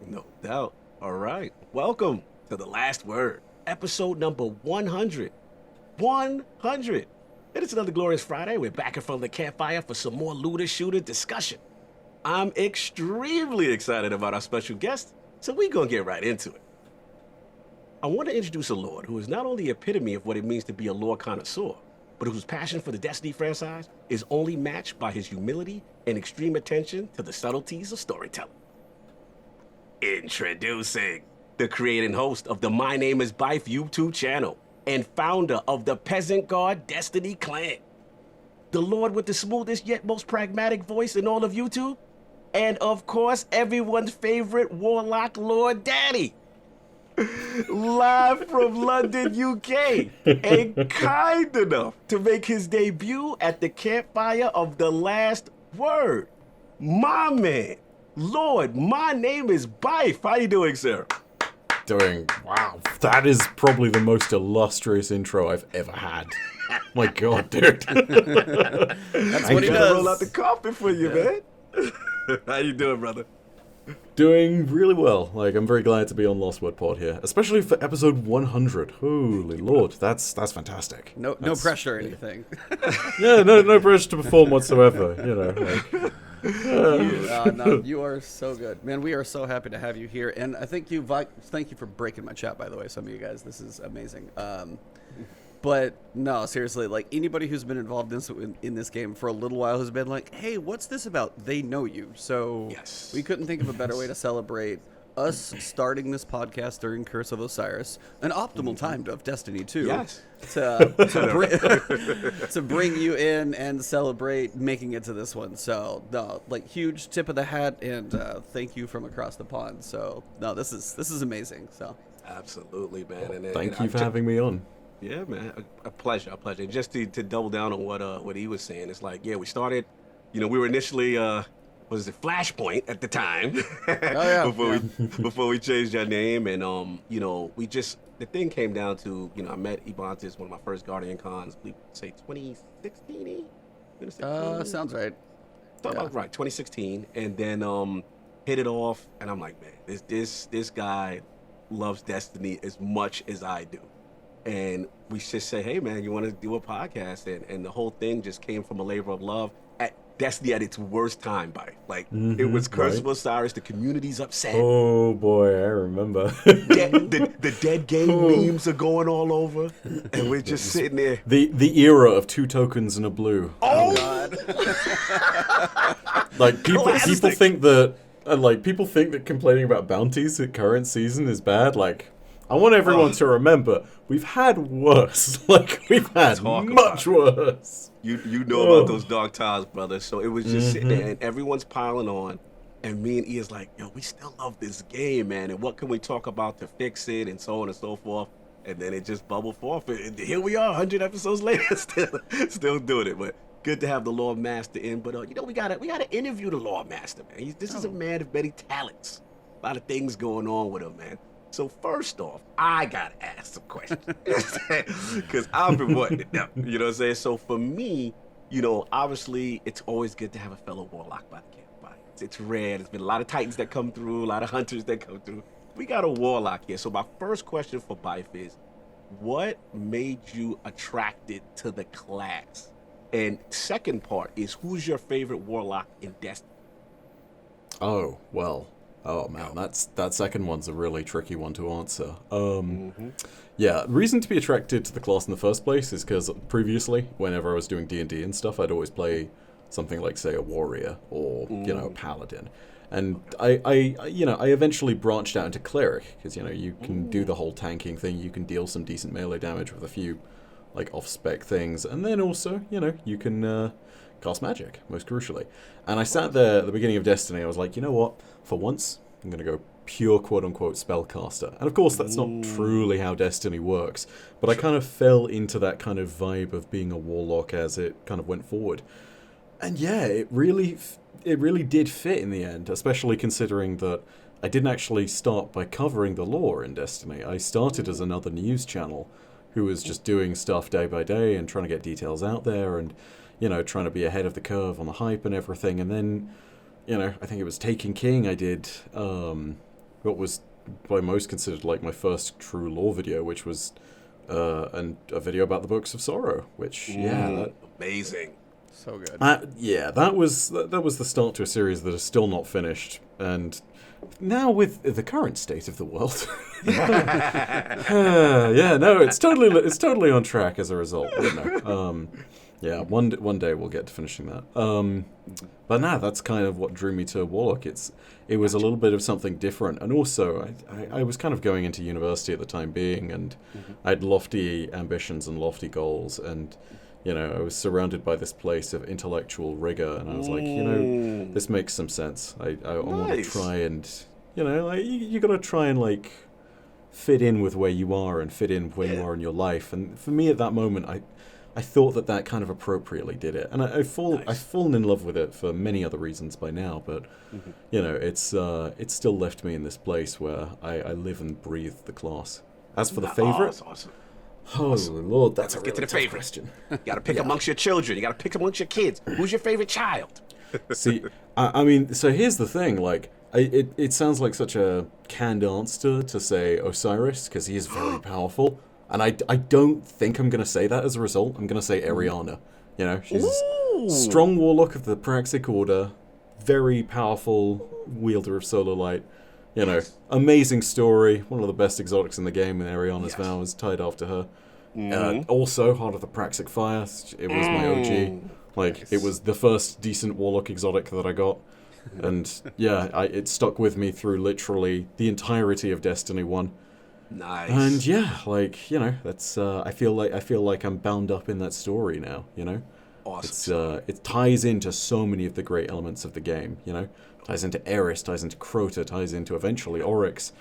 No doubt. All right. Welcome to The Last Word, episode number 100. 100. It is another glorious Friday. We're back in front of the campfire for some more looter-shooter discussion. I'm extremely excited about our special guest, so we're going to get right into it. I want to introduce a lord who is not only the epitome of what it means to be a lore connoisseur, but whose passion for the Destiny franchise is only matched by his humility and extreme attention to the subtleties of storytelling. Introducing the creator and host of the MyNameIsByf YouTube channel and founder of the Peasant Guard Destiny clan. The lord with the smoothest yet most pragmatic voice in all of YouTube. And of course, everyone's favorite Warlock Lord Daddy. Live from London, UK, and kind enough to make his debut at the campfire of The Last Word. My man, Lord, my name is Byf. How you doing, sir? Wow, that is probably the most illustrious intro I've ever had. My God, dude. That's what he does. Roll out the carpet for you, man. How you doing, brother? Doing really well. I'm very glad to be on Lost Word Pod here, especially for episode 100. Holy Lord, that's fantastic. No pressure or anything. Yeah, no pressure to perform whatsoever. No, you are so good, man. We are so happy to have you here, and I thank you for breaking my chat. By the way, some of you guys, this is amazing. But no, seriously, anybody who's been involved in this game for a little while has been like, hey, what's this about? They know you. So yes. We couldn't think of a better way to celebrate us starting this podcast during Curse of Osiris, an optimal time of Destiny 2. Yes. To bring you in and celebrate making it to this one. So, no, huge tip of the hat, and thank you from across the pond. So, no, this is amazing. So, absolutely, man. Thank you for having me on. Yeah, man, a pleasure. Just to double down on what he was saying, it's we started, we were initially, was it Flashpoint at the time? Before we changed our name, and the thing came down to, I met Ebontis, one of my first Guardian cons, I believe, say 2016. Sounds right. Right, 2016, and then hit it off, and I'm like, man, this guy loves Destiny as much as I do. And we just say, hey, man, you want to do a podcast? And the whole thing just came from a labor of love. Destiny at its worst time, it was Curse of Osiris, the community's upset. Oh, boy, I remember. the dead game memes are going all over, and we're just sitting there. The era of 2 tokens and a blue. Oh, God. People think that complaining about bounties at current season is bad. I want everyone to remember, we've had worse. We've had much worse. You know about those dark times, brother. So it was just sitting there, and everyone's piling on. And me and E is like, yo, we still love this game, man. And what can we talk about to fix it, and so on and so forth. And then it just bubbled forth. And here we are, 100 episodes later, still doing it. But good to have the Lord Master in. But, we gotta interview the Lord Master, man. This is a man of many talents. A lot of things going on with him, man. So first off, I gotta ask some questions because I've been wanting to know. You know what I'm saying? So for me, obviously it's always good to have a fellow Warlock by the campfire. It's rare. There's been a lot of Titans that come through, a lot of Hunters that come through. We got a Warlock here. So my first question for Byf is, what made you attracted to the class? And second part is, who's your favorite Warlock in Destiny? Oh, well. Oh man, that second one's a really tricky one to answer. Yeah, the reason to be attracted to the class in the first place is because previously, whenever I was doing D&D and stuff, I'd always play something like, say, a warrior or a paladin, and I eventually branched out into cleric because you can do the whole tanking thing, you can deal some decent melee damage with a few off-spec things, and then also you can cast magic, most crucially. And I sat there at the beginning of Destiny, I was like, you know what? For once, I'm going to go pure quote-unquote spellcaster. And of course, that's not truly how Destiny works, but I kind of fell into that kind of vibe of being a warlock as it kind of went forward. And yeah, it really did fit in the end, especially considering that I didn't actually start by covering the lore in Destiny. I started as another news channel who was just doing stuff day by day and trying to get details out there and trying to be ahead of the curve on the hype and everything. And then, I think it was Taken King I did what was by most considered like my first true lore video, which was a video about the Books of Sorrow, which amazing. So good. That was the start to a series that is still not finished, and now with the current state of the world, it's totally on track as a result. One day we'll get to finishing that. But that's kind of what drew me to Warlock. It was a little bit of something different, and also I was kind of going into university at the time being, and I had lofty ambitions and lofty goals, and I was surrounded by this place of intellectual rigor, and I was like, this makes some sense. I want to try and, you got to try and like fit in with where you are and fit in where you are in your life. And for me at that moment, I thought that kind of appropriately did it, and I've fallen in love with it for many other reasons by now. But it's still left me in this place where I live and breathe the class. As for the favorite, that's awesome. Oh Lord, that's a Get to really the tough favorite question. You got to pick amongst your children. You got to pick amongst your kids. Who's your favorite child? See, I mean, so here's the thing. Like, it sounds like such a canned answer to say Osiris because he is very powerful, and I don't think I'm gonna say that as a result. I'm gonna say Ariana. She's a strong warlock of the Praxic Order, very powerful wielder of solar light. Amazing story, one of the best exotics in the game, and Ariana's vow is tied after her. Also, Heart of the Praxic Fire, it was my OG. Like, it was the first decent warlock exotic that I got. And, it stuck with me through literally the entirety of Destiny 1. Nice. And, that's, I feel like I'm bound up in that story now, Awesome. It ties into so many of the great elements of the game, Ties into Eris, ties into Crota, ties into eventually Oryx.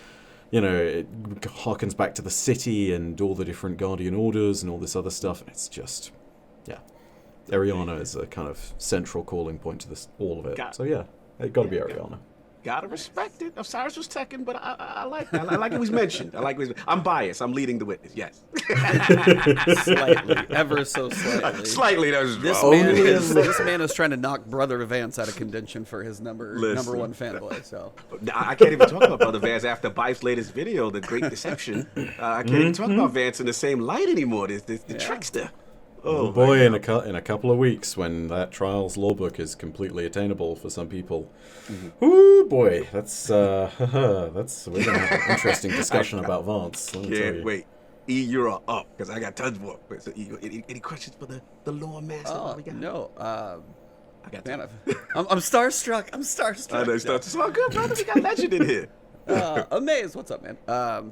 It harkens back to the city and all the different Guardian Orders and all this other stuff. And it's just, Ariana is a kind of central calling point to all of it. It got to be Ariana. Gotta respect it. Osiris was Tekken, but I like that. I like it was mentioned. I'm biased. I'm leading the witness. Yes. Slightly, ever so slightly. Slightly. That was this man is trying to knock Brother Vance out of contention for his number one fanboy. So I can't even talk about Brother Vance after Byf's latest video, The Great Deception. I can't even talk about Vance in the same light anymore. The trickster. Oh boy! In a couple of weeks, when that Trials lawbook is completely attainable for some people, ooh boy, that's we're gonna have an interesting discussion about Vance. Let me tell you. Wait, E, you're up because I got tons more. So, E, any questions for the lore master? No. I got man, I'm starstruck. I'm starstruck. I know it's all good, brother. We got legend in here. Amaze, what's up, man?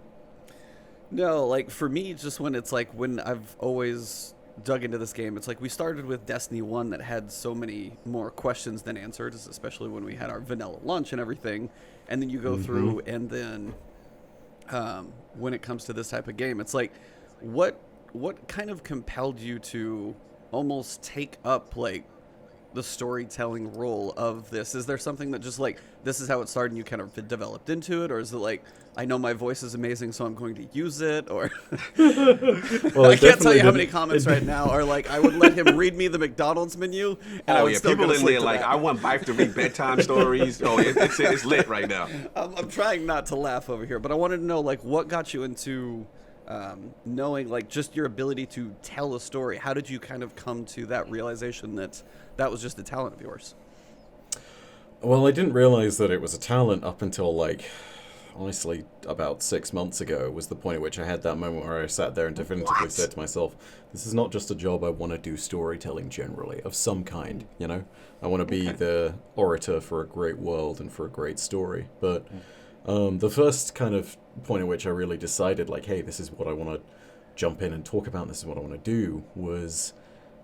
No, like for me, just when I've always dug into this game, it's like we started with Destiny 1 that had so many more questions than answers, especially when we had our vanilla launch and everything, and then you go through, and then when it comes to this type of game, it's like what kind of compelled you to almost take up like the storytelling role of this? Is there something that just like this is how it started and you kind of developed into it, or is it like I know my voice is amazing so I'm going to use it, or well, I can't tell you how many comments right now are like I would let him read me the McDonald's menu and I would still people go in there like I want Byf to read bedtime stories. It's lit right now. I'm trying not to laugh over here, but I wanted to know like what got you into knowing like just your ability to tell a story. How did you kind of come to that realization that was just a talent of yours? Well, I didn't realize that it was a talent up until like honestly about 6 months ago was the point at which I had that moment where I sat there and definitively said to myself, this is not just a job. I want to do storytelling generally of some kind, I want to be the orator for a great world and for a great story. But the first kind of point at which I really decided like, hey, this is what I want to jump in and talk about, and this is what I want to do, was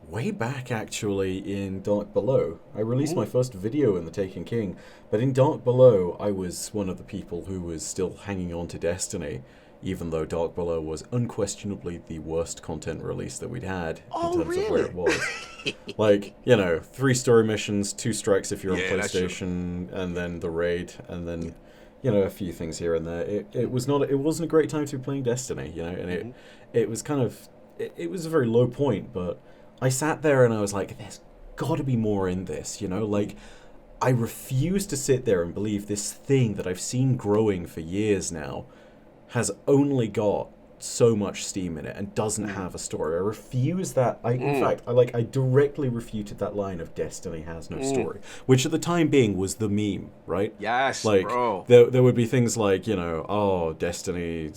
way back actually in Dark Below. I released my first video in The Taken King, but in Dark Below I was one of the people who was still hanging on to Destiny, even though Dark Below was unquestionably the worst content release that we'd had in terms of where it was. Like, 3 story missions, 2 strikes if you're on PlayStation, and then the raid, and then a few things here and there. It wasn't a great time to be playing Destiny, and it was kind of it was a very low point, but I sat there and I was like, there's got to be more in this, like I refuse to sit there and believe this thing that I've seen growing for years now has only got so much steam in it and doesn't have a story. I refuse that. In fact, I directly refuted that line of Destiny has no story, which at the time being was the meme, right? Yes, like, bro. There would be things like, Destiny,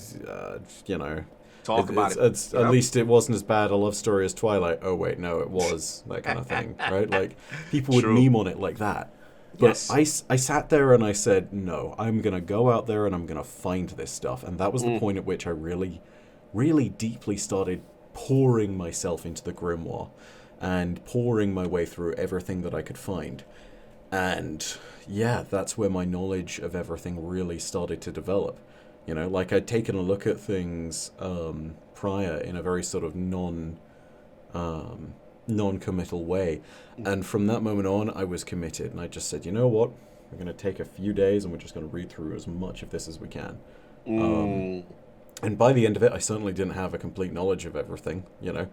Talk about it. It's, At least it wasn't as bad a love story as Twilight. Oh wait, no, it was, that kind of thing, right? Like, people would meme on it like that. But I sat there and I said, no, I'm going to go out there and I'm going to find this stuff. And that was the point at which I really, really deeply started pouring myself into the grimoire and pouring my way through everything that I could find. And yeah, that's where my knowledge of everything really started to develop. I'd taken a look at things prior in a very sort of non-committal way, and from that moment on I was committed, and I just said, you know what, we're going to take a few days and we're just going to read through as much of this as we can. And by the end of it, I certainly didn't have a complete knowledge of everything. I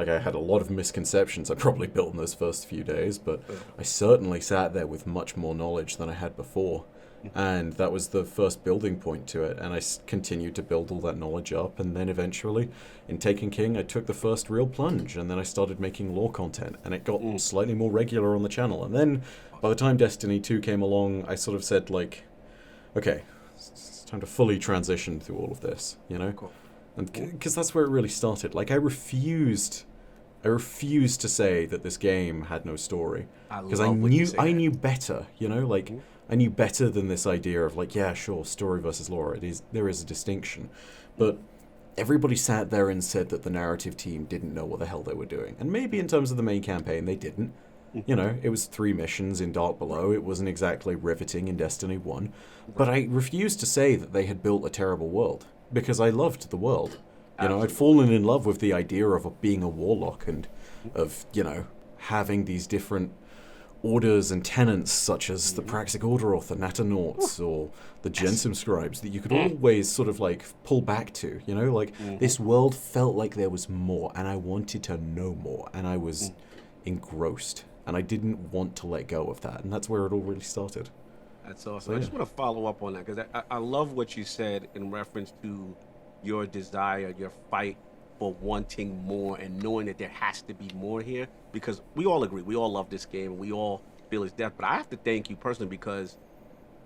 had a lot of misconceptions I probably built in those first few days, but I certainly sat there with much more knowledge than I had before. And that was the first building point to it, and I continued to build all that knowledge up, and then eventually, in Taken King, I took the first real plunge, and then I started making lore content, and it got slightly more regular on the channel. And then, by the time Destiny 2 came along, I sort of said, okay, it's time to fully transition through all of this, Cool. And because that's where it really started. I refused to say that this game had no story, because I knew better, I knew better than this idea of yeah, sure, story versus lore. There is a distinction. But everybody sat there and said that the narrative team didn't know what the hell they were doing. And maybe in terms of the main campaign, they didn't. It was 3 missions in Dark Below. It wasn't exactly riveting in Destiny 1. But I refused to say that they had built a terrible world, because I loved the world. I'd fallen in love with the idea of being a warlock and of, having these different orders and tenets, such as the Praxic Orderoth, the Natanauts, or the Gensum Scribes, that you could always sort of pull back to. This world felt like there was more, and I wanted to know more, and I was engrossed, and I didn't want to let go of that, and that's where it all really started. That's awesome. I just want to follow up on that, because I love what you said in reference to your desire, your fight for wanting more and knowing that there has to be more here, because we all agree, we all love this game, and we all feel its depth. But I have to thank you personally, because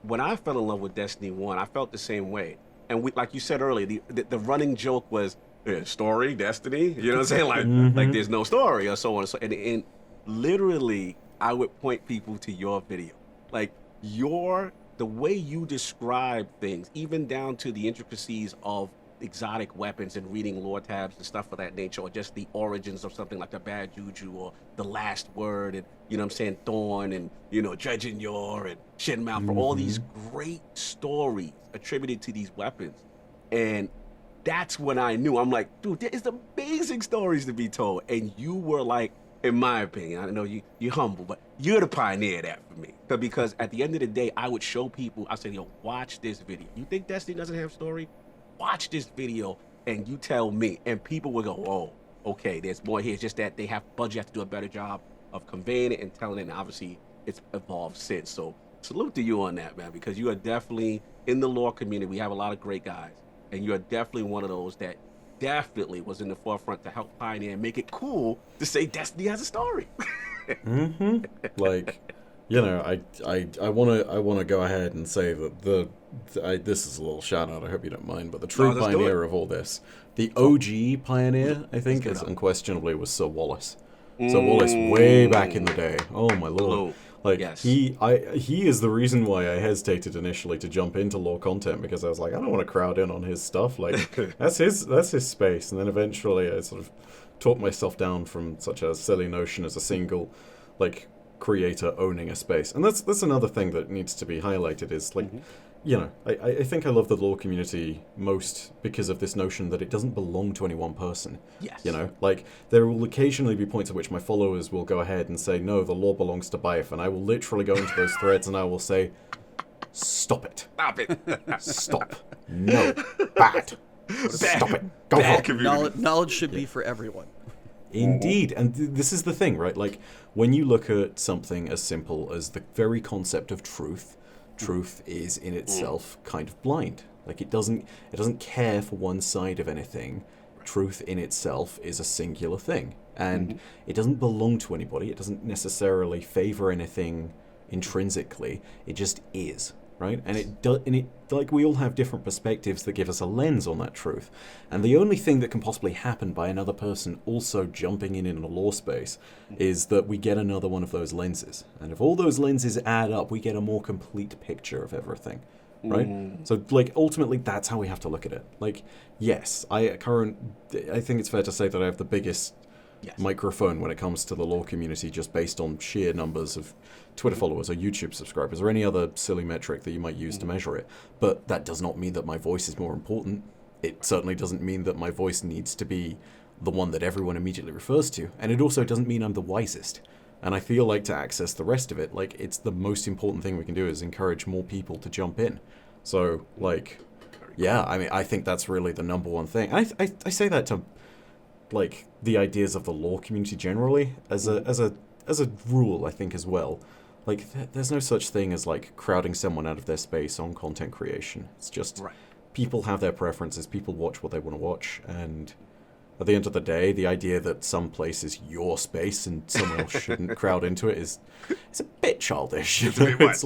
when I fell in love with Destiny 1, I felt the same way. And like you said earlier, the running joke was, story, Destiny, you know what I'm saying? Like there's no story, or so on and so. And literally, I would point people to your video. The way you describe things, even down to the intricacies of exotic weapons and reading lore tabs and stuff of that nature, or just the origins of something like the Bad Juju or the Last Word, and Thorn, and Dredgen Yor and Shin Mount, for all these great stories attributed to these weapons. And that's when I knew, I'm like, dude, there is amazing stories to be told. And you were in my opinion, I know you're humble, but you're the pioneer of that for me. Because at the end of the day, I would show people, I said, watch this video. You think Destiny doesn't have story? Watch this video and you tell me. And people will go, oh, okay, there's more here. It's just that Bungie have to do a better job of conveying it and telling it, and obviously it's evolved since. So salute to you on that, man, because you are definitely, in the lore community, we have a lot of great guys, and you are definitely one of those that definitely was in the forefront to help pioneer and make it cool to say Destiny has a story. I want to go ahead and say that this is a little shout out, I hope you don't mind, but the true pioneer of all this, the OG pioneer, I think, unquestionably was Sir Wallace. Sir Wallace, way back in the day. Oh my lord! Yes. He is the reason why I hesitated initially to jump into lore content, because I was like, I don't want to crowd in on his stuff. That's his space. And then eventually I sort of talked myself down from such a silly notion as a single creator owning a space. And that's another thing that needs to be highlighted is I think I love the lore community most because of this notion that it doesn't belong to any one person. Yes. There will occasionally be points at which my followers will go ahead and say, no, the lore belongs to Byf, and I will literally go into those threads and I will say, stop it. Stop it. Stop. No. Bad. Stop it. Go home. Knowledge should be for everyone. Indeed. And this is the thing, right? Like, when you look at something as simple as the very concept of truth, truth is in itself kind of blind. Like, it doesn't care for one side of anything. Truth in itself is a singular thing. And it doesn't belong to anybody. It doesn't necessarily favor anything intrinsically. It just is. Right? And like, we all have different perspectives that give us a lens on that truth. And the only thing that can possibly happen by another person also jumping in a lore space is that we get another one of those lenses. And if all those lenses add up, we get a more complete picture of everything. Right? So, like, ultimately, that's how we have to look at it. Like, yes, I think it's fair to say that I have the biggest microphone when it comes to the lore community, just based on sheer numbers of Twitter followers or YouTube subscribers or any other silly metric that you might use to measure it. But that does not mean that my voice is more important. It certainly doesn't mean that my voice needs to be the one that everyone immediately refers to. And it also doesn't mean I'm the wisest. And I feel like, to access the rest of it, like, it's the most important thing we can do is encourage more people to jump in. So, like, yeah, I mean, I think that's really the number one thing. I say that to, like, the ideas of the lore community generally as a rule, I think, as well. Like, there's no such thing as, like, crowding someone out of their space on content creation. It's just people have their preferences, people watch what they want to watch, and at the end of the day, the idea that some place is your space and someone else shouldn't crowd into it it's a bit childish. It's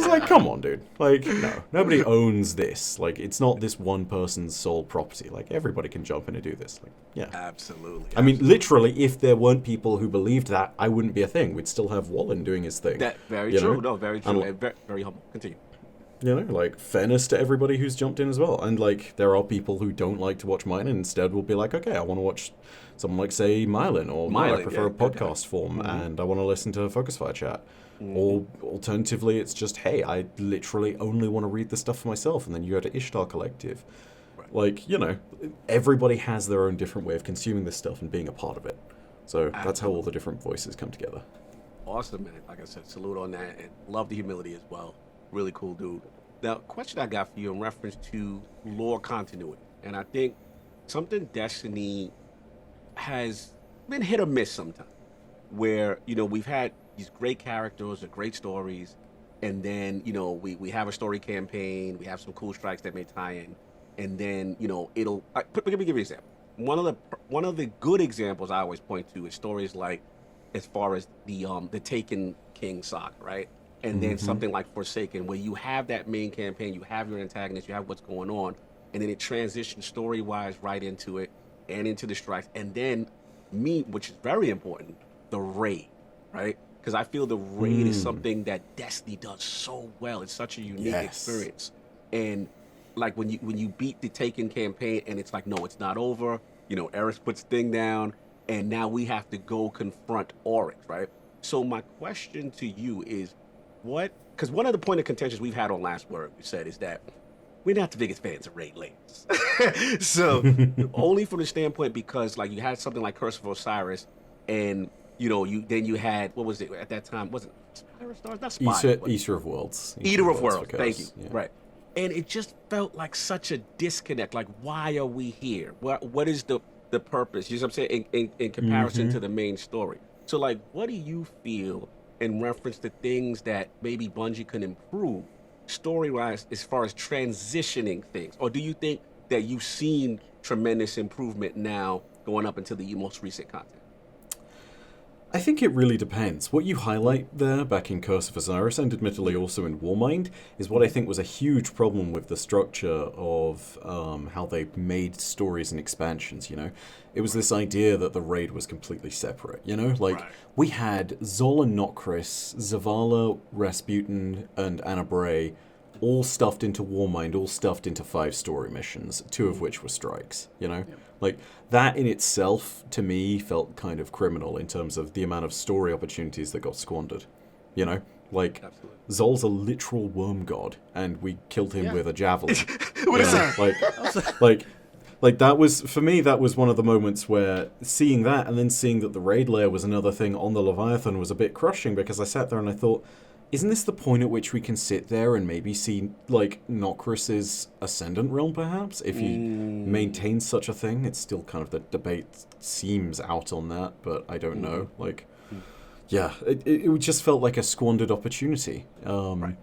like, come on, dude. Like, no, nobody owns this. Like, it's not this one person's sole property. Like, everybody can jump in and do this. Like, yeah. Absolutely. I mean, literally, if there weren't people who believed that, I wouldn't be a thing. We'd still have Wallen doing his thing. Very true. No, very true. And very humble. Continue. You know, like, fairness to everybody who's jumped in as well. And, like, there are people who don't like to watch mine and instead will be like, okay, I want to watch someone like, say, Mylan, or I prefer a podcast form, and I want to listen to Focus Fire chat. Or alternatively, it's just, hey, I literally only want to read the stuff for myself, and then you go to Ishtar Collective. Like, you know, everybody has their own different way of consuming this stuff and being a part of it. So that's how all the different voices come together. Awesome, man. Like I said, salute on that, and love the humility as well. Really cool dude. Now, question I got for you in reference to lore continuity, and I think something Destiny has been hit or miss sometimes, where, you know, we've had these great characters or great stories, and then, you know, we have a story campaign, we have some cool strikes that may tie in, and then, you know, let me give you an example. One of the good examples I always point to is stories like, as far as the Taken King saga, right? And then something like Forsaken, where you have that main campaign, you have your antagonist, you have what's going on, and then it transitions story-wise right into it and into the strikes. And then which is very important, the raid, right? Because I feel the raid is something that Destiny does so well. It's such a unique experience. And like when you beat the Taken campaign and it's like, no, it's not over. You know, Eris puts thing down, and now we have to go confront Oryx, right? So my question to you is, because one of the point of contentions we've had on Last Word, we said, is that we're not the biggest fans of raid layers. So only from the standpoint, because like you had something like Curse of Osiris, and you know, you had, what was it at that time? Was it Spire Stars? Not Spire. Eater of Worlds. Eater of Worlds. Thank you. Yeah. Right. And it just felt like such a disconnect. Like, why are we here? What is the purpose? You know what I'm saying? In comparison to the main story. So like, what do you feel in reference to things that maybe Bungie can improve story-wise as far as transitioning things? Or do you think that you've seen tremendous improvement now going up into the most recent content? I think it really depends. What you highlight there back in Curse of Osiris, and admittedly also in Warmind, is what I think was a huge problem with the structure of how they made stories and expansions, you know? It was this idea that the raid was completely separate, you know? Like, we had Zol and Nokris, Zavala, Rasputin, and Anna Bray all stuffed into Warmind, all stuffed into 5 story missions, 2 of which were strikes, you know? Like, that in itself, to me, felt kind of criminal in terms of the amount of story opportunities that got squandered, you know? Like, Zol's a literal worm god, and we killed him with a javelin. Like, that was, for me, that was one of the moments where seeing that and then seeing that the raid layer was another thing on the Leviathan was a bit crushing, because I sat there and I thought, isn't this the point at which we can sit there and maybe see, like, Nokris's Ascendant Realm, perhaps? If he maintains such a thing? It's still kind of, the debate seems out on that, but I don't know. Like, yeah, it just felt like a squandered opportunity. Right.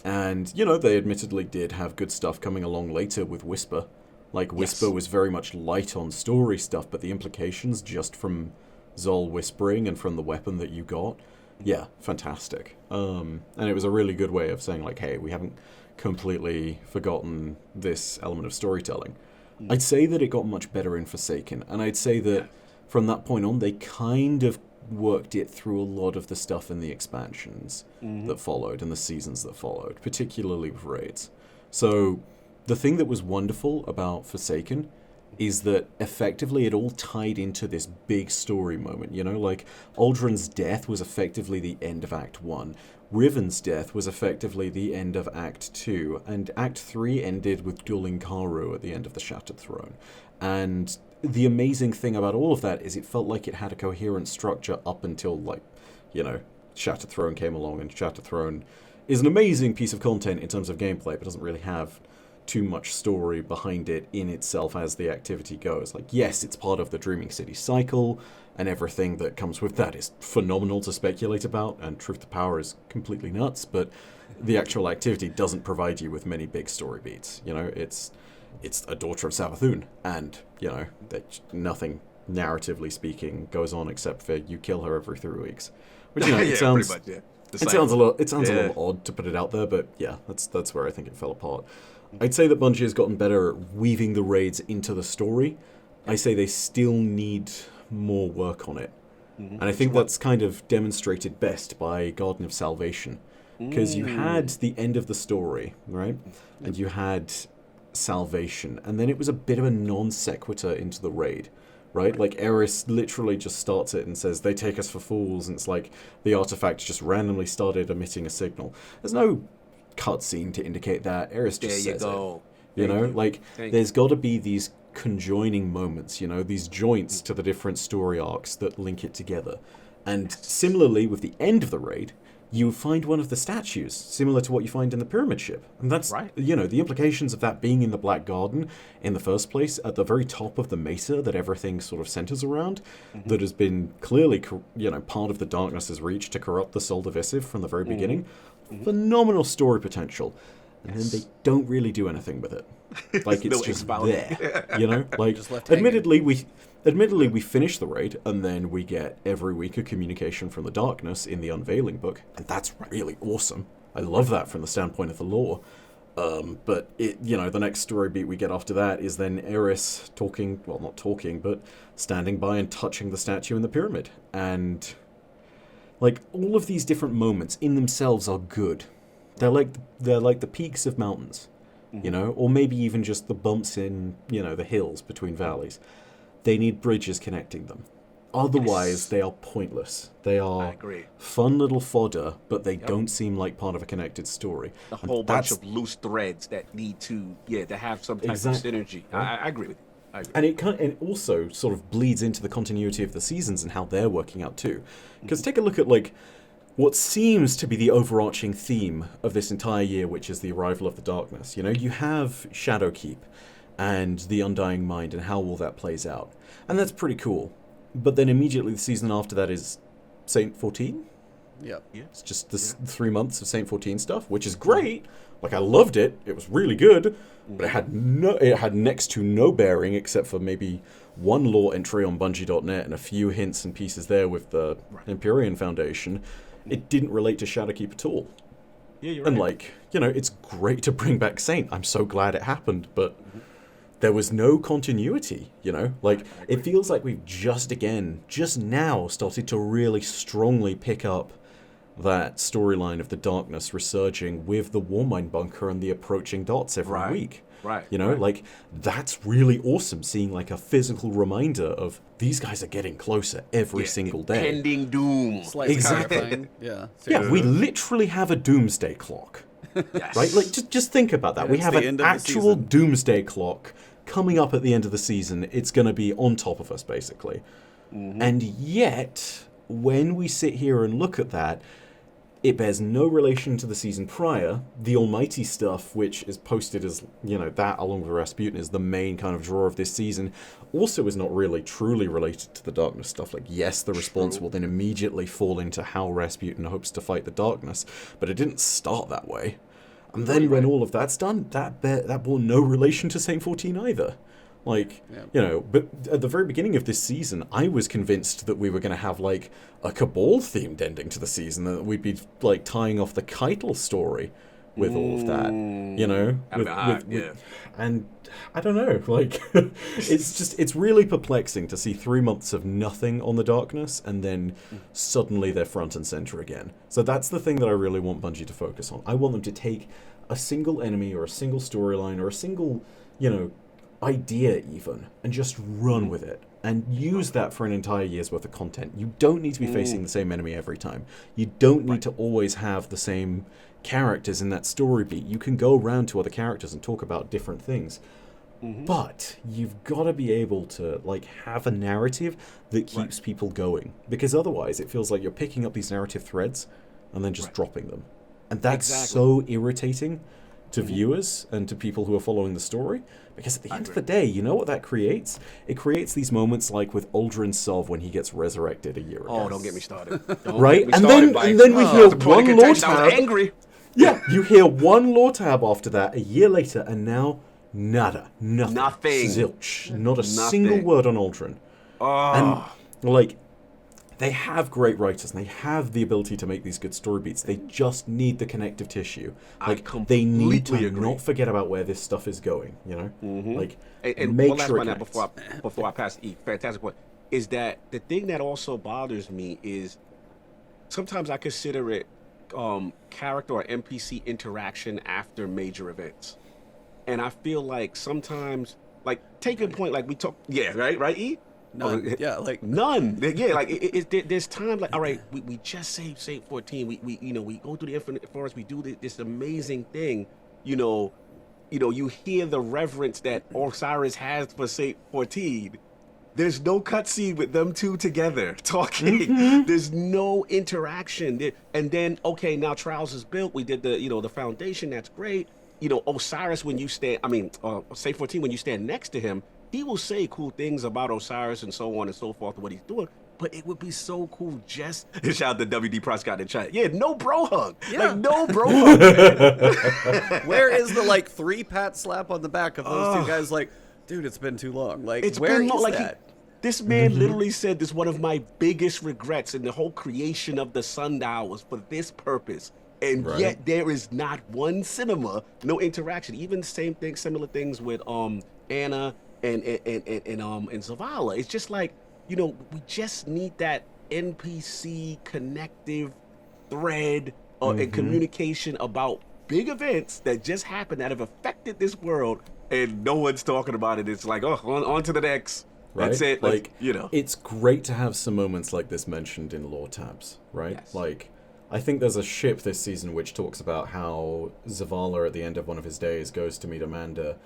And, you know, they admittedly did have good stuff coming along later with Whisper. Like, Whisper was very much light on story stuff, but the implications just from Zol whispering and from the weapon that you got, yeah, fantastic. And it was a really good way of saying, like, hey, we haven't completely forgotten this element of storytelling. I'd say that it got much better in Forsaken, and I'd say that from that point on, they kind of worked it through a lot of the stuff in the expansions that followed and the seasons that followed, particularly with raids. So the thing that was wonderful about Forsaken is that effectively it all tied into this big story moment, you know, like Aldrin's death was effectively the end of Act 1, Riven's death was effectively the end of Act 2, and Act 3 ended with dueling Karu at the end of the Shattered Throne. And the amazing thing about all of that is it felt like it had a coherent structure up until, like, you know, Shattered Throne came along, and Shattered Throne is an amazing piece of content in terms of gameplay, but doesn't really have too much story behind it in itself as the activity goes. Like, yes, it's part of the Dreaming City cycle, and everything that comes with that is phenomenal to speculate about, and Truth to Power is completely nuts, but the actual activity doesn't provide you with many big story beats. You know, it's a daughter of Savathun, and, you know, that nothing, narratively speaking, goes on except for you kill her every 3 weeks. Which, you know, it sounds... pretty much, It sounds a little odd to put it out there, but yeah, that's where I think it fell apart. I'd say that Bungie has gotten better at weaving the raids into the story. I say they still need more work on it. And I think that's kind of demonstrated best by Garden of Salvation. Because you had the end of the story, right? And you had Salvation. And then it was a bit of a non sequitur into the raid. Right? Like, Eris literally just starts it and says, they take us for fools, and it's like the artifact just randomly started emitting a signal. There's no cutscene to indicate that. Eris just says it. You know? Like, there's got to be these conjoining moments, you know, these joints to the different story arcs that link it together. And similarly, with the end of the raid, you find one of the statues, similar to what you find in the Pyramid Ship. And that's, you know, the implications of that being in the Black Garden in the first place, at the very top of the mesa that everything sort of centers around, that has been clearly, you know, part of the Darkness's reach to corrupt the Soul Divisive from the very beginning. Phenomenal story potential. And then they don't really do anything with it. Like, it's just there, you know? Like, admittedly, we finish the raid, and then we get every week a communication from the Darkness in the Unveiling book, and that's really awesome. I love that from the standpoint of the lore. But it, you know, the next story beat we get after that is then Eris talking, well, not talking, but standing by and touching the statue in the pyramid. And, like, all of these different moments in themselves are good. They're like the peaks of mountains, you know, or maybe even just the bumps in, you know, the hills between valleys. They need bridges connecting them. Otherwise, they are pointless. They are fun little fodder, but they don't seem like part of a connected story. A whole bunch of loose threads that need to have some type of synergy. I agree with you. And it also sort of bleeds into the continuity of the seasons and how they're working out too. Because take a look at, like, what seems to be the overarching theme of this entire year, which is the arrival of the Darkness. You know, you have Shadowkeep and the Undying Mind and how all that plays out. And that's pretty cool. But then immediately the season after that is Saint 14? Yep. Yeah. It's just 3 months of Saint 14 stuff, which is great. Like, I loved it. It was really good. But it had next to no bearing except for maybe one lore entry on Bungie.net and a few hints and pieces there with the Empyrean Foundation. It didn't relate to Shadowkeep at all. Yeah, you're and, right. like, you know, it's great to bring back Saint. I'm so glad it happened, but there was no continuity, you know? Like, it feels like we've just now started to really strongly pick up that storyline of the Darkness resurging with the Warmind bunker and the approaching dots every week. Right. You know, like, that's really awesome, seeing, like, a physical reminder of these guys are getting closer every single day. Impending doom. Exactly. Yeah. Yeah, we literally have a doomsday clock. Yes. Right? Like, just think about that. Yeah, we have an actual doomsday clock coming up at the end of the season. It's going to be on top of us, basically. And yet, when we sit here and look at that, It bears no relation to the season prior. The Almighty stuff, which is posted as, that along with Rasputin is the main kind of draw of this season, also is not really truly related to the darkness stuff. Like, yes, the response will then immediately fall into how Rasputin hopes to fight the darkness, but it didn't start that way. And then when all of that's done, that bore no relation to Saint 14 either. Like, but at the very beginning of this season, I was convinced that we were going to have, like, a Cabal-themed ending to the season, that we'd be, like, tying off the Keitel story with all of that, and I don't know, like, it's really perplexing to see 3 months of nothing on the darkness, and then suddenly they're front and center again. So that's the thing that I really want Bungie to focus on. I want them to take a single enemy, or a single storyline, or a single, idea even, and just run with it and use that for an entire year's worth of content. You don't need to be facing the same enemy every time. You don't need to always have the same characters in that story beat. You can go around to other characters and talk about different things. But you've got to be able to, like, have a narrative that keeps people going, because otherwise it feels like you're picking up these narrative threads and then just dropping them, and that's so irritating to viewers and to people who are following the story, because at the end of the day, you know what that creates? It creates these moments like with Uldren Sov when he gets resurrected a year ago. Oh, don't get me started. Right? And then we hear one lore tab. Angry. Yeah, you hear one lore tab after that a year later, and now nada. Nothing. Zilch. Not a single word on Uldren. And, like, they have great writers, and they have the ability to make these good story beats. They just need the connective tissue. Like, they need to not forget about where this stuff is going, Like, and make one last sure one it now before I pass E, fantastic point, is that the thing that also bothers me is sometimes I consider it character or NPC interaction after major events. And I feel like sometimes, like, take a point, like we talk, right, E? None. None. Yeah, like there's times like, all right, we just saved Saint 14. We go through the Infinite Forest. We do this amazing thing. You hear the reverence that Osiris has for Saint 14. There's no cutscene with them two together talking. There's no interaction. And then, okay, now Trials is built. We did the foundation. That's great. Osiris, when you stand, Saint 14, when you stand next to him, he will say cool things about Osiris and so on and so forth, what he's doing. But it would be so cool just... Shout out to WD Prescott in chat. Yeah, no bro hug. Yeah. Like, no bro hug, man. Where is the, like, 3 pat slap on the back of those two guys? Like, dude, it's been too long. Like, where is that? This man literally said this, one of my biggest regrets in the whole creation of the Sundial was for this purpose. And yet there is not one cinema, no interaction. Even similar things with Anna and Zavala. It's just like, we just need that NPC connective thread and communication about big events that just happened that have affected this world, and no one's talking about it. It's like, on to the next. Right? That's it. Like, it's great to have some moments like this mentioned in lore tabs, right? Yes. Like, I think there's a ship this season which talks about how Zavala at the end of one of his days goes to meet Amanda,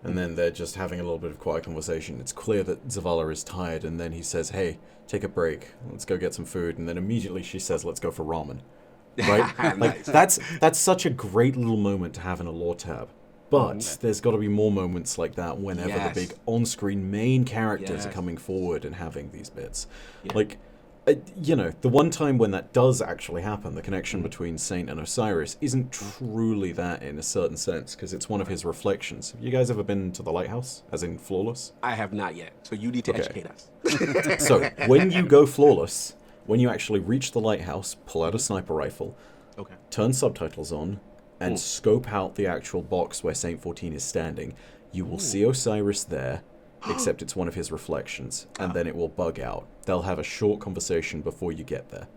and then they're just having a little bit of quiet conversation. It's clear that Zavala is tired, and then he says, hey, take a break, let's go get some food, and then immediately she says, let's go for ramen. Right? Like, that's such a great little moment to have in a lore tab. But there's got to be more moments like that whenever the big on-screen main characters are coming forward and having these bits. Like, the one time when that does actually happen, the connection between Saint and Osiris isn't truly that in a certain sense, because it's one of his reflections. Have you guys ever been to the lighthouse, as in Flawless? I have not yet, so you need to educate us. So, when you go Flawless, when you actually reach the lighthouse, pull out a sniper rifle, turn subtitles on, and scope out the actual box where Saint 14 is standing, you will see Osiris there, except it's one of his reflections, and then it will bug out. They'll have a short conversation before you get there.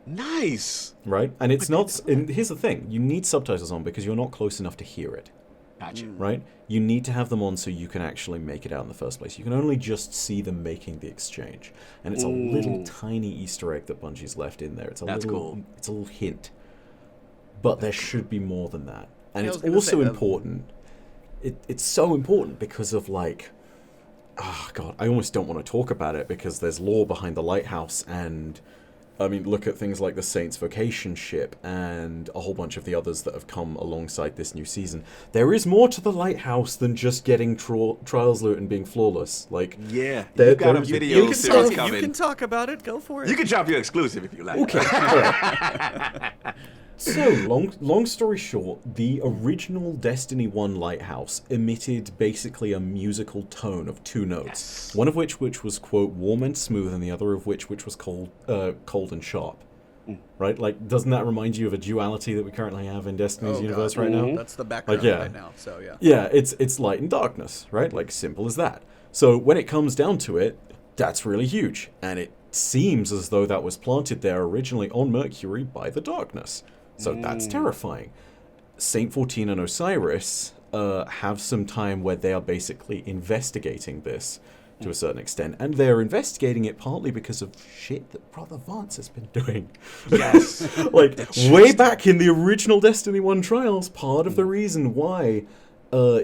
Nice! Right? And it's not... And here's the thing. You need subtitles on because you're not close enough to hear it. Gotcha. Right? You need to have them on so you can actually make it out in the first place. You can only just see them making the exchange. And it's a little tiny Easter egg that Bungie's left in there. It's a little hint. But there should be more than that. And it's also important. It's so important because of, like... Oh, God, I almost don't want to talk about it because there's lore behind the lighthouse, and I mean, look at things like the Saints Vocation ship and a whole bunch of the others that have come alongside this new season. There is more to the Lighthouse than just getting Trials loot and being flawless. Like, yeah, you got a video series coming. You can talk about it. Go for it. You can drop your exclusive if you like. Okay. So, long story short, the original Destiny 1 Lighthouse emitted basically a musical tone of 2 notes. Yes. One of which was, quote, warm and smooth, and the other of which was cold and sharp. Right? Like, doesn't that remind you of a duality that we currently have in Destiny's universe right now? That's the background right now, so yeah. Yeah, it's light and darkness, right? Like, simple as that. So, when it comes down to it, that's really huge. And it seems as though that was planted there originally on Mercury by the darkness. So that's terrifying. Saint 14 and Osiris have some time where they are basically investigating this to a certain extent. And they're investigating it partly because of shit that Brother Vance has been doing. Yes. Like, way back in the original Destiny 1 Trials, part of the reason why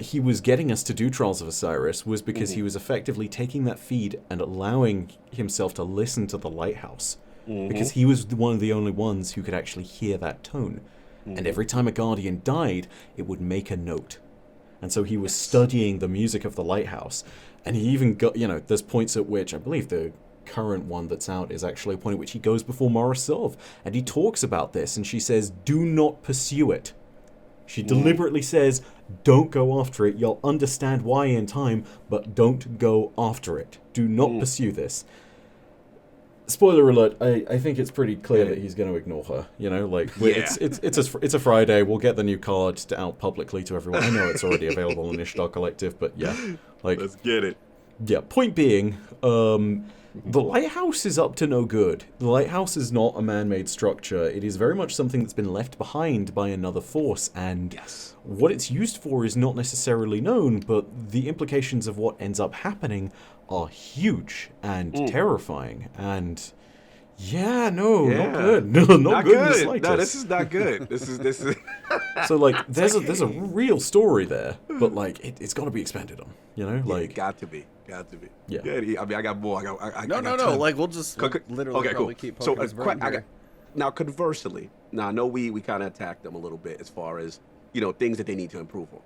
he was getting us to do Trials of Osiris was because he was effectively taking that feed and allowing himself to listen to the Lighthouse. Because he was one of the only ones who could actually hear that tone. And every time a Guardian died, it would make a note. And so he was studying the music of the Lighthouse. And he even got, there's points at which, I believe the current one that's out is actually a point at which he goes before Mara Sov. And he talks about this, and she says, do not pursue it. She deliberately says, don't go after it. You'll understand why in time, but don't go after it. Do not pursue this. Spoiler alert, I think it's pretty clear that he's going to ignore her, it's a Friday, we'll get the new card out publicly to everyone. I know it's already available on Ishtar Collective, but yeah. Let's get it. Yeah, point being, the Lighthouse is up to no good. The Lighthouse is not a man-made structure. It is very much something that's been left behind by another force, and what it's used for is not necessarily known, but the implications of what ends up happening are huge and terrifying, and not good. No, not good in the slightest. No, this is not good. This is. So there's a real story there, but it's got to be expanded on. Got to be. Yeah. I mean, I got more. No. We'll just literally probably keep poking his brain here. Now, conversely, I know we kind of attacked them a little bit as far as things that they need to improve on.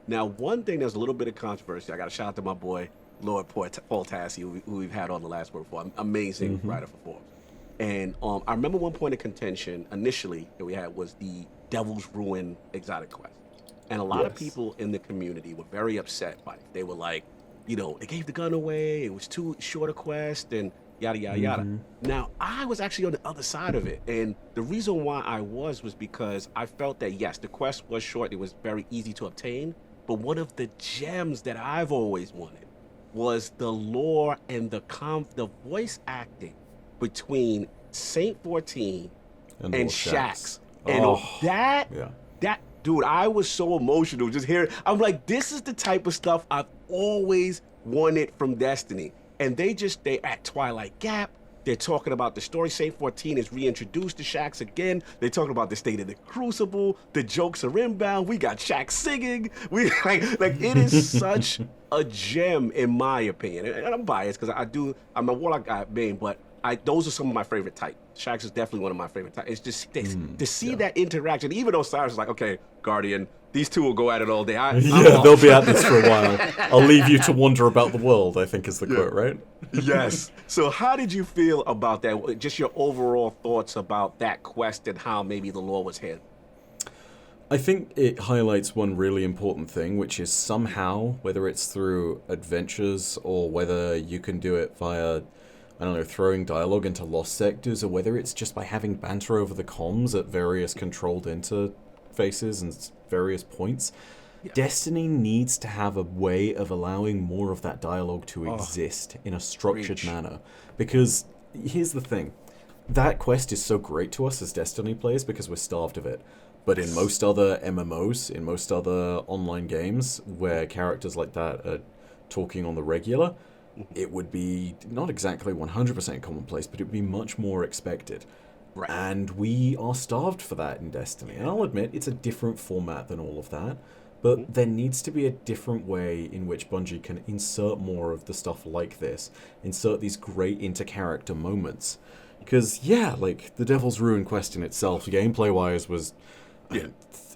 Now, one thing there's a little bit of controversy. I got to shout out to my boy Lord Paul Tassi, who we've had on the last word before. Amazing writer for Forbes. And I remember one point of contention initially that we had was the Devil's Ruin exotic quest. And a lot of people in the community were very upset by it. They were like, they gave the gun away, it was too short a quest, and yada, yada, yada. Now, I was actually on the other side of it. And the reason why I was because I felt that, yes, the quest was short, it was very easy to obtain. But one of the gems that I've always wanted was the lore and the voice acting between Saint 14 and Shaxx. And that dude, I was so emotional just hearing. I'm like, this is the type of stuff I've always wanted from Destiny. And they at Twilight Gap, they're talking about the story. Saint 14 is reintroduced to Shaxx again. They're talking about the state of the Crucible. The jokes are inbound. We got Shaxx singing. We like it is such a gem in my opinion. And I'm biased because I'm a Warlock guy main, but those are some of my favorite types. Shaxx is definitely one of my favorite types. It's just to see that interaction, even though Cyrus is like, okay, Guardian, these two will go at it all day. They'll be at this for a while. I'll leave you to wander about the world, I think is the quote, right? Yes. So how did you feel about that? Just your overall thoughts about that quest and how maybe the lore was handled? I think it highlights one really important thing, which is somehow, whether it's through adventures or whether you can do it via, throwing dialogue into lost sectors, or whether it's just by having banter over the comms at various controlled interfaces and various points. Yeah. Destiny needs to have a way of allowing more of that dialogue to exist in a structured manner. Because here's the thing. That quest is so great to us as Destiny players because we're starved of it. But in most other MMOs, in most other online games where characters like that are talking on the regular, it would be not exactly 100% commonplace, but it would be much more expected. Right. And we are starved for that in Destiny. And I'll admit, it's a different format than all of that. But there needs to be a different way in which Bungie can insert more of the stuff like this. Insert these great inter-character moments. Because, yeah, like, the Devil's Ruin quest in itself, gameplay-wise, was...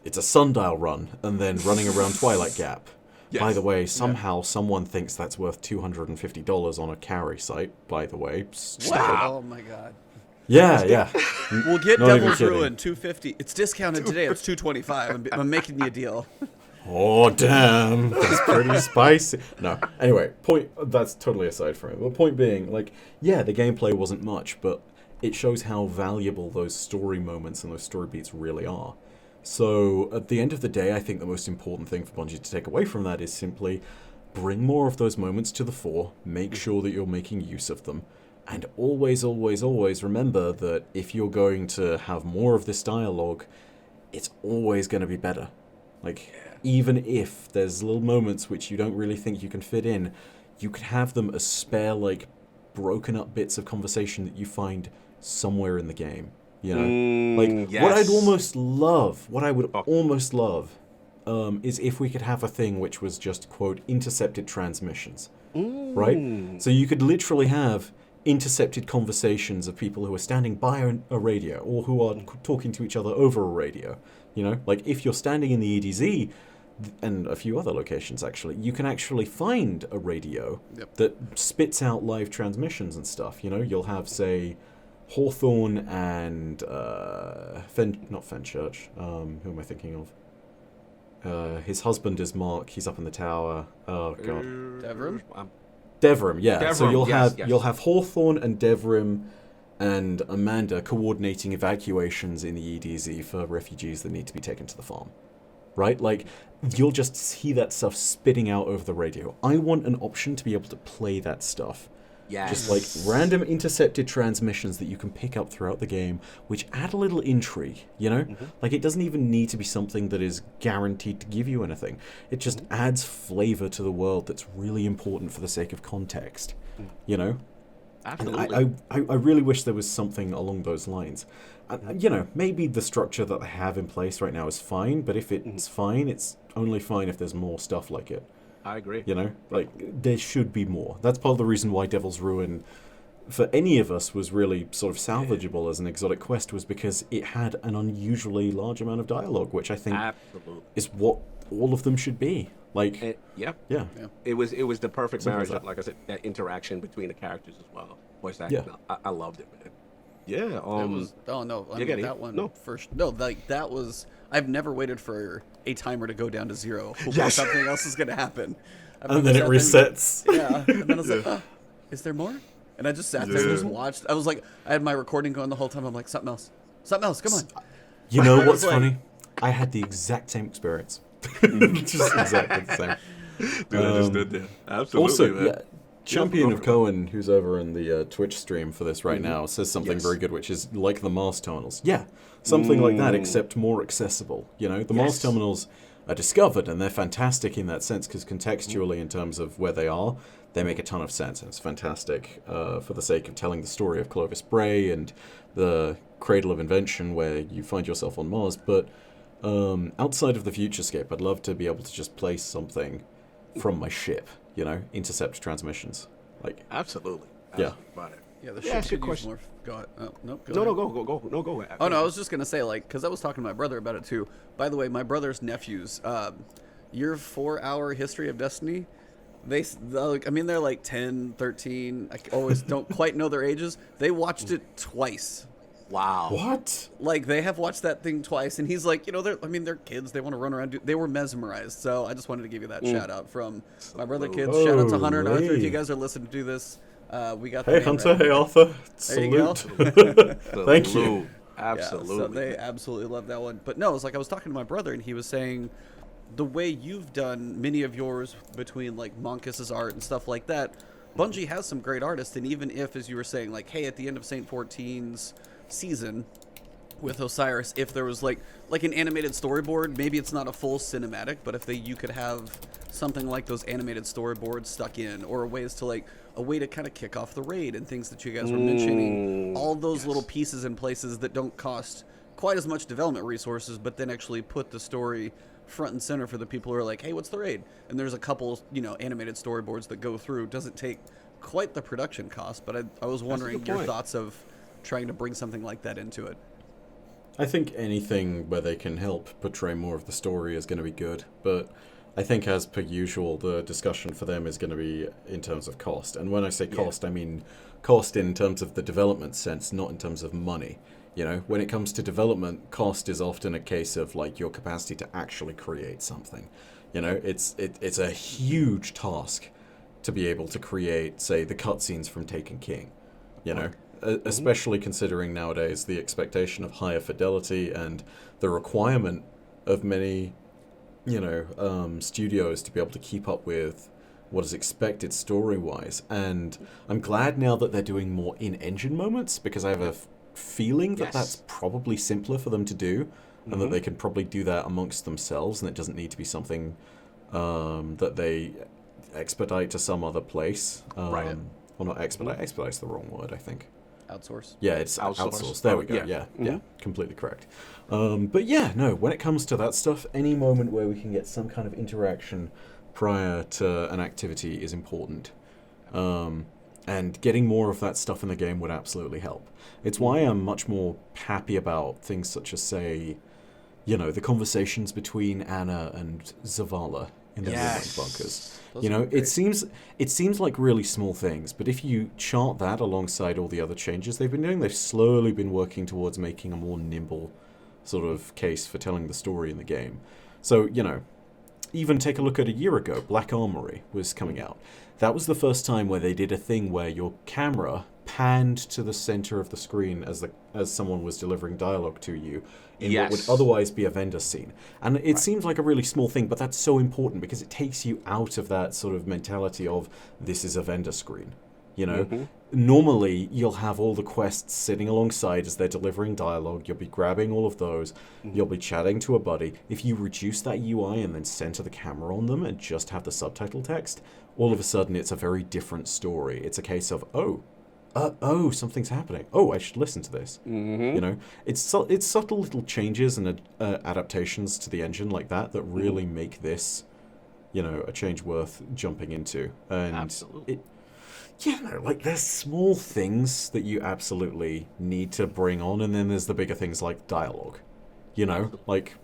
it's a sundial run, and then running around Twilight Gap. Yes. By the way, somehow someone thinks that's worth $250 on a carry site, by the way. Wow. Oh, my God. Yeah. We'll get Not even Devil's kidding. Ruin, $250. It's discounted today. It's $225. I'm making you a deal. Oh, damn. That's pretty spicy. No. Anyway, that's totally aside from it. The point being, like, yeah, the gameplay wasn't much, but it shows how valuable those story moments and those story beats really are. So, at the end of the day, I think the most important thing for Bungie to take away from that is simply bring more of those moments to the fore, make sure that you're making use of them, and always, always, always remember that if you're going to have more of this dialogue, it's always going to be better. Like, even if there's little moments which you don't really think you can fit in, you could have them as spare, like, broken up bits of conversation that you find somewhere in the game. You know? Yes. What I would almost love, is if we could have a thing which was just, quote, intercepted transmissions. Right? So you could literally have intercepted conversations of people who are standing by a radio or who are talking to each other over a radio. You know, like if you're standing in the EDZ and a few other locations, actually, you can actually find a radio that spits out live transmissions and stuff. You know, you'll have, say, Hawthorne and not Fenchurch. Who am I thinking of? His husband is Mark. He's up in the tower. Oh God, Devrim. Yeah. Devrim, So yes. you'll have Hawthorne and Devrim and Amanda coordinating evacuations in the EDZ for refugees that need to be taken to the farm. Right? Like, you'll just see that stuff spitting out over the radio. I want an option to be able to play that stuff. Yes. Just like random intercepted transmissions that you can pick up throughout the game, which add a little intrigue, you know? Like, it doesn't even need to be something that is guaranteed to give you anything. It just adds flavor to the world that's really important for the sake of context, you know? Absolutely. And I really wish there was something along those lines. You know, maybe the structure that they have in place right now is fine, but if it's fine, it's only fine if there's more stuff like it. I agree. You know, like, there should be more. That's part of the reason why Devil's Ruin, for any of us, was really sort of salvageable as an exotic quest, was because it had an unusually large amount of dialogue, which I think is what all of them should be. Like, yeah. It was the perfect marriage. Like I said, that interaction between the characters as well. Voice acting. Yeah. I loved it, man. Yeah. It was. Oh no! I mean, that one. No. First. No, like that was. I've never waited for a timer to go down to 0. Hoping Yes. something else is going to happen. and then it resets. Yeah. And then I was like, is there more? And I just sat there and just watched. I was like, I had my recording going the whole time. I'm like, something else, come on. You know what's like- funny? I had the exact same experience. Just exactly the same. Dude, I just did that. Absolutely, Also, man. yeah, Champion of Cohen, who's over in the Twitch stream for this right now, says something very good, which is like the Mars terminals. Yeah, something like that, except more accessible. You know, the Mars terminals are discovered, and they're fantastic in that sense, because contextually, in terms of where they are, they make a ton of sense, and it's fantastic for the sake of telling the story of Clovis Bray and the Cradle of Invention, where you find yourself on Mars. But outside of the Futurescape, I'd love to be able to just place something from my ship, you know, intercept transmissions. Like, Absolutely. Yeah. About it. Yeah, the Yeah, shit shit could use question. more. Go ahead. Oh, no, go No, ahead. go. No, go. Oh no, I was just gonna say, like, because I was talking to my brother about it too. By the way, my brother's nephews, your 4-hour history of Destiny, I mean, they're like 10, 13. I always don't quite know their ages. They watched it twice. Wow. what? Like, they have watched that thing twice, and he's like, you know, they're kids. They want to run around. They were mesmerized. So I just wanted to give you that shout out from my brother kids. Shout out to Hunter and Arthur. If you guys are listening to this, we got. Hey, Hunter. Hey, Arthur. There you go. Salute. Thank you. Absolutely. Yeah, so they absolutely love that one. But no, it's like I was talking to my brother, and he was saying the way you've done many of yours between like Monkis's art and stuff like that, Bungie has some great artists. And even if, as you were saying, like, hey, at the end of Saint 14's season with Osiris, if there was like an animated storyboard, maybe it's not a full cinematic, but if you could have something like those animated storyboards stuck in, or a way to kind of kick off the raid and things that you guys were mentioning, all those little pieces in places that don't cost quite as much development resources, but then actually put the story front and center for the people who are like, hey, what's the raid? And there's a couple, you know, animated storyboards that go through. Doesn't take quite the production cost, but I was wondering your thoughts of trying to bring something like that into it. I think anything where they can help portray more of the story is going to be good, but I think as per usual, the discussion for them is going to be in terms of cost. And when I say cost, I mean cost in terms of the development sense, not in terms of money. You know, when it comes to development, cost is often a case of like your capacity to actually create something. You know, it's a huge task to be able to create, say, the cutscenes from Taken King. You know, especially considering nowadays the expectation of higher fidelity and the requirement of many, you know, studios to be able to keep up with what is expected story-wise. And I'm glad now that they're doing more in-engine moments, because I have a feeling that that's probably simpler for them to do, and that they can probably do that amongst themselves, and it doesn't need to be something that they expedite to some other place. Well, not expedite. Expedite's the wrong word, I think. Outsource? Yeah, it's outsourced. There we go. Yeah, completely correct. But yeah, no, when it comes to that stuff, any moment where we can get some kind of interaction prior to an activity is important. And getting more of that stuff in the game would absolutely help. It's why I'm much more happy about things such as, say, you know, the conversations between Anna and Zavala in the Warlock bunkers. You know, it seems like really small things, but if you chart that alongside all the other changes they've been doing, they've slowly been working towards making a more nimble sort of case for telling the story in the game. So, you know, even take a look at a year ago, Black Armory was coming out. That was the first time where they did a thing where your camera panned to the center of the screen as someone was delivering dialogue to you in what would otherwise be a vendor scene. And it seems like a really small thing, but that's so important because it takes you out of that sort of mentality of this is a vendor screen. You know, normally you'll have all the quests sitting alongside as they're delivering dialogue. You'll be grabbing all of those. You'll be chatting to a buddy. If you reduce that UI and then center the camera on them and just have the subtitle text, all of a sudden it's a very different story. It's a case of, something's happening. Oh, I should listen to this. You know, it's subtle little changes and adaptations to the engine like that that really make this, you know, a change worth jumping into. And absolutely. Like there's small things that you absolutely need to bring on, and then there's the bigger things like dialogue. You know, like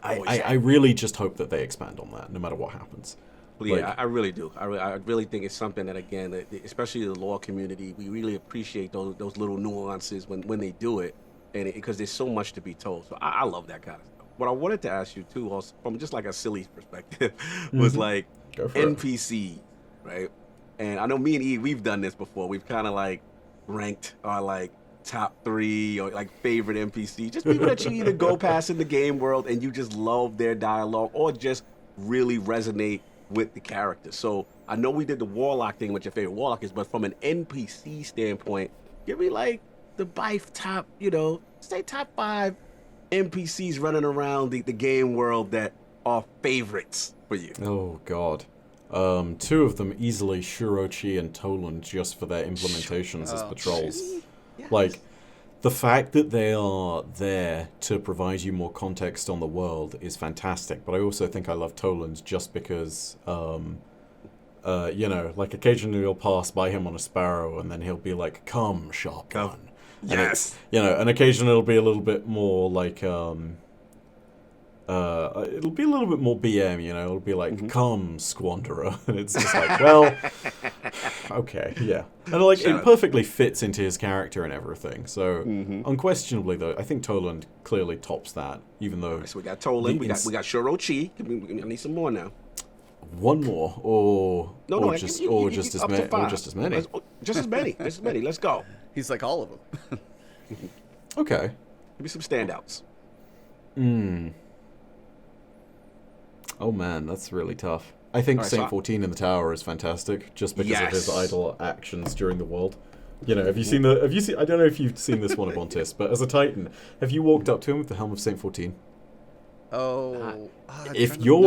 I really just hope that they expand on that, no matter what happens. Well, yeah, I really do. I really think it's something that, again, especially the lore community, we really appreciate those little nuances when they do it, and because there's so much to be told. So I love that kind of stuff. What I wanted to ask you too, also, from just like a silly perspective, was like NPCs, right? And I know me and E, we've done this before. We've kind of like ranked our like top 3 or like favorite NPCs, just people that you either go past in the game world and you just love their dialogue or just really resonate with the character. So I know we did the Warlock thing, what your favorite Warlock is, but from an NPC standpoint, give me like the Byf top, you know, say top 5 NPCs running around the game world that are favorites for you. Oh God. 2 of them easily, Shurochi and Toland, just for their implementations as patrols. Yes. Like, the fact that they are there to provide you more context on the world is fantastic, but I also think I love Toland just because, you know, like occasionally you'll pass by him on a sparrow and then he'll be like, "Come, sharp one." Yes. You know, and occasionally it'll be a little bit more like, it'll be a little bit more BM, you know, it'll be like, "Come, squanderer." And it's just like, well, okay, yeah. And like, it perfectly fits into his character and everything. So, unquestionably, though, I think Toland clearly tops that, even though... Right, so we got Toland, we got Shurochi. I need some more now. One more, or just as many. Just as many. Just as many. Let's go. He's like all of them. Okay. Give me some standouts. Oh man, that's really tough. I think Saint 14 in the tower is fantastic, just because of his idle actions during the world. You know, have you seen? I don't know if you've seen this one, Ebontis, but as a Titan, have you walked up to him with the helm of Saint 14? Oh, I got to do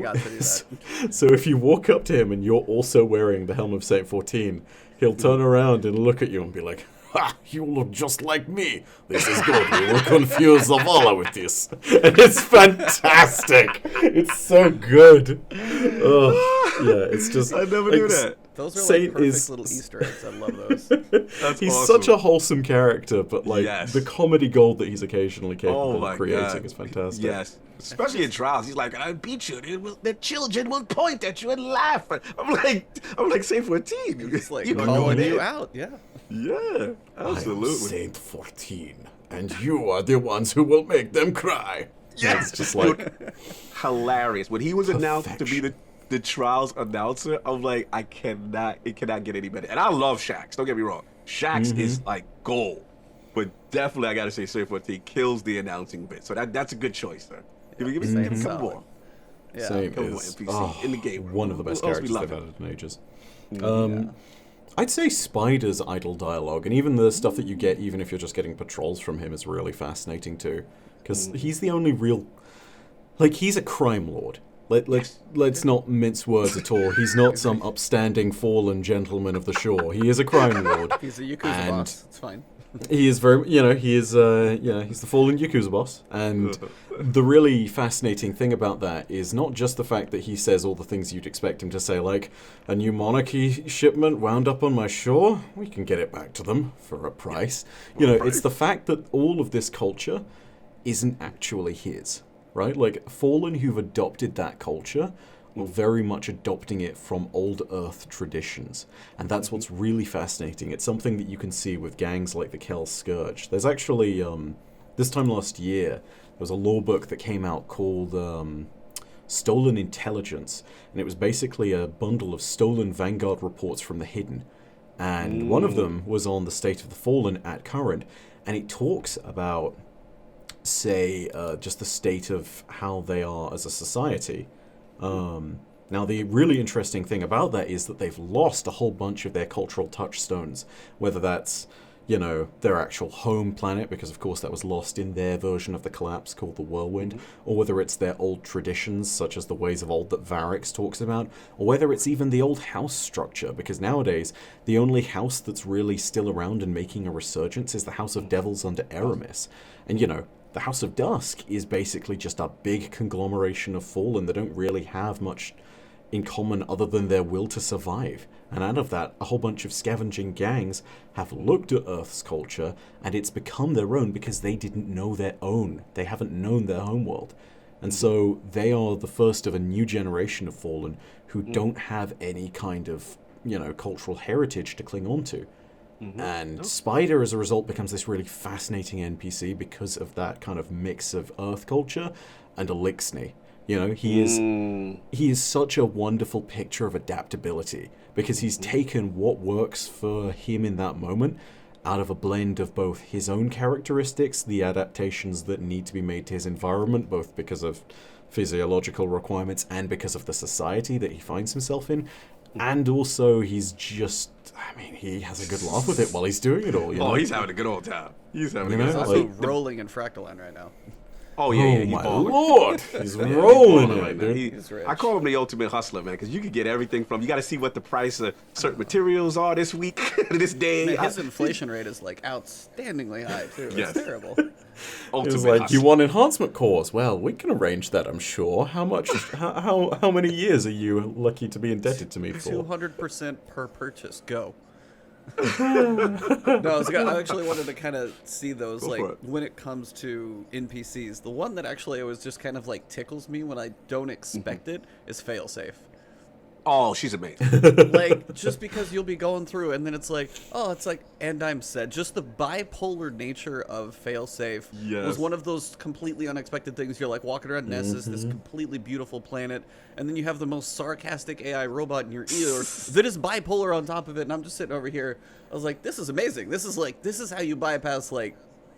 that. So if you walk up to him and you're also wearing the helm of Saint 14, he'll turn around and look at you and be like, "Ha! You look just like me. This is good. We will confuse the Vala with this." And it's fantastic. It's so good. Yeah, it's just. I never knew that. Those are Saint like perfect is- little Easter eggs. I love those. That's He's awesome. such a wholesome character, but like Yes. the comedy gold that he's occasionally Oh capable my of creating God. is fantastic. Yes. Especially in trials. He's like, I beat you. The children will point at you and laugh. I'm like, say 14. It's like You know calling it you is. out. Yeah. Yeah, I am absolutely. Saint 14, and you are the ones who will make them cry. Yeah. It's just like, Hilarious. When he was announced to be Perfection. the trials announcer, I'm like, it cannot get any better. And I love Shax, don't get me wrong. Shax is like gold. But definitely I gotta say Saint 14 kills the announcing bit. So that's a good choice, sir. Give me Saint's come solid. on. Yeah. Saint Come on, is NPC in the game. one of the best Who else we characters they've love? added in ages. I'd say Spider's idle dialogue, and even the stuff that you get, even if you're just getting patrols from him, is really fascinating too. Because he's the only real... Like, he's a crime lord. Let's not mince words at all. He's not some upstanding, fallen gentleman of the shore. He is a crime lord. He's a Yakuza And- boss. It's fine. He is very, he's the fallen Yakuza boss. And the really fascinating thing about that is not just the fact that he says all the things you'd expect him to say, like, a new monarchy shipment wound up on my shore, we can get it back to them for a price. It's the fact that all of this culture isn't actually his, right? Like, Fallen who've adopted that culture are very much adopting it from old Earth traditions. And that's what's really fascinating. It's something that you can see with gangs like the Kel Scourge. There's actually, this time last year, there was a law book that came out called Stolen Intelligence. And it was basically a bundle of stolen Vanguard reports from the Hidden. And one of them was on the state of the Fallen at current. And it talks about, say, just the state of how they are as a society. Now, the really interesting thing about that is that they've lost a whole bunch of their cultural touchstones, whether that's, their actual home planet, because of course that was lost in their version of the collapse called the Whirlwind, or whether it's their old traditions, such as the ways of old that Varix talks about, or whether it's even the old house structure, because nowadays the only house that's really still around and making a resurgence is the House of Devils under Aramis. And, the House of Dusk is basically just a big conglomeration of Fallen that don't really have much in common other than their will to survive. And out of that, a whole bunch of scavenging gangs have looked at Earth's culture, and it's become their own because they didn't know their own. They haven't known their homeworld. And so they are the first of a new generation of Fallen who don't have any kind of, cultural heritage to cling on to. And Spider, as a result, becomes this really fascinating NPC because of that kind of mix of Earth culture and Elixir. He is such a wonderful picture of adaptability because he's taken what works for him in that moment out of a blend of both his own characteristics, the adaptations that need to be made to his environment, both because of physiological requirements and because of the society that he finds himself in. And also, he's just, he has a good laugh with it while he's doing it all. Oh, he's having a good old time. He's having a You good know, time. Also like- rolling in Fractaline right now. Oh, yeah, Oh he's my balling. lord! He's Yeah, rolling balling in it, dude. He's rich. I call him the ultimate hustler, man, because you can get everything from. You got to see what the price of certain materials are this week, this day. Man, his inflation rate is like outstandingly high too. It's Yes. terrible. Ultimate It's like, hustler. you want enhancement cores? Well, we can arrange that, I'm sure. How much? how many years are you lucky to be indebted to me for? 200% per purchase. Go. No, I actually wanted to kind of see those, Go like, for it. when it comes to NPCs. The one that actually always just kind of, like, tickles me when I don't expect it is Failsafe. Oh, she's amazing. Like, just because you'll be going through and then it's like, oh, it's like, and I'm said. Just the bipolar nature of Failsafe Yes. was one of those completely unexpected things. You're like walking around Nessus, this completely beautiful planet, and then you have the most sarcastic AI robot in your ear that is bipolar on top of it, and I'm just sitting over here. I was like, this is amazing. This is how you bypass, like,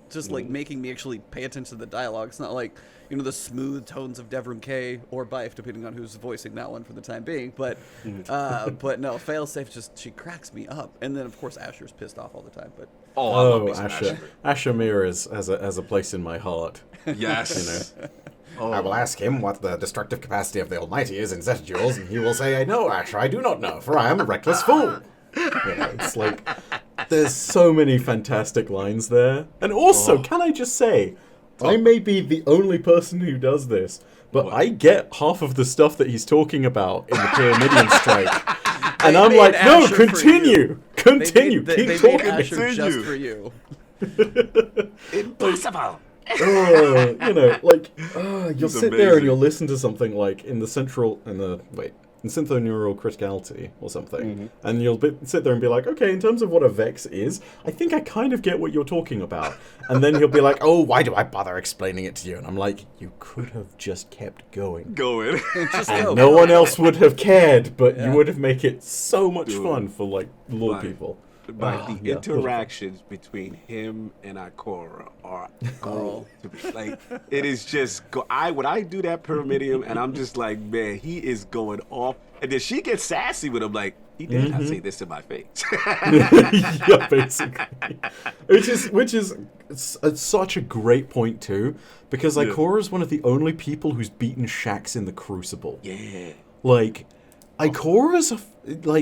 just like making me actually pay attention to the dialogue. It's not like, the smooth tones of Devrim K or Byf, depending on who's voicing that one for the time being. But no, Failsafe she cracks me up. And then of course Asher's pissed off all the time. But Oh, I love Oh, me some Asher. Asher Mir has a place in my heart. Yes. I will ask him what the destructive capacity of the Almighty is in Zetajules, and he will say, "No, Asher, I do not know, for I am a reckless fool." It's like There's so many fantastic lines there. And also, can I just say, I may be the only person who does this, but I get half of the stuff that he's talking about in the Pyramidion Strike. And I'm like, no, Asher continue. Continue. They Keep made talking. Asher just for you. Impossible. You'll sit there and you'll listen to something like in Centennial Criticality or something, and you'll sit there and be like, okay, in terms of what a Vex is, I think I kind of get what you're talking about. And then he'll be like, oh, why do I bother explaining it to you? And I'm like, you could have just kept going. And no one else would have cared, but you would have made it so much fun for, like, lore people. But the interactions between him and Ikora are gold to me. Like, it is just when I do that Pyramidium, and I'm just like, man, he is going off. And then she gets sassy with him, like, he did not say this to my face. Yeah, basically. Which is such a great point too, because Ikora is one of the only people who's beaten Shaxx in the Crucible. Yeah. Like, Ikora's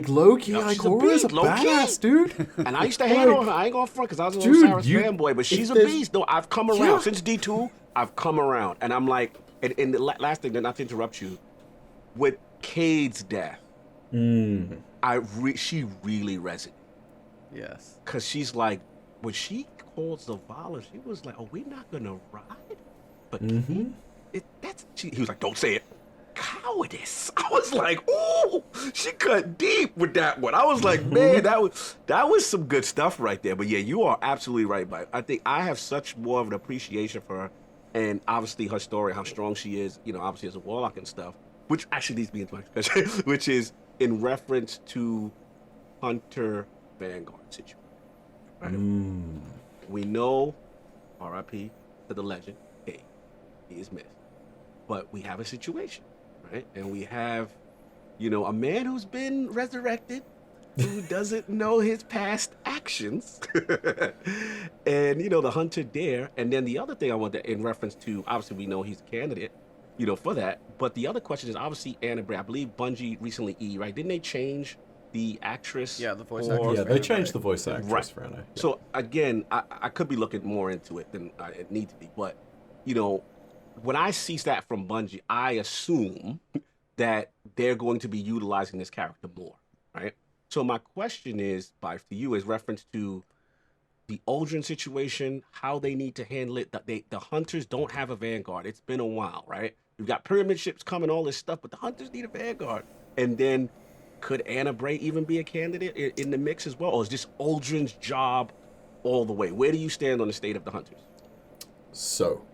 low-key, Ikora's a badass, dude. And I used to hate on her. I ain't gonna front because I was a little Sarah's fanboy, but she's a beast. No, I've come around. Since D2, I've come around. And I'm like, and the last thing, not to interrupt you, with Cade's death, she really resonated. Yes. Because she's like, when she called Zavala, she was like, "Oh, we're not gonna ride." But he was like, "Don't say it." Cowardice. I was like, ooh, she cut deep with that one. I was like, man, that was some good stuff right there. But yeah, you are absolutely right, Mike. I think I have such more of an appreciation for her, and obviously her story, how strong she is, obviously as a warlock and stuff, which actually leads me into my question, which is in reference to Hunter Vanguard situation. Right? We know, R.I.P. to the legend, he is missed. But we have a situation. Right? And we have, a man who's been resurrected, who doesn't know his past actions, and the Hunter Dare. And then the other thing I want to, in reference to, obviously we know he's a candidate, for that. But the other question is obviously Anna Bray. I believe Bungie recently, right? Didn't they change the actress? Yeah, the voice actress. Yeah, they changed the voice actress for Anna. Yeah. So again, I could be looking more into it than I need to be, but when I see that from Bungie, I assume that they're going to be utilizing this character more, right? So my question is, Byf, to you, is reference to the Aldrin situation, how they need to handle it. The Hunters don't have a Vanguard. It's been a while, right? You've got pyramid ships coming, all this stuff, but the Hunters need a Vanguard. And then could Anna Bray even be a candidate in the mix as well? Or is this Aldrin's job all the way? Where do you stand on the state of the Hunters? So,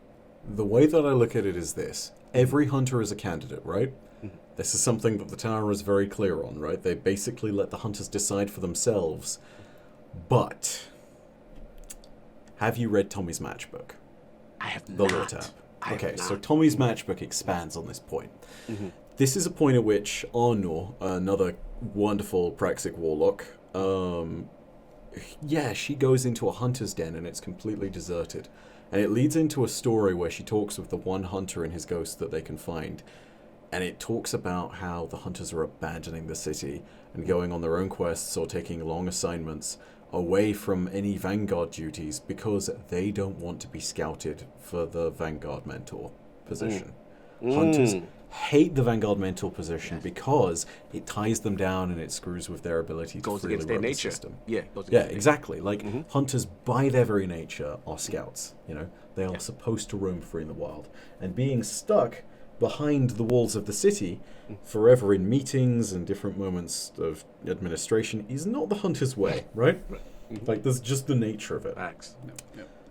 the way that I look at it is this. Every hunter is a candidate, right? This is something that the Tower is very clear on, right? They basically let the hunters decide for themselves. But, have you read Tommy's matchbook? I have the not. Lore tab. Okay, so Tommy's matchbook expands on this point. This is a point at which Arnor, another wonderful Praxic Warlock, she goes into a hunter's den and it's completely deserted. And it leads into a story where she talks with the one hunter and his ghost that they can find. And it talks about how the hunters are abandoning the city and going on their own quests or taking long assignments away from any Vanguard duties because they don't want to be scouted for the Vanguard mentor position. Hunters hate the Vanguard mentor position because it ties them down and it screws with their ability to goes freely against their roam the nature. system. Yeah, Exactly. Like, hunters, by their very nature, are scouts. They are supposed to roam free in the wild. And being stuck behind the walls of the city forever in meetings and different moments of administration is not the hunter's way, right? Like, that's just the nature of it. Facts.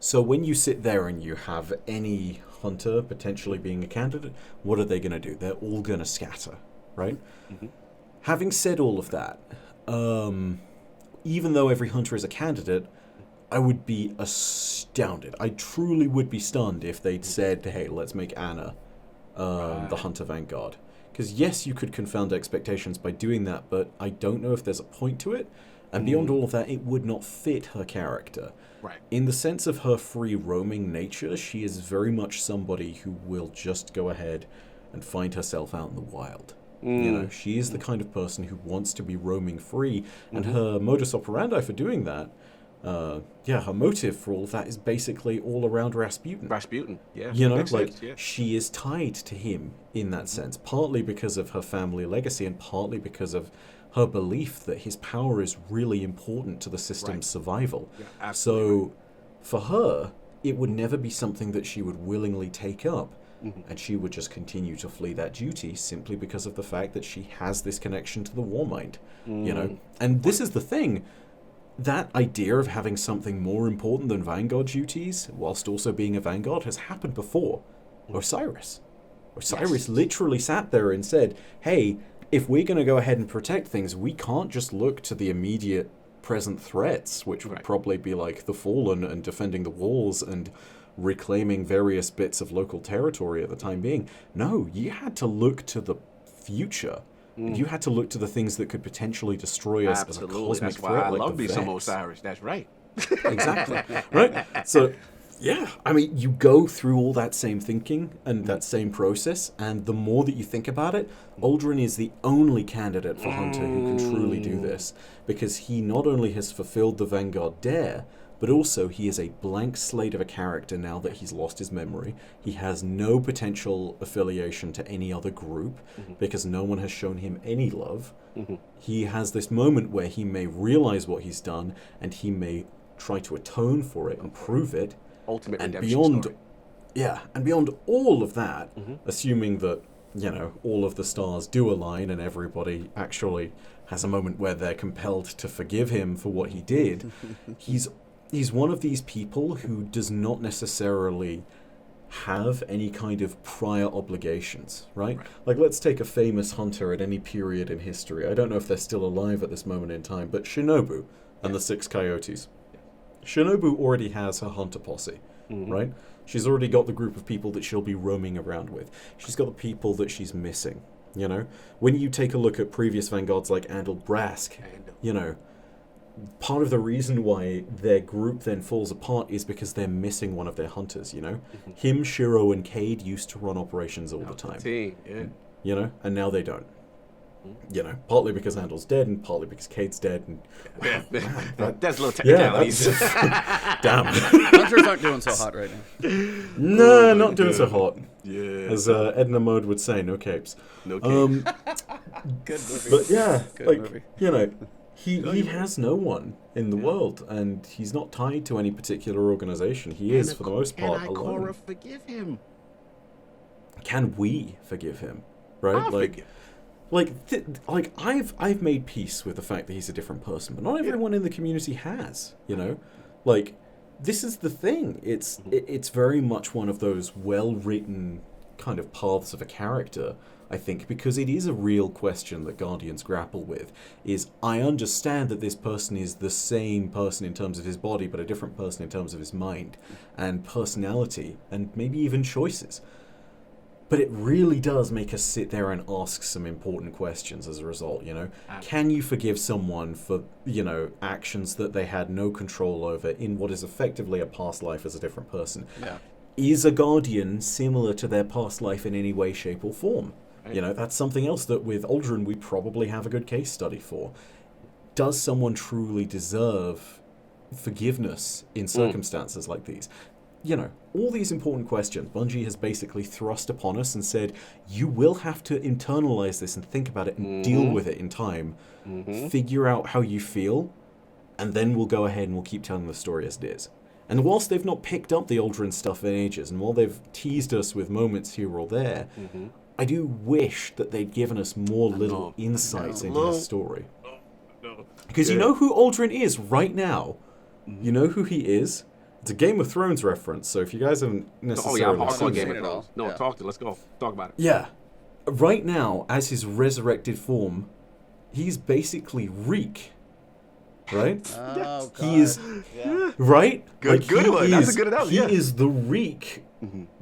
So when you sit there and you have any hunter potentially being a candidate, what are they going to do? They're all going to scatter, right? Having said all of that, even though every hunter is a candidate, I would be astounded. I truly would be stunned if they'd said, hey, let's make Anna the Hunter Vanguard. Because yes, you could confound expectations by doing that, but I don't know if there's a point to it. And beyond all of that, it would not fit her character. Right. In the sense of her free roaming nature, she is very much somebody who will just go ahead and find herself out in the wild. You know, she is the kind of person who wants to be roaming free, and her modus operandi for doing that, her motive for all of that is basically all around Rasputin. Rasputin, yeah. You know, makes like, sense, yeah. she is tied to him in that sense, partly because of her family legacy and partly because of her belief that his power is really important to the system's survival. Yeah, absolutely. So, for her, it would never be something that she would willingly take up. And she would just continue to flee that duty simply because of the fact that she has this connection to the war mind, you know? And this is the thing, that idea of having something more important than Vanguard duties, whilst also being a Vanguard, has happened before. Osiris. Osiris literally sat there and said, hey, if we're going to go ahead and protect things, we can't just look to the immediate present threats, which would probably be like the Fallen and defending the walls and reclaiming various bits of local territory at the time being. No, you had to look to the future. And you had to look to the things that could potentially destroy us as a cosmic That's threat. why I like love the me some Vex. Osiris. That's right. Exactly. Right? So, yeah, I mean, you go through all that same thinking and that same process, and the more that you think about it, Aldrin is the only candidate for Hunter who can truly do this, because he not only has fulfilled the Vanguard dare, but also he is a blank slate of a character now that he's lost his memory. He has no potential affiliation to any other group, because no one has shown him any love. He has this moment where he may realize what he's done, and he may try to atone for it and prove it. Ultimate And redemption beyond, story. and beyond all of that, assuming that, you know, all of the stars do align and everybody actually has a moment where they're compelled to forgive him for what he did, he's one of these people who does not necessarily have any kind of prior obligations, right? Like, let's take a famous hunter at any period in history. I don't know if they're still alive at this moment in time, but Shinobu and the Six Coyotes. Shinobu already has her hunter posse, right? She's already got the group of people that she'll be roaming around with. She's got the people that she's missing, you know? When you take a look at previous Vanguards like Andal Brask, you know, part of the reason why their group then falls apart is because they're missing one of their hunters, you know? Him, Shiro, and Cade used to run operations all the time. Team, yeah. You know? And now they don't. You know, partly because Andal's dead and partly because Cade's dead. And That's little technicalities. Damn. Hunters aren't doing so hot right now. No, not doing so hot. Yeah. As Edna Mode would say, no capes. No kidding. Good movie. But yeah, Good like, movie. you know, he has no one in the world, and he's not tied to any particular organization. He is, for the most part, Can alone. Ikora forgive him? Can we forgive him? Right? I'll forgive. Like I've made peace with the fact that he's a different person, but not everyone in the community has, you know? Like, this is the thing. It's very much one of those well-written kind of paths of a character, I think, because it is a real question that Guardians grapple with, is I understand that this person is the same person in terms of his body, but a different person in terms of his mind and personality and maybe even choices. But it really does make us sit there and ask some important questions as a result, you know? Can you forgive someone for, you know, actions that they had no control over in what is effectively a past life as a different person? Yeah. Is a Guardian similar to their past life in any way, shape, or form? You know, that's something else that with Aldrin we probably have a good case study for. Does someone truly deserve forgiveness in circumstances like these? You know, all these important questions Bungie has basically thrust upon us and said, you will have to internalize this and think about it and deal with it in time. Figure out how you feel, and then we'll go ahead and we'll keep telling the story as it is. And whilst they've not picked up the Aldrin stuff in ages, and while they've teased us with moments here or there, I do wish that they'd given us more little insights into the story. Because you know who Aldrin is right now? You know who he is? It's a Game of Thrones reference, so if you guys haven't necessarily I'm hardcore seen Game it of all. Thrones. No, Yeah. talk to. Let's go. Talk about it. Yeah. Right now, as his resurrected form, he's basically Reek. Right? Oh, God. He is... Yeah. Right? Good one. That's a good analogy, He yeah. is the Reek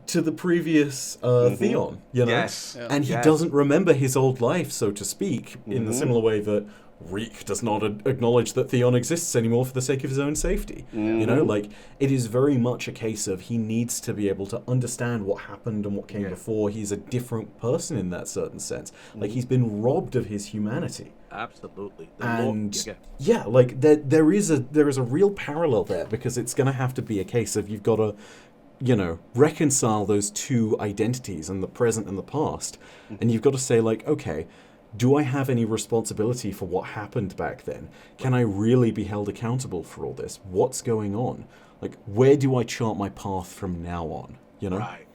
to the previous Theon, you know? Yes. Yeah. And he Yes. doesn't remember his old life, so to speak, in the similar way that Reek does not acknowledge that Theon exists anymore for the sake of his own safety. You know, like, it is very much a case of he needs to be able to understand what happened and what came before. He's a different person in that certain sense. Like, he's been robbed of his humanity. Absolutely. And like there is a real parallel there, because it's going to have to be a case of you've got to, you know, reconcile those two identities and the present and the past, and you've got to say, like, okay, do I have any responsibility for what happened back then? Can I really be held accountable for all this? What's going on? Like, where do I chart my path from now on? You know? Right.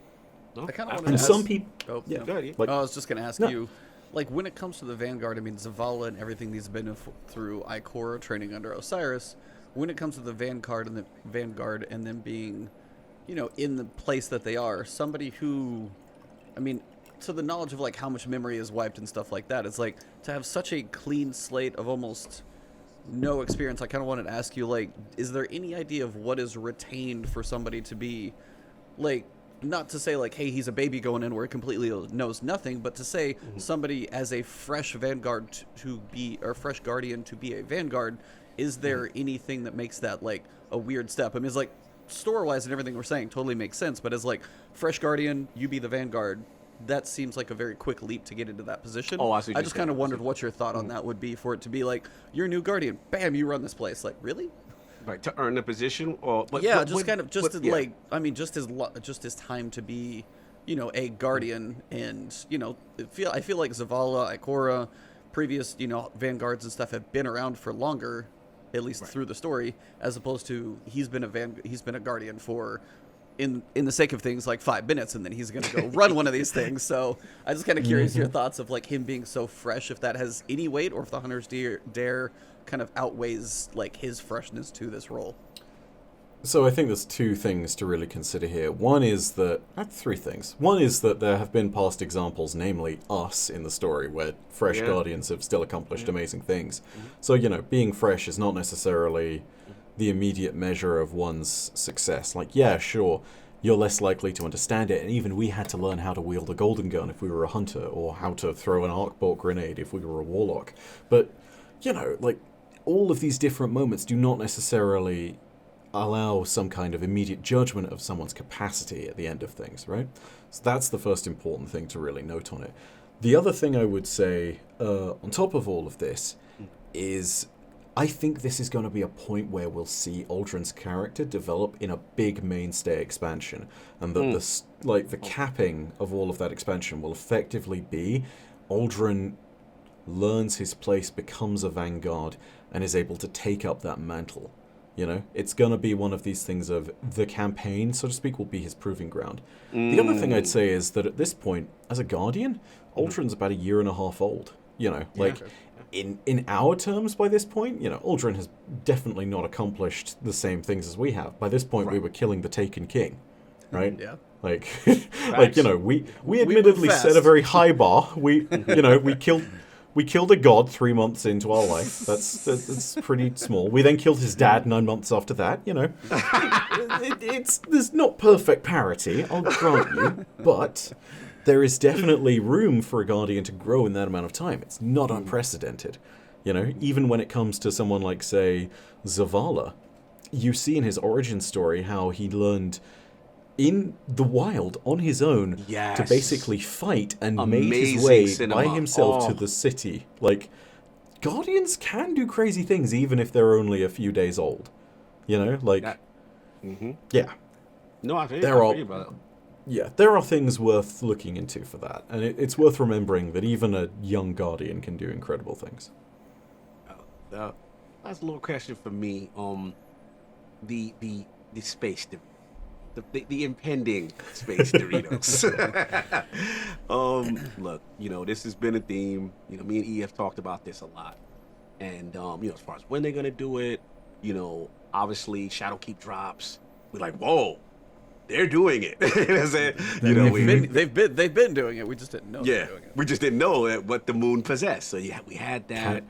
No, I kind of want And to some people, Oh, yeah, Go ahead, yeah. like, I was just going to ask No. you, like, when it comes to the Vanguard, I mean, Zavala and everything he's been through Ikora training under Osiris, when it comes to the Vanguard and them being, you know, in the place that they are, somebody who, I mean, to the knowledge of, like, how much memory is wiped and stuff like that, it's like, to have such a clean slate of almost no experience, I kind of wanted to ask you, like, is there any idea of what is retained for somebody to be, like, not to say, like, hey, he's a baby going in where he completely knows nothing, but to say somebody as a fresh Vanguard to be, or fresh Guardian to be a Vanguard, is there anything that makes that, like, a weird step? I mean, it's like, store-wise and everything we're saying totally makes sense, but as, like, fresh Guardian, you be the Vanguard, that seems like a very quick leap to get into that position. Oh, I see what I you're just saying. kind of wondered what your thought on that would be, for it to be like, you're a new Guardian, bam, you run this place. Like, really? Right, to earn the position, or Yeah, just kind of yeah. like, I mean, just his time to be, you know, a Guardian, and, you know, I feel like Zavala, Ikora, previous, you know, Vanguards and stuff have been around for longer, at least through the story, as opposed to he's been a Guardian for, in the sake of things, like 5 minutes, and then he's going to go run one of these things. So I just kind of curious your thoughts of, like, him being so fresh, if that has any weight, or if the Hunter's Dare kind of outweighs, like, his freshness to this role. So I think there's two things to really consider here. One is that, three things. One is that there have been past examples, namely us in the story, where fresh Guardians have still accomplished amazing things. So, you know, being fresh is not necessarily the immediate measure of one's success. Like, yeah, sure, you're less likely to understand it, and even we had to learn how to wield a golden gun if we were a hunter, or how to throw an arcbolt grenade if we were a warlock. But, you know, like, all of these different moments do not necessarily allow some kind of immediate judgment of someone's capacity at the end of things, right? So that's the first important thing to really note on it. The other thing I would say, on top of all of this, is I think this is going to be a point where we'll see Aldrin's character develop in a big mainstay expansion, and that the capping of all of that expansion will effectively be Aldrin learns his place, becomes a Vanguard, and is able to take up that mantle. You know, it's going to be one of these things of the campaign, so to speak, will be his proving ground. The other thing I'd say is that at this point, as a Guardian, Aldrin's about 1.5 years old. You know, like, in our terms by this point, you know, Aldrin has definitely not accomplished the same things as we have. By this point, we were killing the Taken King, right? Yeah. Like, like, you know, we admittedly move set a fast. very high bar. We, you know, we killed a god 3 months into our life. That's pretty small. We then killed his dad 9 months after that. You know, there's not perfect parity, I'll grant you, but there is definitely room for a Guardian to grow in that amount of time. It's not unprecedented. You know, even when it comes to someone like, say, Zavala, you see in his origin story how he learned in the wild on his own to basically fight and made his way by himself to the city. Like, Guardians can do crazy things even if they're only a few days old. You know, like, yeah. No, I feel There you about it. Yeah, there are things worth looking into for that, and it's worth remembering that even a young Guardian can do incredible things. That's a little question for me. The space, the impending space Doritos. Look, you know, this has been a theme. You know, me and E have talked about this a lot, and you know, as far as when they're gonna do it, you know, obviously Shadowkeep drops. We're like, whoa. They're doing it. You know, They've been doing it. We just didn't know. They were doing it. we just didn't know what the moon possessed. So yeah, we had that.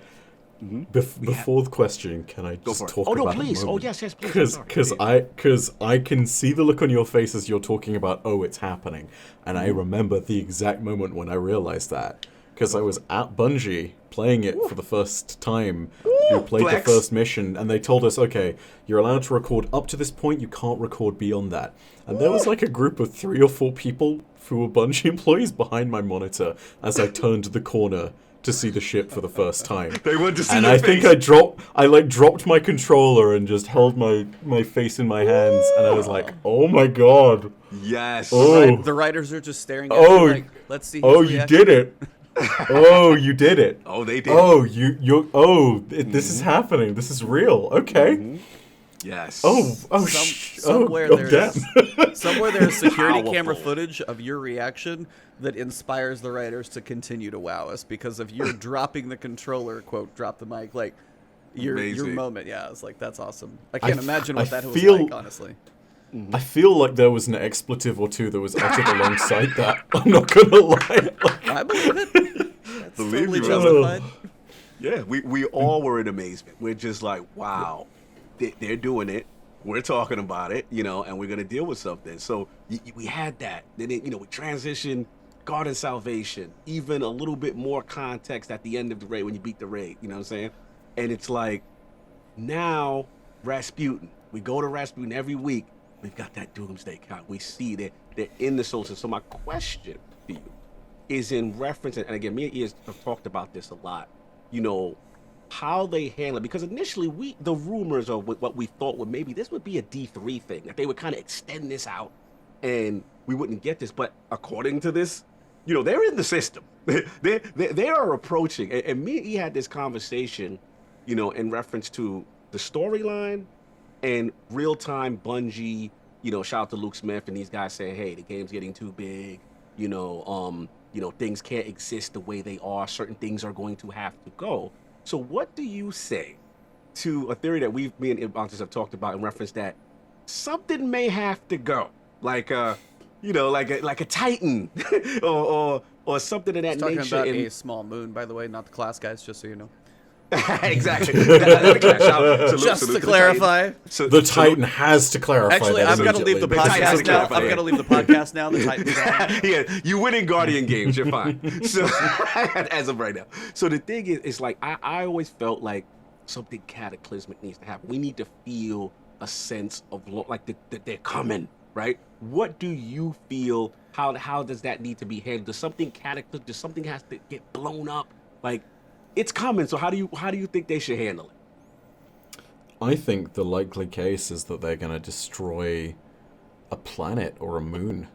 Before the question, can I just talk Oh no, about please. a Oh moment? yes, please. Because I can see the look on your face as you're talking about, oh, it's happening, and I remember the exact moment when I realized that, because I was at Bungie playing it for the first time. We played the first mission, and they told us, okay, you're allowed to record up to this point. You can't record beyond that. And there was like a group of 3 or 4 people who were Bungie employees behind my monitor as I turned the corner to see the ship for the first time. They wanted to see and your I face. think I dropped my controller and just held my face in my hands, and I was like, oh my god. Yes. Oh. The writers are just staring at you like, let's see his you reaction. did it. Oh, you did it. Oh, they did. Oh, this is happening. This is real. Okay. Yes. Somewhere there's security camera footage of your reaction that inspires the writers to continue to wow us, because of your dropping the controller, quote, drop the mic, like your moment. Yeah, it's like, that's awesome. I can't imagine what that was like, honestly. I feel like there was an expletive or two that was uttered alongside that. I'm not gonna lie. I believe it. That's Believe totally you, justified. Yeah, we all were in amazement. We're just like, wow, they're doing it. We're talking about it, and we're gonna deal with something. So we had that. Then we transitioned God and Salvation, even a little bit more context at the end of the raid when you beat the raid. You know what I'm saying? And it's like, now Rasputin. We go to Rasputin every week. We've got that doomsday count. We see that they're in the solstice. So my question to you is in reference, and again, me and Ian have talked about this a lot, how they handle it. Because initially, the rumors of what we thought would maybe this would be a D3 thing, that they would kind of extend this out and we wouldn't get this. But according to this, they're in the system. They are approaching. And me and Ian had this conversation, in reference to the storyline and real-time Bungie, shout out to Luke Smith and these guys saying, hey, the game's getting too big, things can't exist the way they are. Certain things are going to have to go. So what do you say to a theory that me and Ebontis have talked about in reference that something may have to go, like a Titan or something of that nature? Talking about a small moon, by the way, not the class guys, just so you know. Exactly. Just to clarify, the Titan has to clarify. Actually, I've got to leave the podcast now. I've got to leave the podcast now. The Titan's on. Yeah, you win in Guardian games. You're fine. So as of right now. So the thing is, it's like I always felt like something cataclysmic needs to happen. We need to feel a sense of like that they're coming, right? What do you feel? How does that need to be handled? Does something cataclysmic? Does something has to get blown up? Like, it's coming, so how do you think they should handle it? I think the likely case is that they're going to destroy a planet or a moon.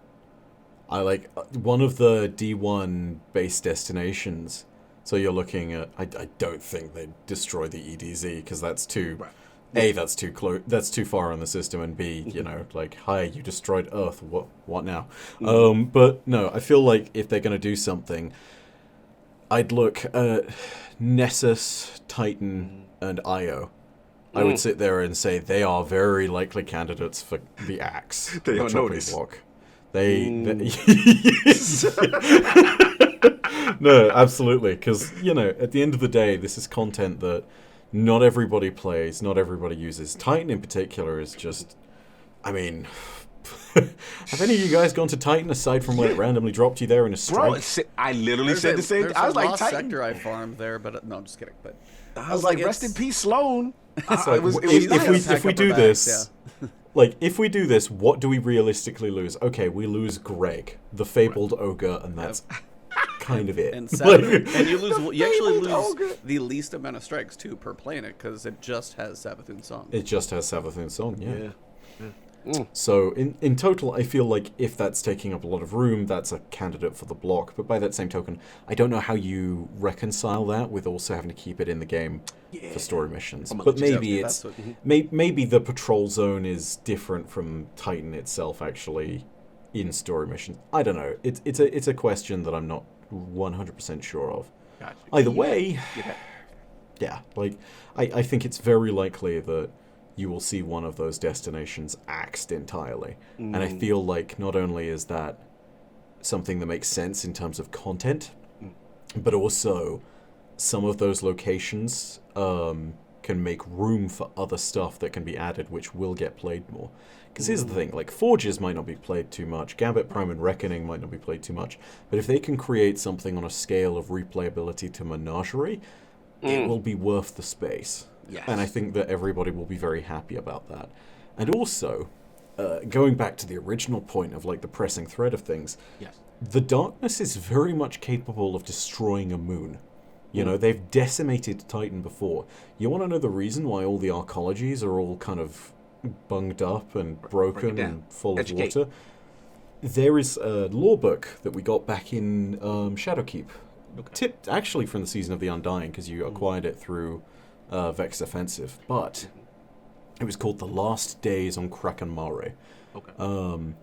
I like one of the D1 base destinations. So you're looking at. I don't think they'd destroy the EDZ because that's too. Right. A, that's too close. That's too far on the system, and B, like, hi, you destroyed Earth. What now? But no, I feel like if they're going to do something, I'd look at Nessus, Titan, and Io. I would sit there and say they are very likely candidates for the axe. They the don't notice. Block. No, absolutely, because at the end of the day, this is content that not everybody plays, not everybody uses. Titan in particular is just, I mean, have any of you guys gone to Titan aside from when it randomly dropped you there in a strike? Bro, I literally said the same thing. I was like, Titan. Sector I farmed there, but no, I'm just kidding. But I was like, rest in peace, Sloan. If we do this, like, if we do this, what do we realistically lose? Okay, we lose Greg, the fabled ogre, and that's kind of it. And and you actually lose the least amount of strikes too per planet because it just has Savathun Song. It just has Savathun Song, yeah. So in total, I feel like if that's taking up a lot of room, that's a candidate for the block. But by that same token, I don't know how you reconcile that with also having to keep it in the game for story missions. But maybe maybe the patrol zone is different from Titan itself, actually, in story missions. I don't know. It's a question that I'm not 100% sure of. Gotcha. Either way, like I think it's very likely that you will see one of those destinations axed entirely. And I feel like not only is that something that makes sense in terms of content, but also some of those locations can make room for other stuff that can be added, which will get played more. Because here's the thing, like, Forges might not be played too much, Gambit Prime and Reckoning might not be played too much, but if they can create something on a scale of replayability to Menagerie, it will be worth the space. Yes. And I think that everybody will be very happy about that. And also, going back to the original point of, like, the pressing thread of things, Yes. the darkness is very much capable of destroying a moon. You know, they've decimated Titan before. You want to know the reason why all the arcologies are all kind of bunged up and broken and full of water? There is a lore book that we got back in Shadowkeep. Tipped actually from the Season of the Undying, because you acquired it through Vex Offensive. But it was called The Last Days on Kraken Mare. Okay.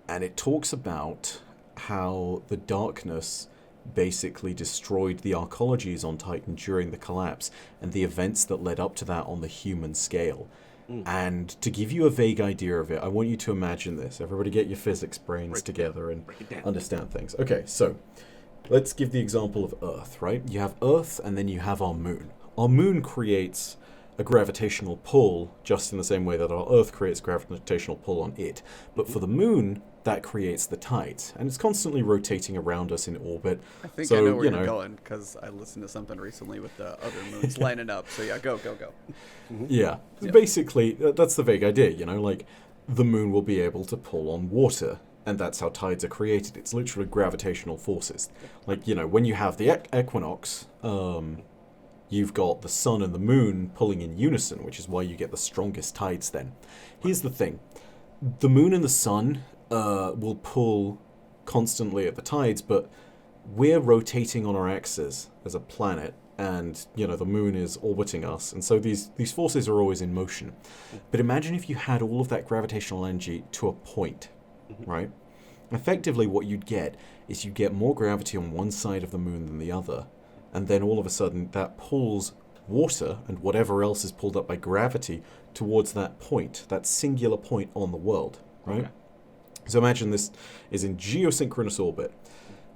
And it talks about how the darkness basically destroyed the arcologies on Titan during the collapse and the events that led up to that on the human scale. And to give you a vague idea of it, I want you to imagine this. Everybody get your physics brains together and understand things. Okay, so let's give the example of Earth, right? You have Earth and then you have our moon. Our moon creates a gravitational pull just in the same way that our Earth creates gravitational pull on it. But for the moon, that creates the tides, and it's constantly rotating around us in orbit. I think so, I know where you're going, because I listened to something recently with the other moons lining up. So yeah, go. Yeah, basically, that's the vague idea, you know, like, the moon will be able to pull on water, and that's how tides are created. It's literally gravitational forces. Like, you know, when you have the equinox, you've got the sun and the moon pulling in unison, which is why you get the strongest tides then. Here's the thing. The moon and the sun will pull constantly at the tides, but we're rotating on our axis as a planet, and, you know, the moon is orbiting us, and so these forces are always in motion. But imagine if you had all of that gravitational energy to a point, right? Effectively, what you'd get is you'd get more gravity on one side of the moon than the other, and then all of a sudden that pulls water and whatever else is pulled up by gravity towards that point, that singular point on the world, right? Okay. So imagine this is in geosynchronous orbit.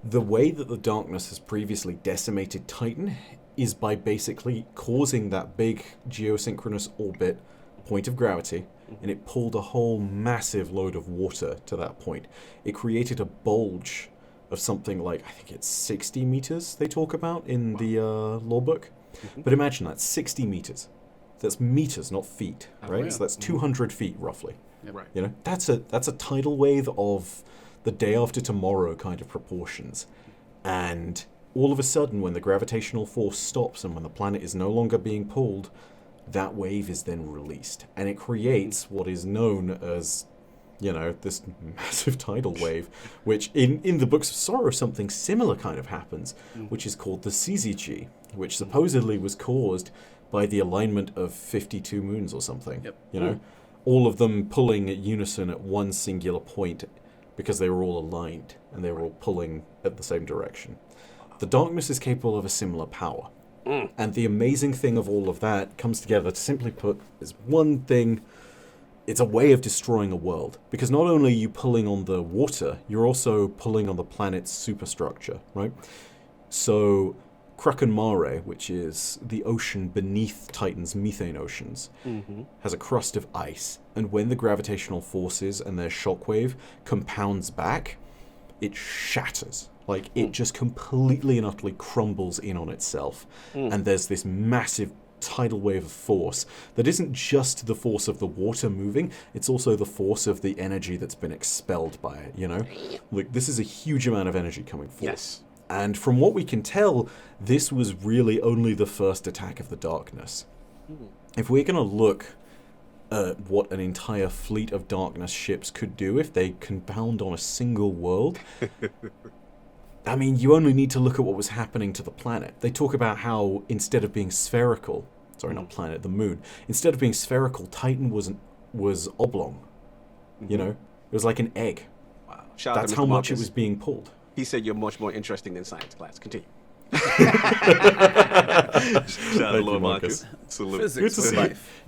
The way that the darkness has previously decimated Titan is by basically causing that big geosynchronous orbit point of gravity, and it pulled a whole massive load of water to that point. It created a bulge of something like, I think it's 60 meters they talk about in the lore book. But imagine that, 60 meters. That's meters, not feet, right? Yeah. So that's 200 feet roughly. Yep. Right. You know, that's a tidal wave of the day after tomorrow kind of proportions. And all of a sudden, when the gravitational force stops and when the planet is no longer being pulled, that wave is then released. And it creates what is known as, you know, this massive tidal wave, which in the Books of Sorrow, something similar kind of happens, which is called the CZG, which supposedly was caused by the alignment of 52 moons or something. Yep. You know, all of them pulling at unison at one singular point because they were all aligned and they were all pulling at the same direction. The darkness is capable of a similar power. And the amazing thing of all of that comes together to simply put is one thing. It's a way of destroying a world. Because not only are you pulling on the water, you're also pulling on the planet's superstructure, right? So Kraken Mare, which is the ocean beneath Titan's methane oceans, has a crust of ice. And when the gravitational forces and their shockwave compounds back, it shatters. Like, it just completely and utterly crumbles in on itself. And there's this massive tidal wave of force that isn't just the force of the water moving, it's also the force of the energy that's been expelled by it, you know? Like, this is a huge amount of energy coming forth. Yes. And from what we can tell, this was really only the first attack of the darkness. If we're going to look at what an entire fleet of darkness ships could do if they compound on a single world, I mean, you only need to look at what was happening to the planet. They talk about how instead of being spherical, sorry, not planet, the moon, instead of being spherical, Titan was oblong. You know, it was like an egg. Wow. That's how much it was being pulled. He said you're much more interesting than science class. Continue. Shout out to Lord Marcus. Salute. Physics for life.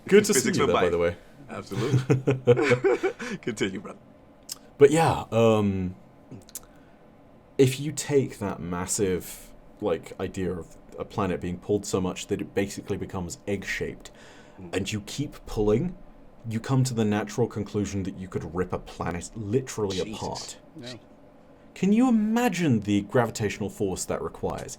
Good to see you there, by the way. Absolutely. Continue, brother. But yeah, if you take that massive, like, idea of a planet being pulled so much that it basically becomes egg-shaped, and you keep pulling, you come to the natural conclusion that you could rip a planet literally apart. Yeah. Can you imagine the gravitational force that requires?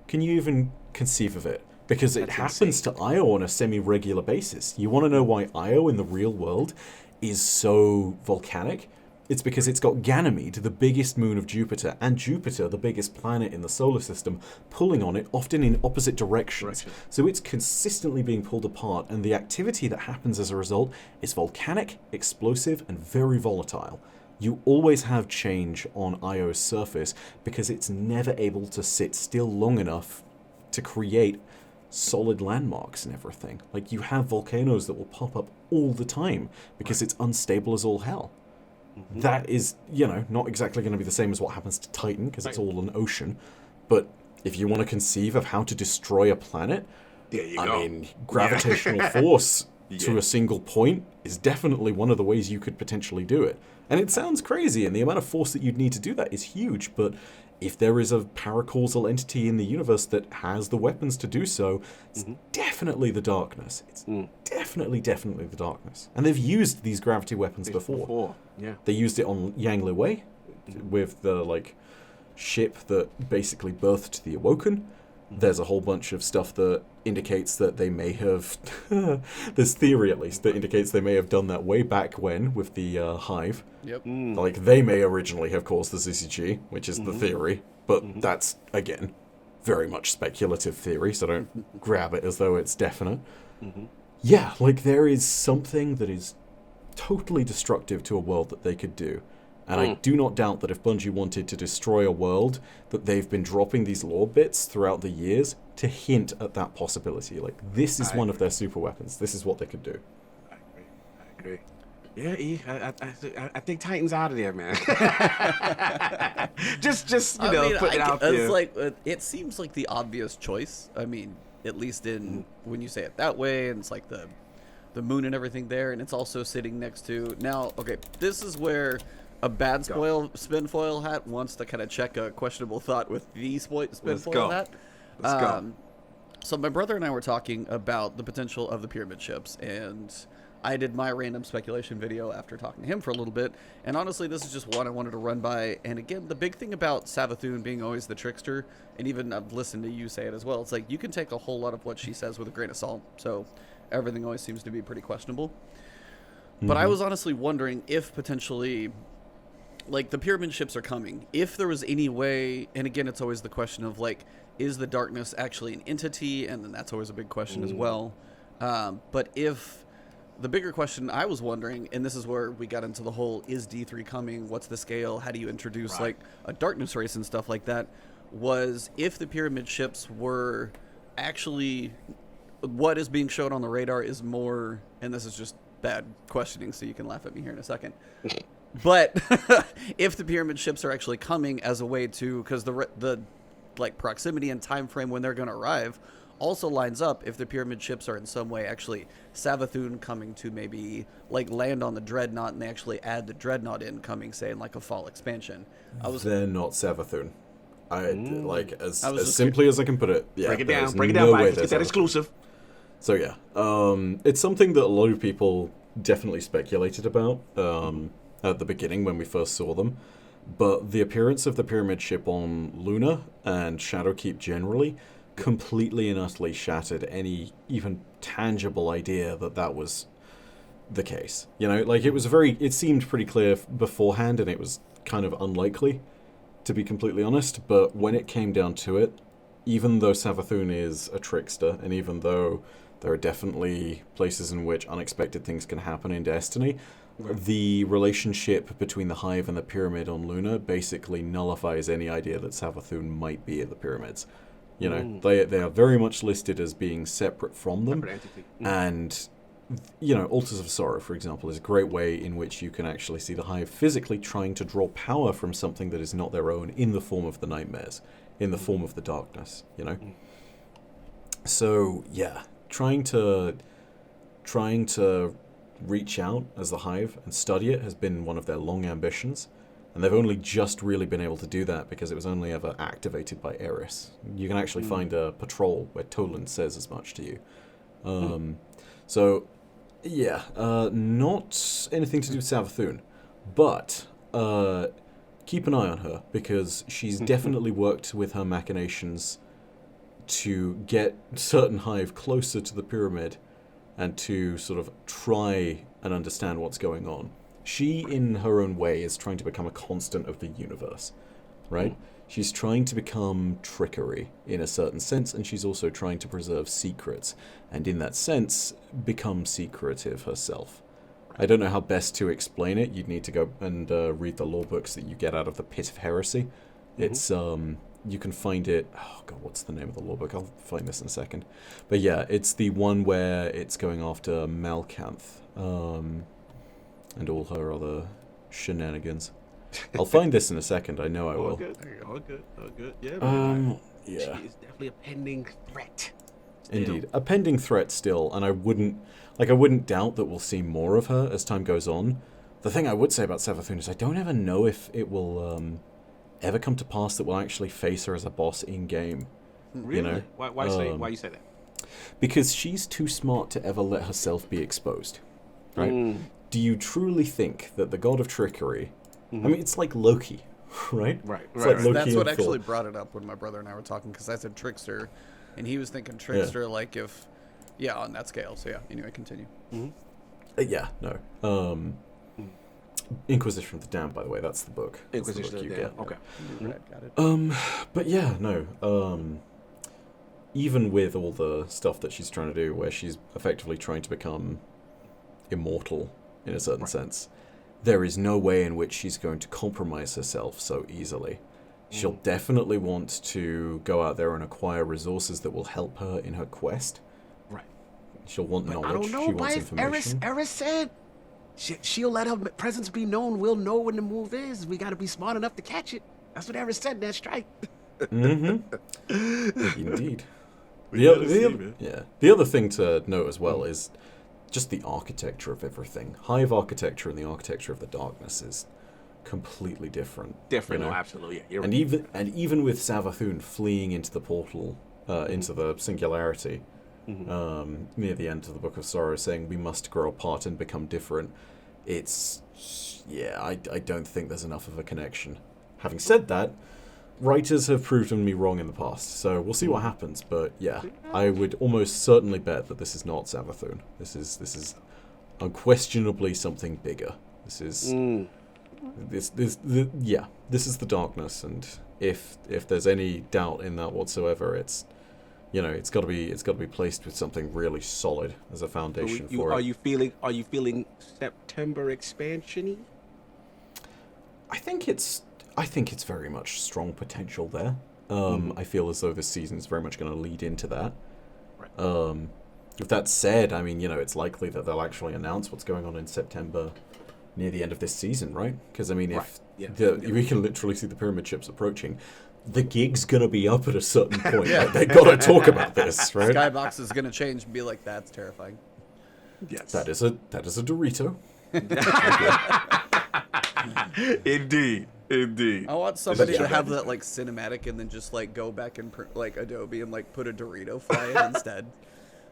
Can you even conceive of it? Because it happens to Io on a semi-regular basis. You want to know why Io in the real world is so volcanic? It's because it's got Ganymede, the biggest moon of Jupiter, and Jupiter, the biggest planet in the solar system, pulling on it, often in opposite directions. So it's consistently being pulled apart, and the activity that happens as a result is volcanic, explosive, and very volatile. You always have change on Io's surface because it's never able to sit still long enough to create solid landmarks and everything. Like, you have volcanoes that will pop up all the time because it's unstable as all hell. That is, not exactly going to be the same as what happens to Titan, because it's all an ocean. But if you want to conceive of how to destroy a planet, There you go. I mean, gravitational force to a single point is definitely one of the ways you could potentially do it. And it sounds crazy, and the amount of force that you'd need to do that is huge, but if there is a paracausal entity in the universe that has the weapons to do so, it's definitely the darkness. It's definitely the darkness. And they've used these gravity weapons before. Yeah. They used it on Yang Liwei with the, ship that basically birthed the Awoken. There's a whole bunch of stuff that indicates that they may have... there's theory, at least, that indicates they may have done that way back when with the Hive. Yep. They may originally have caused the ZCG, which is the theory, but that's, again, very much speculative theory, so don't grab it as though it's definite. Yeah, there is something that is totally destructive to a world that they could do. And I do not doubt that if Bungie wanted to destroy a world, that they've been dropping these lore bits throughout the years to hint at that possibility. This is one of their super weapons. This is what they could do. I agree. Yeah, E, I think Titan's out of there, man. just put it out there. It seems like the obvious choice. I mean, at least in when you say it that way, and it's like the moon and everything there, and it's also sitting next to... Now, okay, this is where a bad spin foil hat wants to kind of check a questionable thought with the spin foil hat. Let's go. So my brother and I were talking about the potential of the pyramid ships, and I did my random speculation video after talking to him for a little bit, and honestly, this is just one I wanted to run by. And again, the big thing about Savathun being always the trickster, and even I've listened to you say it as well, it's you can take a whole lot of what she says with a grain of salt, so everything always seems to be pretty questionable. But I was honestly wondering if potentially... the pyramid ships are coming. If there was any way, and again, it's always the question of, is the darkness actually an entity? And then that's always a big question as well. But if the bigger question I was wondering, and this is where we got into the whole, is D3 coming? What's the scale? How do you introduce, a darkness race and stuff like that? Was if the pyramid ships were actually, what is being shown on the radar is more, and this is just bad questioning, so you can laugh at me here in a second. But if the pyramid ships are actually coming as a way to, because the proximity and time frame when they're going to arrive also lines up if the pyramid ships are in some way actually Savathun coming to maybe land on the dreadnought, and they actually add the dreadnought in coming, say, in a fall expansion. They're not Savathun. As simply as I can put it. Yeah, break it down, Let's get that exclusive. So yeah, it's something that a lot of people definitely speculated about at the beginning when we first saw them, but the appearance of the pyramid ship on Luna and Shadowkeep generally completely and utterly shattered any even tangible idea that was the case. It seemed pretty clear beforehand, and it was kind of unlikely, to be completely honest, but when it came down to it, even though Savathun is a trickster, and even though there are definitely places in which unexpected things can happen in Destiny, the relationship between the Hive and the Pyramid on Luna basically nullifies any idea that Savathun might be in the Pyramids. They are very much listed as being separate from them, and Altars of Sorrow, for example, is a great way in which you can actually see the Hive physically trying to draw power from something that is not their own in the form of the nightmares, in the form of the darkness, So, yeah, trying to reach out as the Hive and study it has been one of their long ambitions. And they've only just really been able to do that because it was only ever activated by Eris. You can actually find a patrol where Toland says as much to you. So, yeah, not anything to do with Savathun, but keep an eye on her because she's definitely worked with her machinations to get certain hive closer to the pyramid and to sort of try and understand what's going on. She, in her own way, is trying to become a constant of the universe, right? She's trying to become trickery in a certain sense, and she's also trying to preserve secrets, and in that sense, become secretive herself. I don't know how best to explain it. You'd need to go and read the lore books that you get out of the Pit of Heresy. It's, you can find it, oh god, what's the name of the lore book? I'll find this in a second. But yeah, it's the one where it's going after Malkanth, and all her other shenanigans. I'll find this in a second. I know I will. All good. Yeah. Man. Yeah. She is definitely a pending threat. Indeed, a pending threat still, and I wouldn't doubt that we'll see more of her as time goes on. The thing I would say about Savathun is I don't ever know if it will ever come to pass that we'll actually face her as a boss in game. Really? You know? Why you say that? Because she's too smart to ever let herself be exposed, right? Do you truly think that the god of trickery? I mean, it's like Loki, right? Right. It's like Loki That's what and actually Thor. brought it up when my brother and I were talking, because I said trickster, and he was thinking trickster like if, on that scale. So yeah, anyway, continue. Yeah, no. Inquisition of the Damned, by the way, that's the book. That's the Inquisition book of you the get. Damned. Okay. Got it. But yeah, no. Even with all the stuff that she's trying to do, where she's effectively trying to become immortal in a certain sense, there is no way in which she's going to compromise herself so easily. She'll definitely want to go out there and acquire resources that will help her in her quest. Right. She'll want knowledge. I don't know, she wants Byf. information. Eris said she'll let her presence be known. We'll know when the move is. We got to be smart enough to catch it. That's what Eris said in that strike. Indeed. Man. The other thing to note as well is just the architecture of everything. Hive architecture and the architecture of the darkness is completely different. Different, you know? no, absolutely. Yeah, you're And right. even with Savathun fleeing into the portal, into the singularity, near the end of the Book of Sorrow, saying we must grow apart and become different, it's I don't think there's enough of a connection. Having said that, writers have proven me wrong in the past, so we'll see what happens. But yeah, I would almost certainly bet that this is not Savathun. This is unquestionably something bigger. This is this is the darkness, and if there's any doubt in that whatsoever, it's it's got to be placed with something really solid as a foundation for it. Are you feeling September expansion-y? I think it's very much strong potential there. I feel as though this season is very much going to lead into that. Right. With that said, I mean, it's likely that they'll actually announce what's going on in September near the end of this season, right? Because, I mean, if we can literally see the pyramid ships approaching, the gig's going to be up at a certain point. Like, they got to talk about this, right? Skybox is gonna change and be like, that's terrifying. Yes. That is a Dorito. Indeed. I want somebody to have that like cinematic and then just like go back and like Adobe and like put a Dorito fly in instead.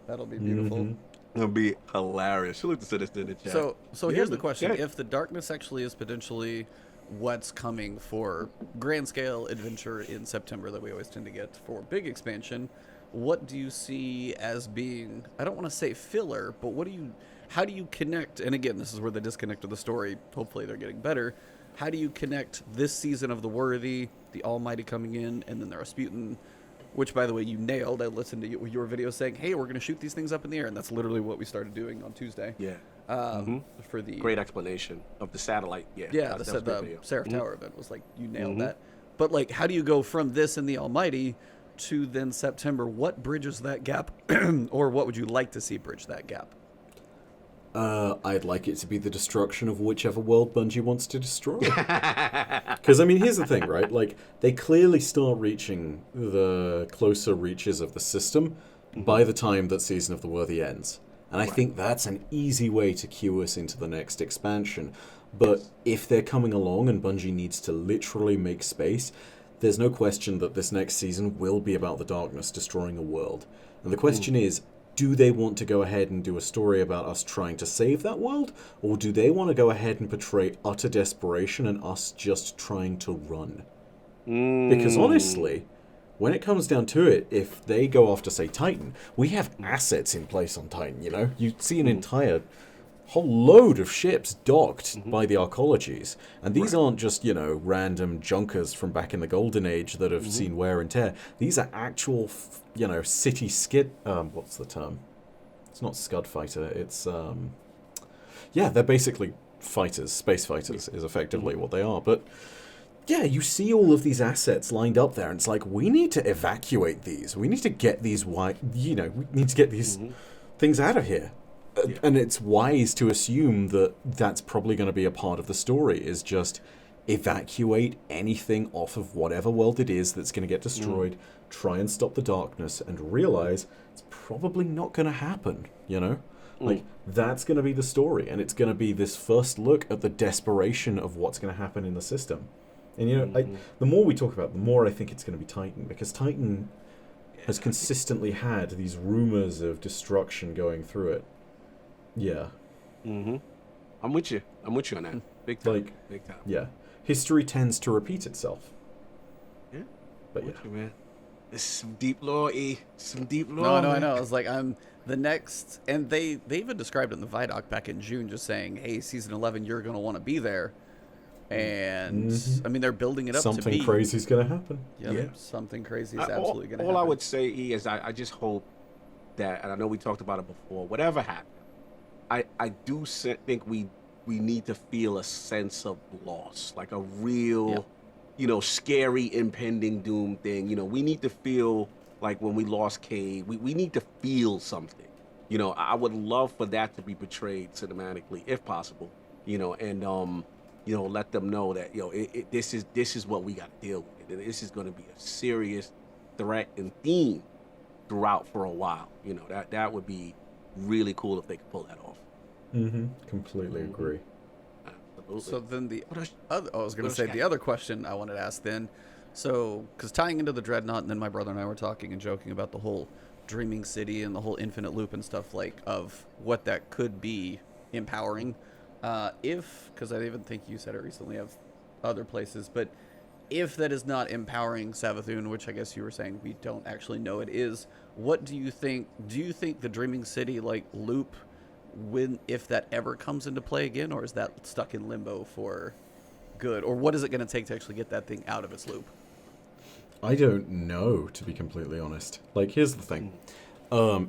That'll be beautiful. It'll be hilarious. She'll look to send us in the chat. So Yeah, here's the question: yeah. if the darkness actually is potentially what's coming for grand scale adventure in September that we always tend to get for big expansion, what do you see as being? I don't want to say filler, but how do you connect? And again, this is where the disconnect of the story. Hopefully, they're getting better. How do you connect this season of the Worthy, the Almighty coming in, and then the Rasputin, which, by the way, you nailed. I listened to your video saying, hey, we're going to shoot these things up in the air, and that's literally what we started doing on Tuesday. Yeah. For the Great explanation of the satellite. Yeah. Yeah, that was the great video. Seraph Tower event was like, you nailed that. But, like, how do you go from this and the Almighty to then September? What bridges that gap, or what would you like to see bridge that gap? I'd like it to be the destruction of whichever world Bungie wants to destroy. Because, I mean, here's the thing, right? Like, they clearly start reaching the closer reaches of the system by the time that Season of the Worthy ends. And I think that's an easy way to cue us into the next expansion. But if they're coming along and Bungie needs to literally make space, there's no question that this next season will be about the darkness destroying a world. And the question is, do they want to go ahead and do a story about us trying to save that world? Or do they want to go ahead and portray utter desperation and us just trying to run? Because honestly, when it comes down to it, if they go after, say, Titan, we have assets in place on Titan, you know? You see an entire whole load of ships docked by the arcologies. And these aren't just, you know, random junkers from back in the Golden Age that have seen wear and tear. These are actual, you know, city skid... what's the term? It's not scud fighter, it's... yeah, they're basically fighters. Space fighters is effectively what they are. But... yeah, you see all of these assets lined up there, and it's like, we need to evacuate these. We need to get these we need to get these things out of here. And it's wise to assume that that's probably going to be a part of the story, is just evacuate anything off of whatever world it is that's going to get destroyed, try and stop the darkness, and realize it's probably not going to happen, you know? Like, that's going to be the story, and it's going to be this first look at the desperation of what's going to happen in the system. And, you know, the more we talk about it, the more I think it's going to be Titan, because Titan has consistently had these rumors of destruction going through it. Yeah. I'm with you on that. Big time. Like, big time. Yeah. History tends to repeat itself. Yeah. But yeah. You, man. This is some deep lore, E. Some deep lore. No, man. I know. I was like, I'm the next, and they even described it in the Vidoc back in June, just saying, hey, season 11, you're going to want to be there. And I mean, they're building it up to be something crazy's going to happen. Yeah, something crazy is absolutely going to happen. All I would say, E, is I just hope that, and I know we talked about it before, whatever happens, I do think we need to feel a sense of loss, like a real, you know, scary impending doom thing. You know, we need to feel like when we lost Cade, we need to feel something. You know, I would love for that to be portrayed cinematically, if possible. You know, and you know, let them know that, you know, this is what we got to deal with. This is going to be a serious threat and theme throughout for a while. You know, that would be really cool if they could pull that off. Completely agree. Absolutely. So then the other, I was going to say the other question I wanted to ask then, so because tying into the Dreadnought, and then my brother and I were talking and joking about the whole Dreaming City and the whole infinite loop and stuff, like, of what that could be empowering. Because I even think you said it recently of other places, but if that is not empowering Savathun, which I guess you were saying we don't actually know it is, what do you think? Do you think the Dreaming City like loop, if that ever comes into play again, or is that stuck in limbo for good, or what is it going to take to actually get that thing out of its loop? I don't know, to be completely honest. Like, here's the thing.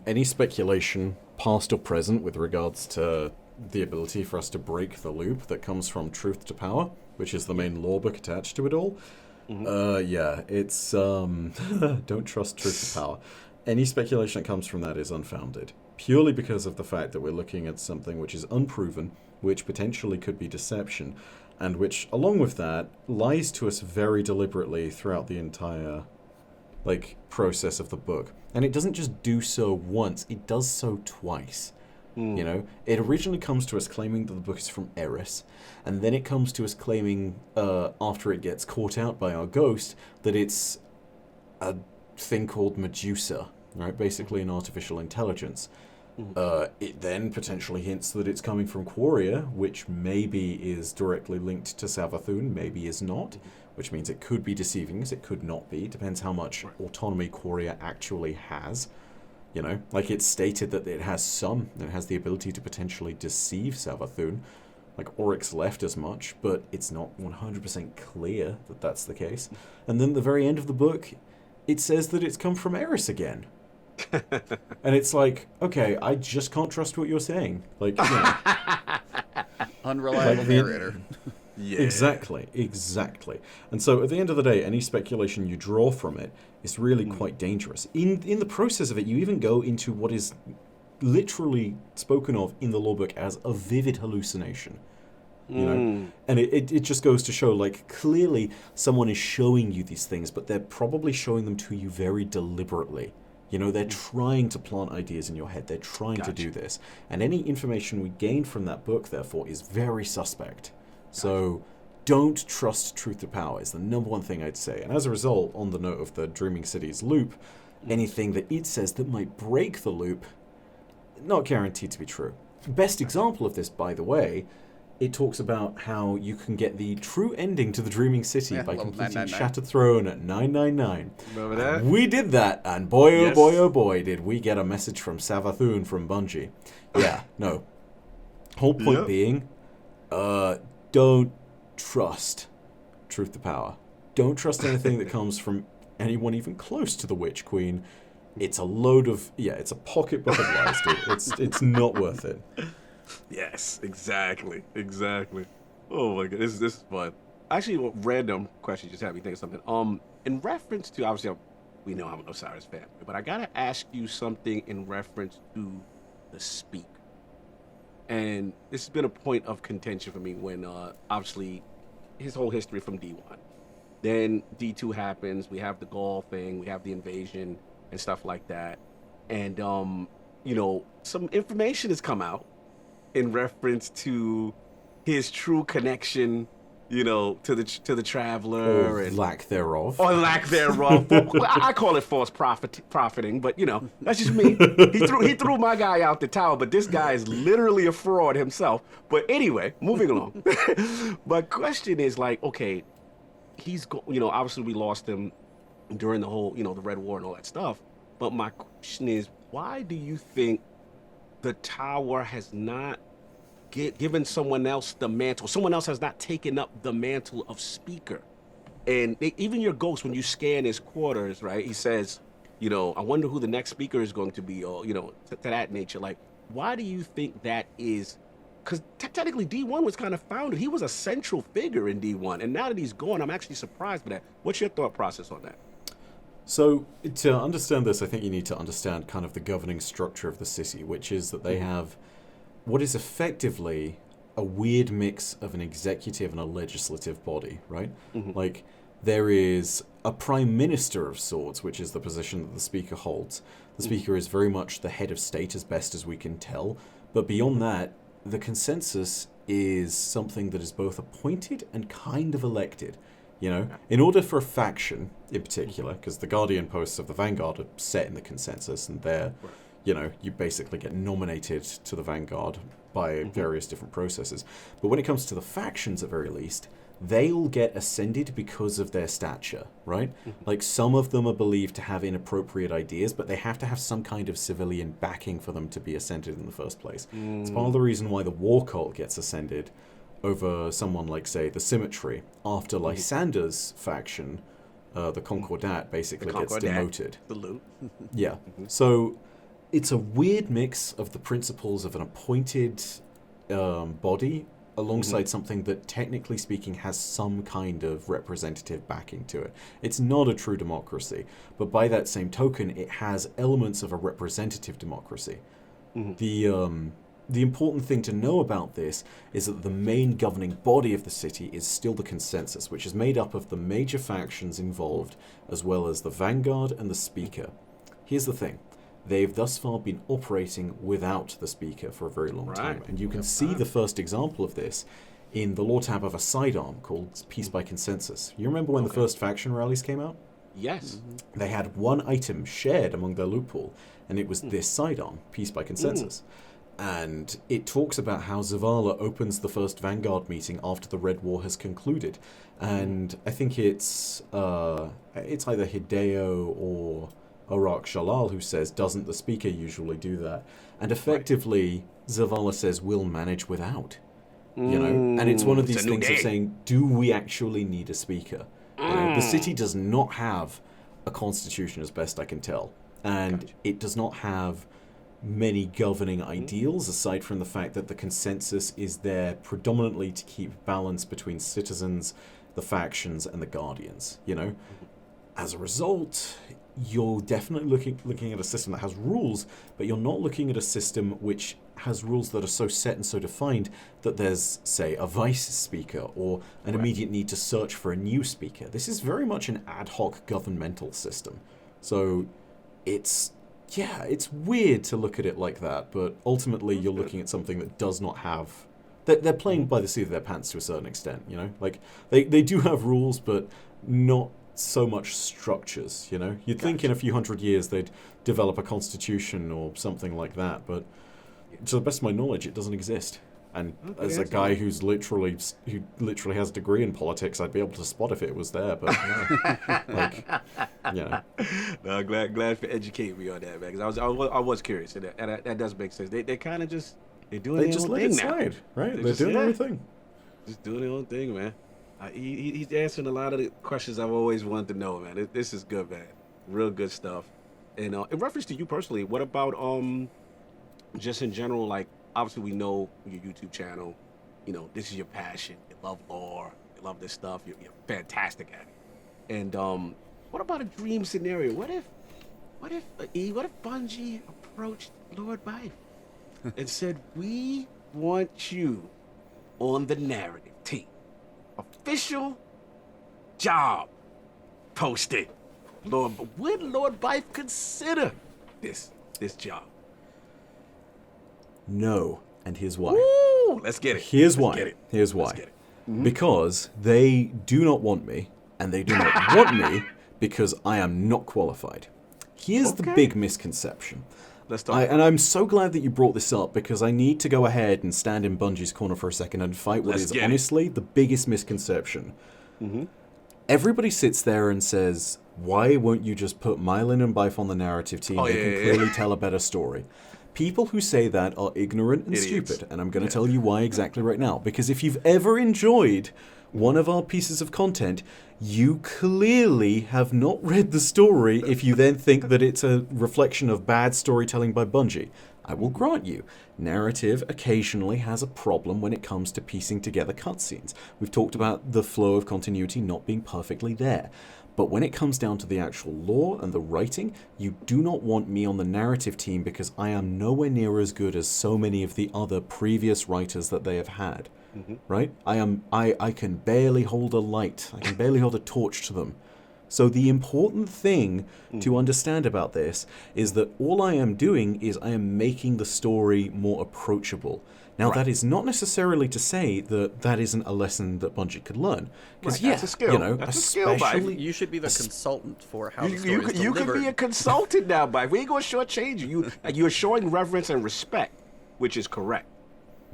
Any speculation, past or present, with regards to the ability for us to break the loop that comes from Truth to Power, which is the main lore book attached to it all. Yeah, it's, don't trust Truth to Power. Any speculation that comes from that is unfounded, purely because of the fact that we're looking at something which is unproven, which potentially could be deception, and which, along with that, lies to us very deliberately throughout the entire, like, process of the book. And it doesn't just do so once, it does so twice. You know, it originally comes to us claiming that the book is from Eris, and then it comes to us claiming, after it gets caught out by our ghost, that it's a thing called Medusa, right? Basically an artificial intelligence. It then potentially hints that it's coming from Quaria, which maybe is directly linked to Savathun, maybe is not, which means it could be deceiving us, it could not be. Depends how much autonomy Quaria actually has. You know, like, it's stated that it has the ability to potentially deceive Savathun. Like, Oryx left as much, but it's not 100% clear that that's the case. And then at the very end of the book, it says that it's come from Eris again. And it's like, okay, I just can't trust what you're saying. Like, you know. Unreliable narrator. Yeah. Exactly. And so at the end of the day, any speculation you draw from it is really quite dangerous. In the process of it, you even go into what is literally spoken of in the lore book as a vivid hallucination. You know? And it just goes to show, like, clearly someone is showing you these things, but they're probably showing them to you very deliberately. You know, they're trying to plant ideas in your head. They're trying to do this. And any information we gain from that book, therefore, is very suspect. So don't trust truth to power is the number one thing I'd say. And as a result, on the note of the Dreaming Cities loop, anything that it says that might break the loop, not guaranteed to be true. Best example of this, by the way, it talks about how you can get the true ending to the Dreaming City by completing Shattered Throne at 999. Remember that? We did that, and boy, oh boy, oh boy, did we get a message from Savathun from Bungie. Yeah, no. Whole point being, don't trust truth to power. Don't trust anything that comes from anyone even close to the Witch Queen. It's a load of, it's a pocketbook of lies, dude. It's not worth it. Yes, exactly. Oh my god, this is fun. Actually, a random question just had me think of something. In reference to, obviously, we know I'm an Osiris fan, but I gotta ask you something in reference to the Speaker. And this has been a point of contention for me when, obviously, his whole history from D1. Then D2 happens, we have the Gaul thing, we have the invasion and stuff like that. And, you know, some information has come out in reference to his true connection, you know, to the Traveler, or and lack thereof. Or lack thereof. I call it false profiting, but you know, that's just me. He threw my guy out the tower, but this guy is literally a fraud himself. But anyway, moving along. My question is like, okay, you know, obviously we lost him during the whole, you know, the Red War and all that stuff. But my question is, why do you think the tower has not given someone else the mantle? Someone else has not taken up the mantle of Speaker. And even your ghost, when you scan his quarters, right, he says, you know, I wonder who the next Speaker is going to be, or, you know, to that nature. Like, why do you think that is? Because technically D1 was kind of founded. He was a central figure in D1. And now that he's gone, I'm actually surprised by that. What's your thought process on that? So, to understand this, I think you need to understand kind of the governing structure of the city, which is that they have what is effectively a weird mix of an executive and a legislative body, right? Like, there is a prime minister of sorts, which is the position that the Speaker holds. The Speaker is very much the head of state, as best as we can tell. But beyond that, the consensus is something that is both appointed and kind of elected. You know, in order for a faction in particular, because the Guardian posts of the Vanguard are set in the consensus, and they're, you know, you basically get nominated to the Vanguard by various different processes. But when it comes to the factions, at very least, they'll get ascended because of their stature, right? Like, some of them are believed to have inappropriate ideas, but they have to have some kind of civilian backing for them to be ascended in the first place. It's part of the reason why the War Cult gets ascended over someone like, say, the Symmetry, after Lysander's faction, the Concordat, basically gets demoted. The loot. Yeah. So it's a weird mix of the principles of an appointed body alongside something that, technically speaking, has some kind of representative backing to it. It's not a true democracy, but by that same token, it has elements of a representative democracy. The important thing to know about this is that the main governing body of the city is still the consensus, which is made up of the major factions involved, as well as the Vanguard and the Speaker. Here's the thing. They've thus far been operating without the Speaker for a very long time, and you can see the first example of this in the lore tab of a sidearm called Peace by Consensus. You remember when the first faction rallies came out? Yes. They had one item shared among their loot pool, and it was this sidearm, Peace by Consensus. And it talks about how Zavala opens the first Vanguard meeting after the Red War has concluded. And I think it's either Hideo or Arak Shalal who says, doesn't the Speaker usually do that? And effectively, Zavala says, we'll manage without. You know? And it's one of these things of saying, do we actually need a Speaker? You know, the city does not have a constitution, as best I can tell. And it does not have many governing ideals, aside from the fact that the consensus is there predominantly to keep balance between citizens, the factions, and the Guardians, you know? As a result, you're definitely looking at a system that has rules, but you're not looking at a system which has rules that are so set and so defined that there's, say, a vice speaker or an immediate need to search for a new speaker. This is very much an ad hoc governmental system. So it's yeah, it's weird to look at it like that, but ultimately you're looking at something that does not have... They're playing by the seat of their pants to a certain extent, you know? Like, they do have rules, but not so much structures, you know? You'd think in a few hundred years they'd develop a constitution or something like that, but to the best of my knowledge, it doesn't exist. And as a guy who literally has a degree in politics, I'd be able to spot if it was there, but no. Like, you know. No, glad for educating me on that, man. Because I was curious, and that does make sense. They kind of just they're doing their own thing now. Slide, right? They're doing their own thing. Just doing their own thing, man. He's answering a lot of the questions I've always wanted to know, man. This is good, man. Real good stuff. And in reference to you personally, what about just in general, like, obviously we know your YouTube channel, you know, this is your passion. You love lore, you love this stuff. You're fantastic at it. And what about a dream scenario? What if Bungie approached Lord Byf and said, "We want you on the narrative team, official job posted." Would Lord Byf consider this job? No, and here's why. Woo! Let's get it. Here's Let's why. Get it. Here's why. Let's get it. Mm-hmm. Because they do not want me, and they do not want me because I am not qualified. Here's the big misconception. Let's talk. And I'm so glad that you brought this up, because I need to go ahead and stand in Bungie's corner for a second and fight what is honestly the biggest misconception. Mm-hmm. Everybody sits there and says, "Why won't you just put MyNameIsByf on the narrative team? They can clearly tell a better story." People who say that are ignorant and stupid, and I'm going to tell you why exactly right now. Because if you've ever enjoyed one of our pieces of content, you clearly have not read the story if you then think that it's a reflection of bad storytelling by Bungie. I will grant you, narrative occasionally has a problem when it comes to piecing together cutscenes. We've talked about the flow of continuity not being perfectly there. But when it comes down to the actual lore and the writing, you do not want me on the narrative team because I am nowhere near as good as so many of the other previous writers that they have had. Mm-hmm. Right? I can barely hold a light. I can barely hold a torch to them. So the important thing to understand about this is that all I am doing is I am making the story more approachable. Now, that is not necessarily to say that that isn't a lesson that Bungie could learn. Because, that's a skill. You know, that's a skill, Byf. You should be the consultant for how the story is delivered. You could be a consultant now, Byf. We ain't going to shortchange you. You're showing reverence and respect, which is correct.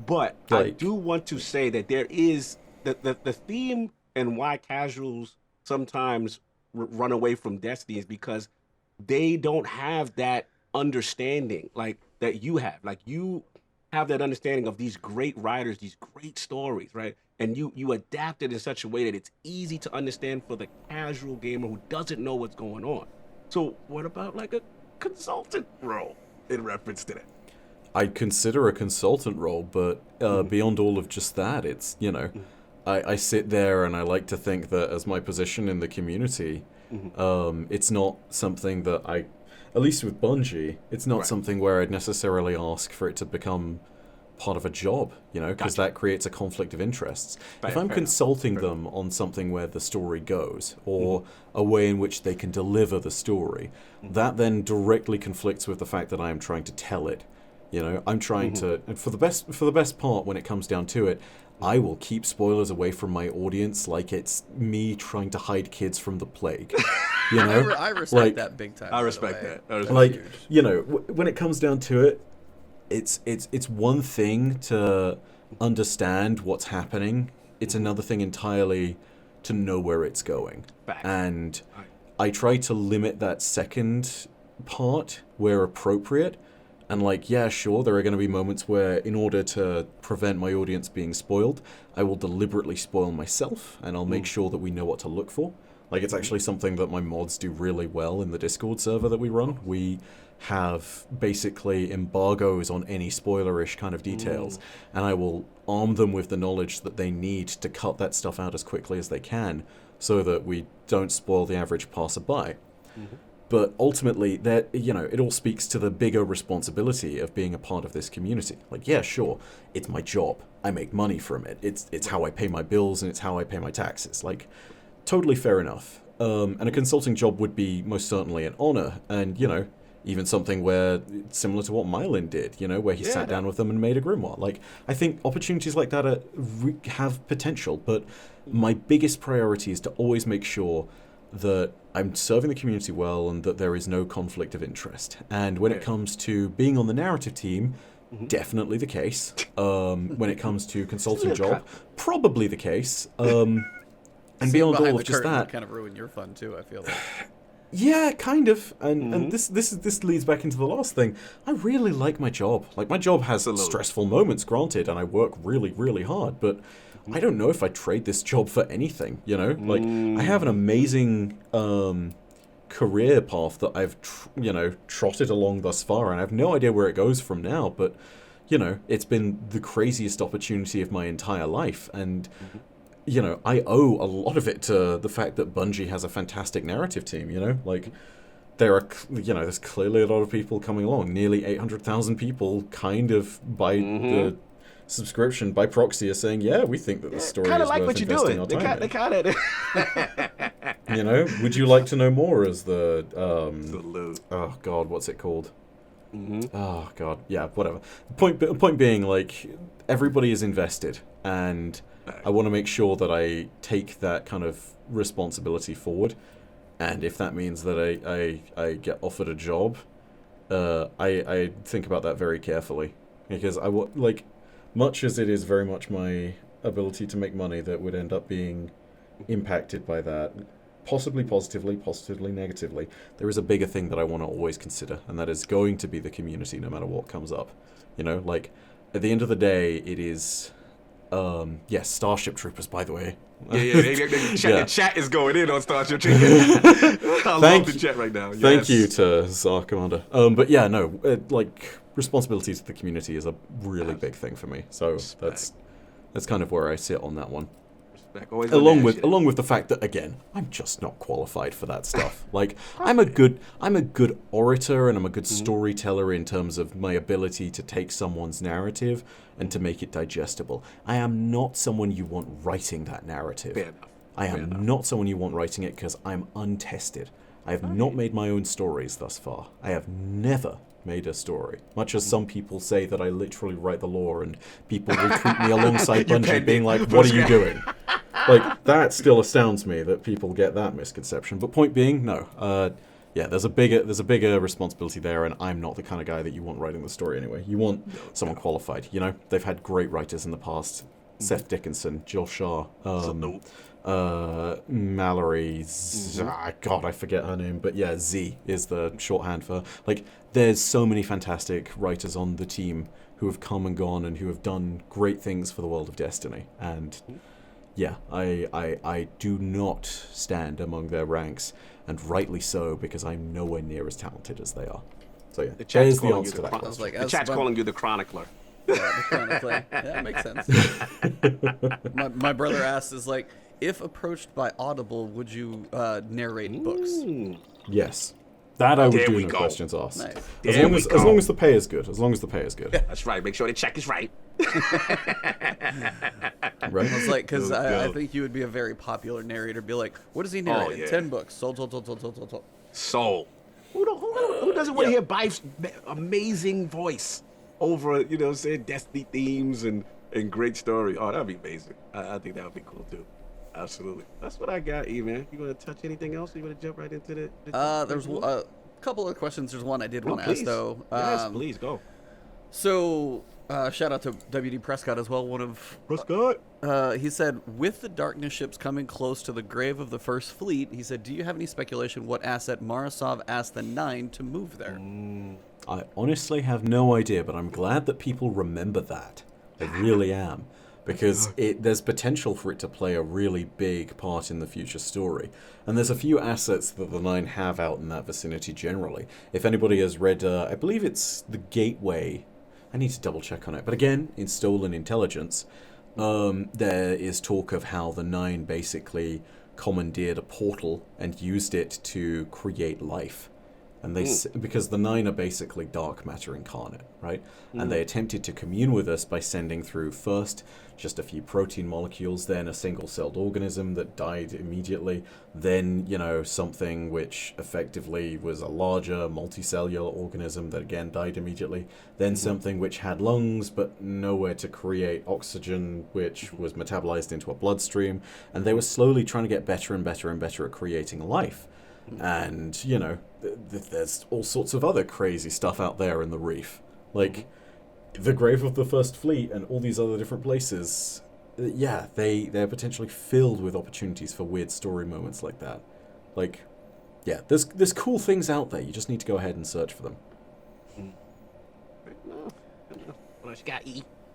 But I do want to say that there is the theme and why casuals sometimes run away from Destiny is because they don't have that understanding like that you have. Like, you have that understanding of these great writers, these great stories, right? And you adapt it in such a way that it's easy to understand for the casual gamer who doesn't know what's going on. So what about like a consultant role in reference to that? I'd consider a consultant role, but beyond all of just that, it's, you know, I sit there and I like to think that as my position in the community, it's not something that at least with Bungie, it's not something where I'd necessarily ask for it to become part of a job, you know, because that creates a conflict of interests. If I'm consulting them on something where the story goes, or a way in which they can deliver the story, that then directly conflicts with the fact that I am trying to tell it. You know, I'm trying to, and for the best part, when it comes down to it, I will keep spoilers away from my audience like it's me trying to hide kids from the plague. You know, I respect that big time. I respect that. Like, you know, when it comes down to it, it's one thing to understand what's happening. It's another thing entirely to know where it's going. And I try to limit that second part where appropriate. And like, yeah, sure, there are going to be moments where, in order to prevent my audience being spoiled, I will deliberately spoil myself, and I'll make sure that we know what to look for. Like, it's actually something that my mods do really well in the Discord server that we run. We have basically embargoes on any spoilerish kind of details, and I will arm them with the knowledge that they need to cut that stuff out as quickly as they can, so that we don't spoil the average passerby. But ultimately, that, you know, it all speaks to the bigger responsibility of being a part of this community. Like, yeah, sure, it's my job. I make money from it. It's how I pay my bills, and it's how I pay my taxes. Like, totally fair enough. And a consulting job would be most certainly an honor. And, you know, even something where similar to what Mylin did, where he sat down with them and made a grimoire. Like, I think opportunities like that have potential, but my biggest priority is to always make sure that I'm serving the community well and that there is no conflict of interest. And when it comes to being on the narrative team, definitely the case. When it comes to consulting job, probably the case. And beyond all of just that, kind of ruin your fun too, I feel like. Yeah, kind of. And this leads back into the last thing. I really like my job. Like, my job has stressful moments, granted, and I work really, really hard, but I don't know if I'd trade this job for anything, Like, I have an amazing career path that I've, trotted along thus far, and I have no idea where it goes from now, but, it's been the craziest opportunity of my entire life, and... I owe a lot of it to the fact that Bungie has a fantastic narrative team, Like, there are, there's clearly a lot of people coming along. Nearly 800,000 people kind of by the subscription, by proxy, are saying, yeah, we think that the story is like worth what you're investing doing. our time They kind of... Would you like to know more as the... Salute. Oh, God, what's it called? Oh, God, yeah, whatever. Point being, like, everybody is invested, and... I want to make sure that I take that kind of responsibility forward, and if that means that I get offered a job, I think about that very carefully, because much as it is very much my ability to make money that would end up being impacted by that, possibly positively, possibly negatively, there is a bigger thing that I want to always consider, and that is going to be the community no matter what comes up. Like, at the end of the day, it is... yes, Starship Troopers, by the way. The chat is going in on Starship Troopers. I love the chat right now. Yes. Thank you to Czar Commander. But yeah, no, responsibility to the community is a really big thing for me. So that's kind of where I sit on that one. Along with the fact that, again, I'm just not qualified for that stuff. Like, I'm a good orator and I'm a good storyteller in terms of my ability to take someone's narrative and to make it digestible. I am not someone you want writing that narrative. Fair enough. I am not someone you want writing it because I'm untested. I have not made my own stories thus far. I have never made a story. Much as some people say that I literally write the lore and people recruit me alongside Bungie being like, what are you doing? Like, that still astounds me that people get that misconception. But point being, no. There's a bigger responsibility there, and I'm not the kind of guy that you want writing the story anyway. You want someone qualified, They've had great writers in the past. Seth Dickinson, Jill Shaw, Mallory, God, I forget her name, but yeah, Z is the shorthand for her. Like, there's so many fantastic writers on the team who have come and gone and who have done great things for the world of Destiny, and yeah, I do not stand among their ranks, and rightly so, because I'm nowhere near as talented as they are. So yeah, the chat's the answer to that question. Like, the chat's calling you the chronicler. Yeah, the chronicler. Yeah, that makes sense. my brother asks, is like, if approached by Audible, would you narrate books? Yes. That I would There do, we no go. questions asked. Nice. As long as the pay is good. That's right. Make sure the check is right. Right? I was like, because I think you would be a very popular narrator. Be like, what does he narrate? yeah. 10 books. Sold. Soul. Who doesn't want to hear Byf's amazing voice over, Destiny themes and great story? Oh, that'd be amazing. I think that would be cool too. Absolutely. That's what I got, man. You want to touch anything else? Or you want to jump right into the There's a couple of questions. There's one I did want to ask, though. Yes, please, go. So, shout out to WD Prescott as well. Prescott. He said, with the darkness ships coming close to the grave of the First Fleet, he said, do you have any speculation what asset Marasov asked the Nine to move there? I honestly have no idea, but I'm glad that people remember that. I really am. Because there's potential for it to play a really big part in the future story. And there's a few assets that the Nine have out in that vicinity generally. If anybody has read, I believe it's The Gateway. I need to double check on it. But again, in Stolen Intelligence, there is talk of how the Nine basically commandeered a portal and used it to create life. And because the 9 are basically dark matter incarnate, right? And they attempted to commune with us by sending through first just a few protein molecules, then a single-celled organism that died immediately, then, something which effectively was a larger multicellular organism that again died immediately, then something which had lungs but nowhere to create oxygen, which was metabolized into a bloodstream, and they were slowly trying to get better and better and better at creating life. And, there's all sorts of other crazy stuff out there in the reef. Like, the Grave of the First Fleet and all these other different places, they're potentially filled with opportunities for weird story moments like that. Like, there's cool things out there. You just need to go ahead and search for them.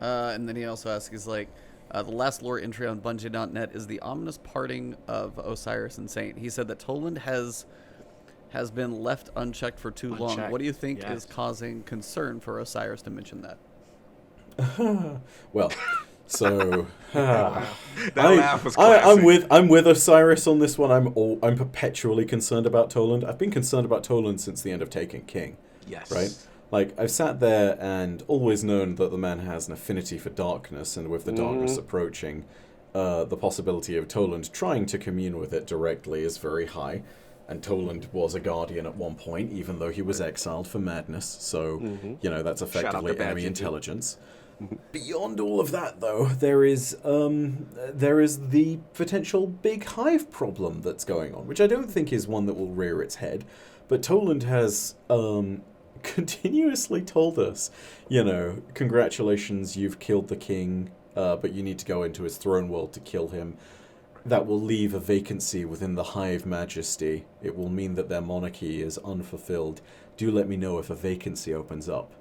And then he also asks, he's like, the last lore entry on Bungie.net is the ominous parting of Osiris and Saint. He said that Toland has been left unchecked for too long. What do you think is causing concern for Osiris to mention that? Well, so I'm with Osiris on this one. I'm perpetually concerned about Toland. I've been concerned about Toland since the end of Taken King. Yes. Right? Like, I've sat there and always known that the man has an affinity for darkness, and with the darkness approaching, the possibility of Toland trying to commune with it directly is very high. And Toland was a guardian at one point, even though he was exiled for madness. So, that's effectively enemy intelligence. Beyond all of that, though, there is the potential big hive problem that's going on, which I don't think is one that will rear its head. But Toland has continuously told us, congratulations, you've killed the king, but you need to go into his throne world to kill him. That will leave a vacancy within the Hive Majesty. It will mean that their monarchy is unfulfilled. Do let me know if a vacancy opens up.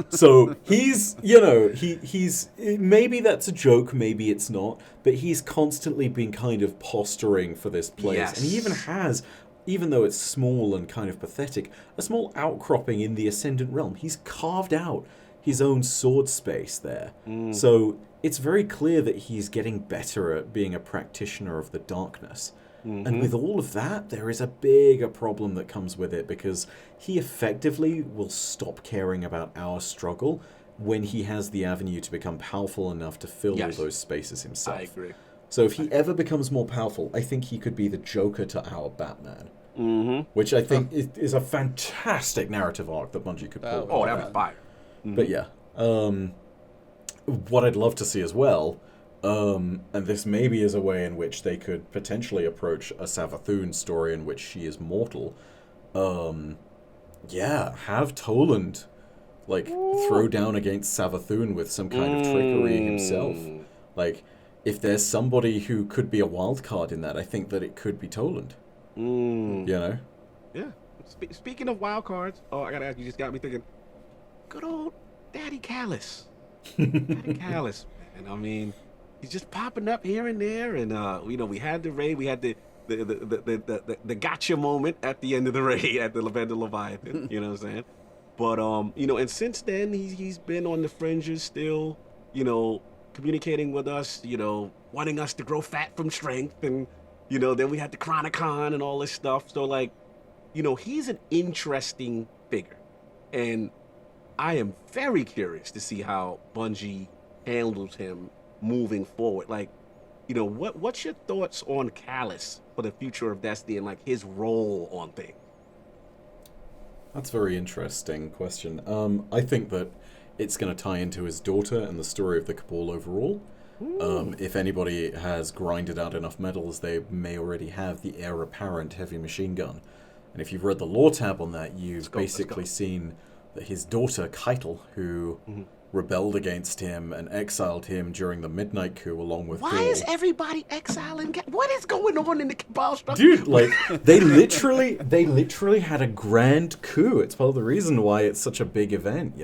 So he's, he's maybe that's a joke, maybe it's not, but he's constantly been kind of posturing for this place. Yes. And he even has, even though it's small and kind of pathetic, a small outcropping in the Ascendant Realm. He's carved out his own sword space there. So it's very clear that he's getting better at being a practitioner of the darkness. And with all of that, there is a bigger problem that comes with it, because he effectively will stop caring about our struggle when he has the avenue to become powerful enough to fill all those spaces himself. I agree. So if he ever becomes more powerful, I think he could be the Joker to our Batman. Which I think is a fantastic narrative arc that Bungie could pull. Oh, that was fire. But yeah, what I'd love to see as well, and this maybe is a way in which they could potentially approach a Savathun story in which she is mortal. Have Toland throw down against Savathun with some kind of trickery himself. Like, if there's somebody who could be a wild card in that, I think that it could be Toland. Yeah. Speaking of wild cards, I gotta ask, you just got me thinking. Good old Daddy Callus. Daddy Callus, man. I mean, he's just popping up here and there, and we had the raid, we had the gotcha moment at the end of the raid at the Lavender Leviathan. You know what I'm saying? But and since then he's been on the fringes still, communicating with us, wanting us to grow fat from strength, and then we had the Chronicon and all this stuff. So he's an interesting figure, and I am very curious to see how Bungie handles him moving forward. What's your thoughts on Callus for the future of Destiny and his role on things? That's a very interesting question. I think that it's going to tie into his daughter and the story of the Cabal overall. If anybody has grinded out enough medals, they may already have the heir apparent heavy machine gun. And if you've read the lore tab on that, you've basically seen that his daughter, Keitel, who rebelled against him and exiled him during the Midnight Coup along with Why Gaul. is everybody exiling? What is going on in the Cabal structure? Dude, they literally had a grand coup. It's part of the reason why it's such a big event,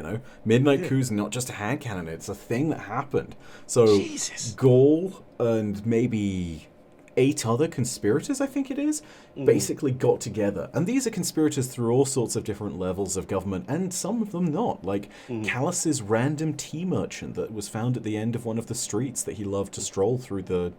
Midnight Coup's not just a hand cannon, it's a thing that happened. So Gaul and maybe 8 other conspirators, I think it is, basically got together. And these are conspirators through all sorts of different levels of government, and some of them not. Callus's random tea merchant that was found at the end of one of the streets that he loved to stroll through the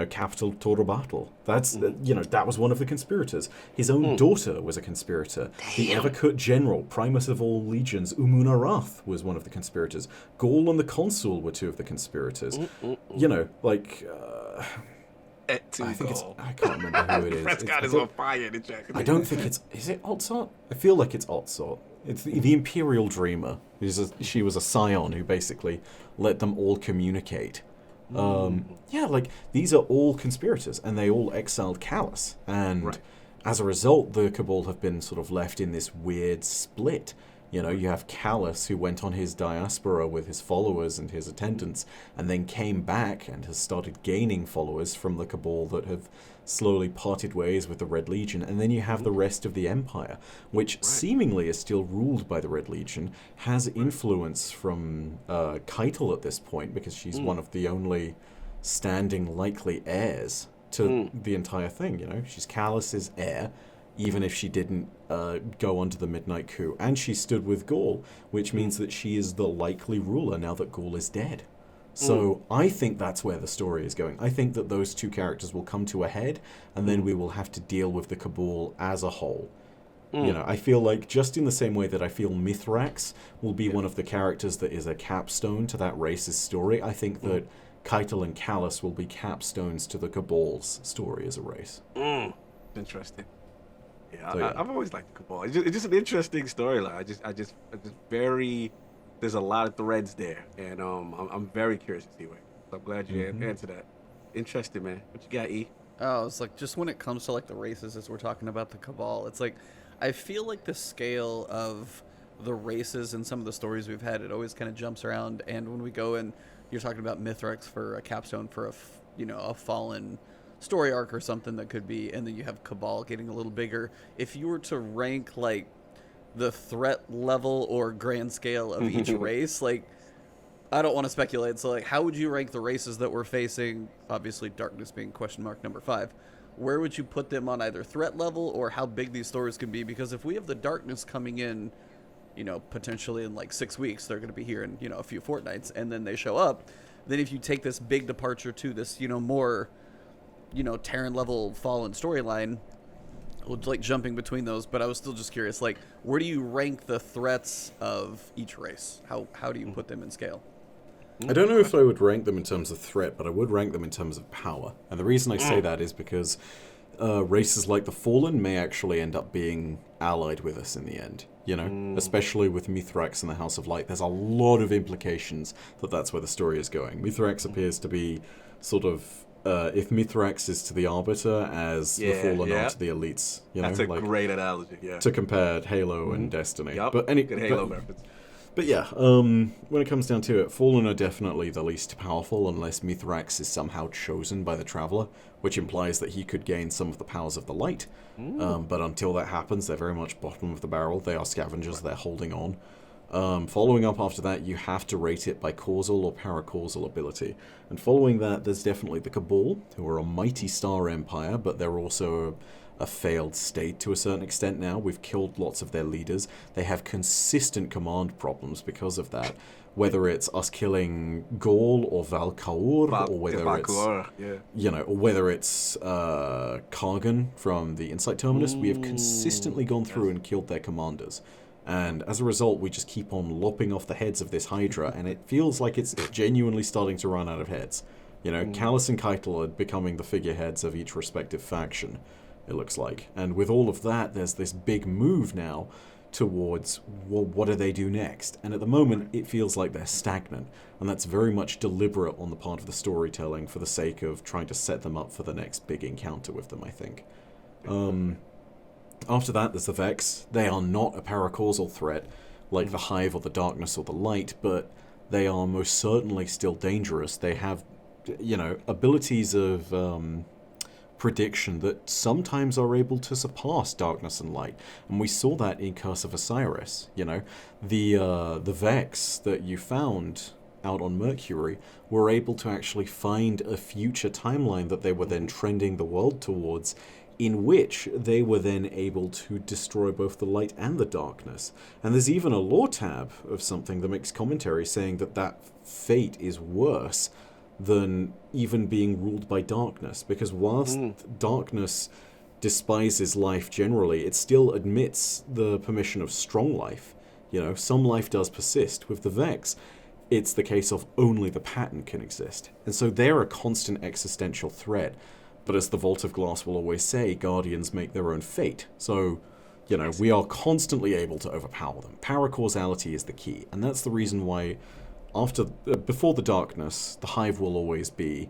Capital Torobatl. That's, that was one of the conspirators. His own daughter was a conspirator. The Evercut General, Primus of all legions, Umunarath, was one of the conspirators. Gaul and the Consul were two of the conspirators. I think I can't remember who it is. Prescott is on fire in the chat. I don't think is it Otsot? I feel like it's Otsot. It's the Imperial Dreamer. She was a scion who basically let them all communicate. These are all conspirators, and they all exiled Callus. And as a result, the Cabal have been sort of left in this weird split. You have Callus, who went on his diaspora with his followers and his attendants, and then came back and has started gaining followers from the Cabal that have slowly parted ways with the Red Legion. And then you have the rest of the Empire, which seemingly is still ruled by the Red Legion, has influence from Keitel at this point, because she's one of the only standing likely heirs to the entire thing. She's Callus's heir, even if she didn't go onto the Midnight Coup. And she stood with Gaul, which means that she is the likely ruler now that Gaul is dead. So I think that's where the story is going. I think that those two characters will come to a head, and then we will have to deal with the Cabal as a whole. I feel like, just in the same way that I feel Mithrax will be one of the characters that is a capstone to that race's story, I think that Keitel and Callus will be capstones to the Cabal's story as a race. Interesting. Yeah, I've always liked the Cabal. It's just an interesting storyline. I just very. There's a lot of threads there, and I'm very curious to see what. So I'm glad you answered that. Interesting, man. What you got, E? Oh, it's like, just when it comes to like the races, as we're talking about the Cabal, it's like I feel like the scale of the races and some of the stories we've had, it always kind of jumps around. And when we go and you're talking about Mithrax for a capstone for a fallen story arc or something that could be, and then you have Cabal getting a little bigger. If you were to rank like the threat level or grand scale of each race, like, I don't want to speculate, so like, how would you rank the races that we're facing? Obviously Darkness being question mark number 5. Where would you put them on either threat level or how big these stories can be? Because if we have the Darkness coming in, potentially in like 6 weeks, they're going to be here in a few fortnights, and then they show up, then if you take this big departure to this more Terran level fallen storyline, like jumping between those, but I was still just curious, like, where do you rank the threats of each race? How do you put them in scale? I don't know if I would rank them in terms of threat, but I would rank them in terms of power. And the reason I say that is because races like the Fallen may actually end up being allied with us in the end. Especially with Mithrax and the House of Light. There's a lot of implications that that's where the story is going. Mithrax appears to be sort of if Mithrax is to the Arbiter as the Fallen are to the Elites. That's a great analogy, to compare Halo and Destiny. Yep. But good Halo reference. But yeah, when it comes down to it, Fallen are definitely the least powerful unless Mithrax is somehow chosen by the Traveler, which implies that he could gain some of the powers of the Light. But until that happens, they're very much bottom of the barrel. They are scavengers, they're holding on. Following up after that, you have to rate it by causal or paracausal ability. And following that, there's definitely the Cabal, who are a mighty star empire, but they're also a failed state to a certain extent now. We've killed lots of their leaders. They have consistent command problems because of that. Whether it's us killing Gaul or Valkaur, or whether it's Kargan from the Insight Terminus, we have consistently gone through and killed their commanders. And as a result, we just keep on lopping off the heads of this Hydra, and it feels like it's genuinely starting to run out of heads. Callus and Keitel are becoming the figureheads of each respective faction, it looks like. And with all of that, there's this big move now towards, well, what do they do next? And at the moment, it feels like they're stagnant, and that's very much deliberate on the part of the storytelling for the sake of trying to set them up for the next big encounter with them, I think. After that, there's the Vex. They are not a paracausal threat like the Hive or the Darkness or the Light, but they are most certainly still dangerous. They have, abilities of prediction that sometimes are able to surpass Darkness and Light. And we saw that in Curse of Osiris. The Vex that you found out on Mercury were able to actually find a future timeline that they were then trending the world towards, in which they were then able to destroy both the light and the darkness. And there's even a lore tab of something that makes commentary saying that fate is worse than even being ruled by darkness. Because whilst darkness despises life generally, it still admits the permission of strong life. You know, some life does persist. With the Vex, it's the case of only the pattern can exist. And so they're a constant existential threat. But as the Vault of Glass will always say, Guardians make their own fate. So, you know, we are constantly able to overpower them. Paracausality is the key. And that's the reason why before the darkness, the Hive will always be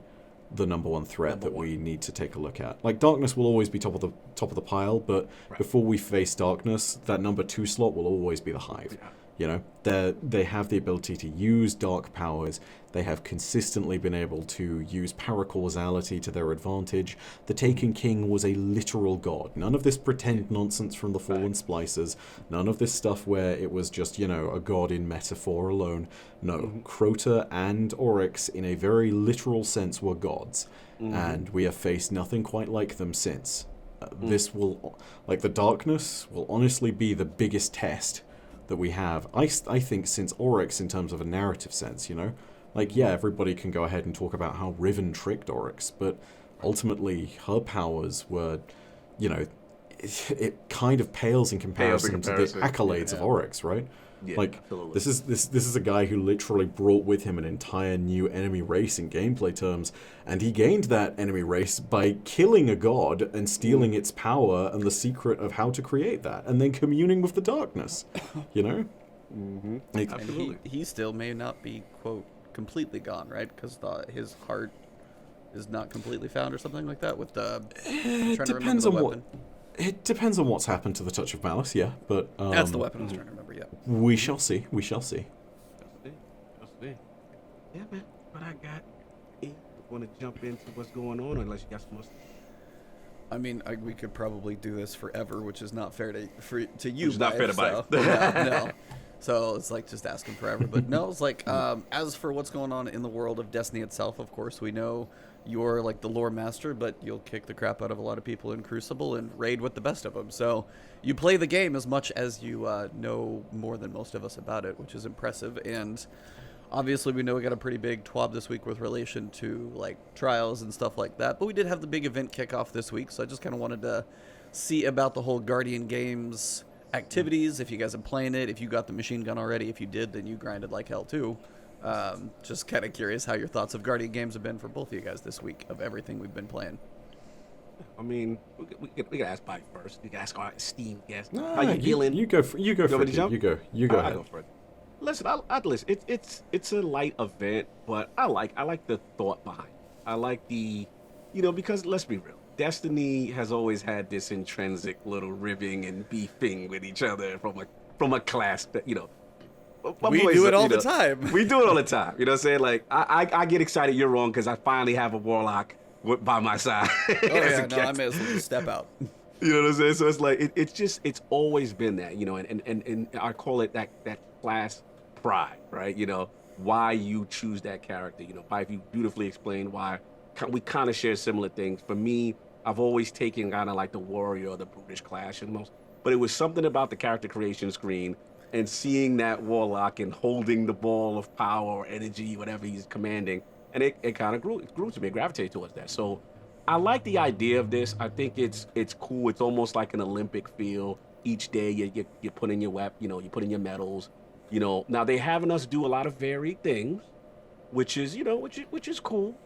the number one threat that we need to take a look at. Like, darkness will always be top of the pile, but before we face darkness, that number 2 slot will always be the Hive. Yeah. You know, they have the ability to use dark powers. They have consistently been able to use paracausality to their advantage. The Taken King was a literal god. None of this pretend nonsense from the Fallen Splicers. None of this stuff where it was just, you know, a god in metaphor alone. No, Crota and Oryx, in a very literal sense, were gods. And we have faced nothing quite like them since. This will, like, the darkness will honestly be the biggest test that we have, I think, since Oryx, in terms of a narrative sense, you know? Like, yeah, everybody can go ahead and talk about how Riven tricked Oryx, but ultimately her powers were, you know, it kind of pales in comparison to the accolades of Oryx, right? Yeah, like, absolutely. This is a guy who literally brought with him an entire new enemy race in gameplay terms, and he gained that enemy race by killing a god and stealing its power and the secret of how to create that, and then communing with the darkness, you know? Like, absolutely. And he still may not be, quote, completely gone, right? Because his heart is not completely found or something like that with the... It depends on weapon. It depends on what's happened to the Touch of Malice, yeah, but... that's the weapon I was trying to remember, yeah. We shall see, we shall see. Yeah, man, what I got. You want to jump into what's going on, unless you got some more stuff? I mean, we could probably do this forever, which is not fair to you. Which is not fair to so, yeah, no. So it's like just asking forever. But no, it's like, as for what's going on in the world of Destiny itself, of course, we know you're like the lore master, but you'll kick the crap out of a lot of people in Crucible and raid with the best of them. So you play the game as much as you know more than most of us about it, which is impressive. And obviously, we know we got a pretty big TWAB this week with relation to like trials and stuff like that. But we did have the big event kickoff this week, so I just kind of wanted to see about the whole Guardian Games activities. If you guys are playing it, if you got the machine gun already, if you did, then you grinded like hell too. Just kind of curious how your thoughts of Guardian Games have been for both of you guys this week of everything we've been playing. I mean, we gotta ask Byf first. We gotta ask our esteemed guest. How you feeling? You go for it. You go ahead. I go for it. Listen, listen. It's a light event, but I like the thought behind it. I like the, you know, because let's be real. Destiny has always had this intrinsic little ribbing and beefing with each other from a class that, you know. We do it all the time. We do it all the time. You know what I'm saying? Like, I get excited you're wrong because I finally have a Warlock by my side. Oh, yeah, no, I may as well just step out. You know what I'm saying? So it's like, it's always been that, you know, and I call it that class pride, right? You know, why you choose that character. You know, Byf, you beautifully explained why we kind of share similar things. For me, I've always taken kind of like the warrior or the brutish clash and most, but it was something about the character creation screen and seeing that Warlock and holding the ball of power or energy, whatever he's commanding, and it kind of grew to me, gravitated towards that. So I like the idea of this. I think it's cool. It's almost like an Olympic feel. Each day you put in your weapon, you know, you put in your medals. You know, now they having us do a lot of varied things, which is, you know, which is cool.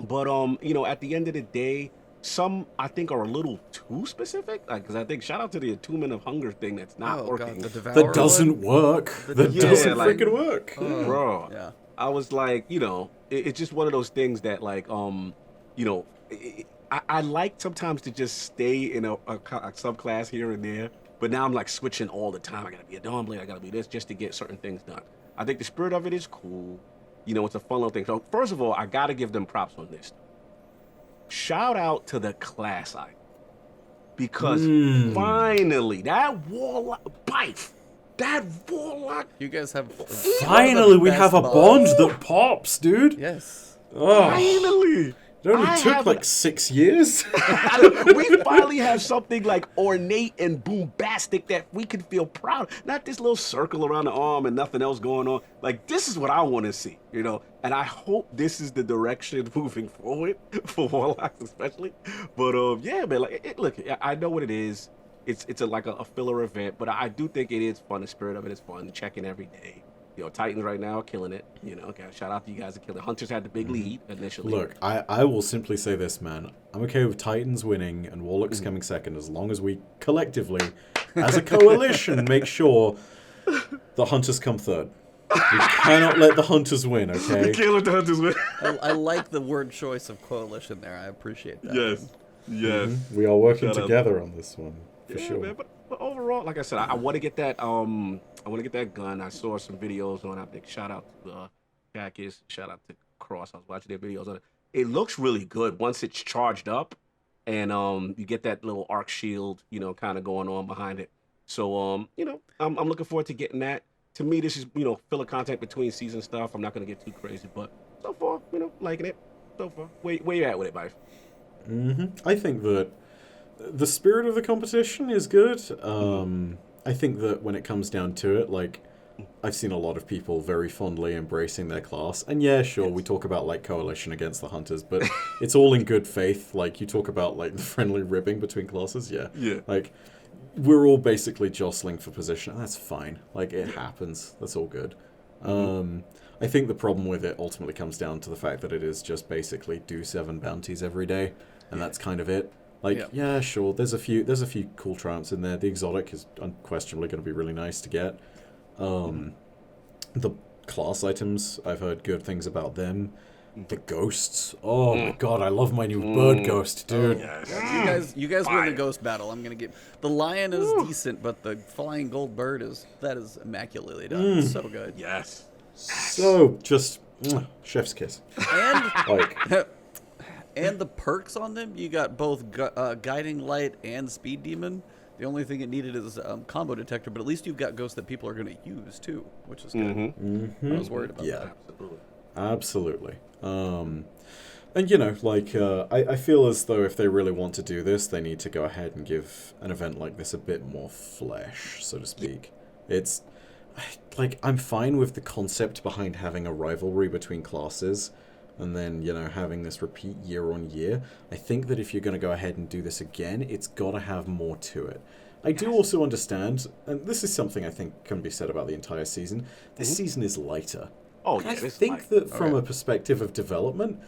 But you know, at the end of the day, some I think are a little too specific. Because I think shout out to the Attunement of Hunger thing that's not working. God, that doesn't work. That doesn't freaking work, bro. Yeah. I was like, you know, it's just one of those things that like you know, I like sometimes to just stay in a subclass here and there. But now I'm like switching all the time. I gotta be a Dawnblade, I gotta be this just to get certain things done. I think the spirit of it is cool. You know, it's a fun little thing. So first of all, I gotta give them props on this. Shout out to the class item. Because finally, that Warlock, Byf, that Warlock. You guys have... Finally, we have a bond that pops, dude. Yes. Oh. Finally. It only I took haven't- like 6 years. We finally have something like ornate and bombastic that we can feel proud. Not this little circle around the arm and nothing else going on. Like, this is what I want to see, you know? And I hope this is the direction moving forward for Warlocks especially. But yeah, man, like, look, I know what it is. It's like a filler event, but I do think it is fun. The spirit of it is fun. Checking every day. You know, Titans right now are killing it. You know, okay, shout out to you guys are killing it. Hunters had the big lead initially. Look, I will simply say this, man. I'm okay with Titans winning and Warlocks coming second as long as we collectively, as a coalition, make sure the Hunters come third. We cannot let the Hunters win, okay? Can't let the Hunters win. I like the word choice of coalition there. I appreciate that. Yes. We are working Shout out. together on this one, for Yeah, sure. man, but overall, like I said, I want to get that. I want to get that gun. I saw some videos on. I think shout out to Jackies. Shout out to Cross. I was watching their videos on it. It looks really good once it's charged up, and you get that little arc shield, you know, kind of going on behind it. So you know, I'm looking forward to getting that. To me, this is, you know, filler content between season stuff. I'm not gonna get too crazy, but so far, you know, liking it. So far, where you at with it, Byf? I think that the spirit of the competition is good. I think that when it comes down to it, like, I've seen a lot of people very fondly embracing their class. And yeah, sure, we talk about, like, coalition against the Hunters, but it's all in good faith. Like, you talk about, like, the friendly ribbing between classes, yeah. Like, we're all basically jostling for position. That's fine. Like, it happens. That's all good. I think the problem with it ultimately comes down to the fact that it is just basically do 7 bounties every day, and that's kind of it. Like, yeah, sure, there's a few cool triumphs in there. The exotic is unquestionably going to be really nice to get. The class items, I've heard good things about them. The ghosts, oh my god, I love my new bird ghost, dude. You guys win the ghost battle. I'm gonna get the lion is decent, but the flying gold bird is immaculately done. It's so good. Yes. So just chef's kiss. And Like, and the perks on them, you got both guiding light and speed demon. The only thing it needed is combo detector, but at least you've got ghosts that people are going to use too, which is good. I was worried about that. Absolutely. And you know, like, I feel as though if they really want to do this, they need to go ahead and give an event like this a bit more flesh, so to speak. It's like, I'm fine with the concept behind having a rivalry between classes and then, you know, having this repeat year on year. I think that if you're going to go ahead and do this again, it's got to have more to it. I do also understand, and this is something I think can be said about the entire season, this season is lighter. Oh, I yeah, it's think light. that from a perspective of development,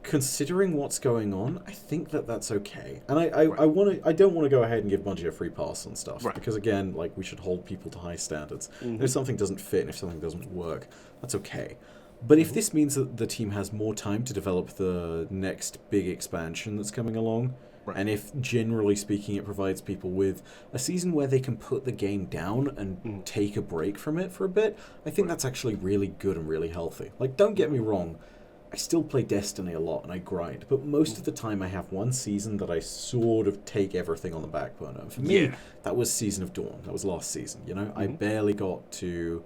considering what's going on, I think that that's okay. And I don't want to go ahead and give Bungie a free pass on stuff, because again, like, we should hold people to high standards. If something doesn't fit and if something doesn't work, that's okay. But if this means that the team has more time to develop the next big expansion that's coming along, and if, generally speaking, it provides people with a season where they can put the game down and take a break from it for a bit, I think that's actually really good and really healthy. Like, don't get me wrong, I still play Destiny a lot and I grind, but most of the time I have one season that I sort of take everything on the back burner. And for me, that was Season of Dawn. That was last season, you know? I barely got to...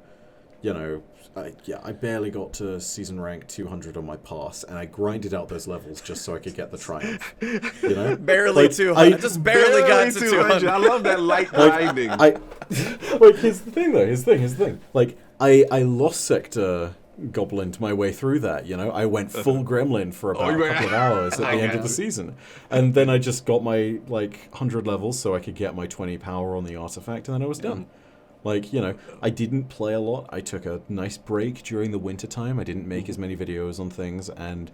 You know, I barely got to season rank 200 on my pass, and I grinded out those levels just so I could get the triumph. You know, Barely 200. Just barely got to 200. I love that light grinding. Like, here's the thing, though. Here's the thing. Like, I lost sector goblined my way through that. You know, I went full gremlin for about a couple of hours at the end of the season, and then I just got my 100 levels so I could get my 20 power on the artifact, and then I was done. Like, you know, I didn't play a lot. I took a nice break during the winter time. I didn't make as many videos on things, and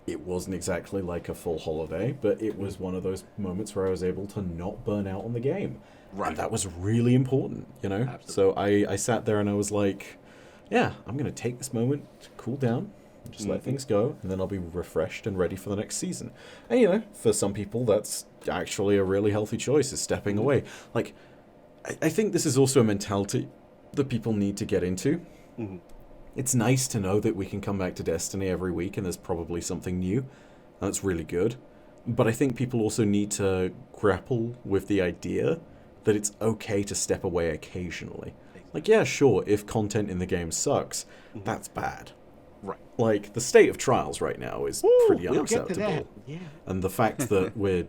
it wasn't exactly like a full holiday, but it was one of those moments where I was able to not burn out on the game. And that was really important, you know? Absolutely. So I sat there and I was like, yeah, I'm going to take this moment to cool down, and just let things go, and then I'll be refreshed and ready for the next season. And, you know, for some people, that's actually a really healthy choice, is stepping away. Like, I think this is also a mentality that people need to get into. It's nice to know that we can come back to Destiny every week and there's probably something new. That's really good. But I think people also need to grapple with the idea that it's okay to step away occasionally. Like, yeah, sure, if content in the game sucks, that's bad. Right. Like, the state of trials right now is pretty we'll get to unacceptable. that. Yeah. And the fact that we're,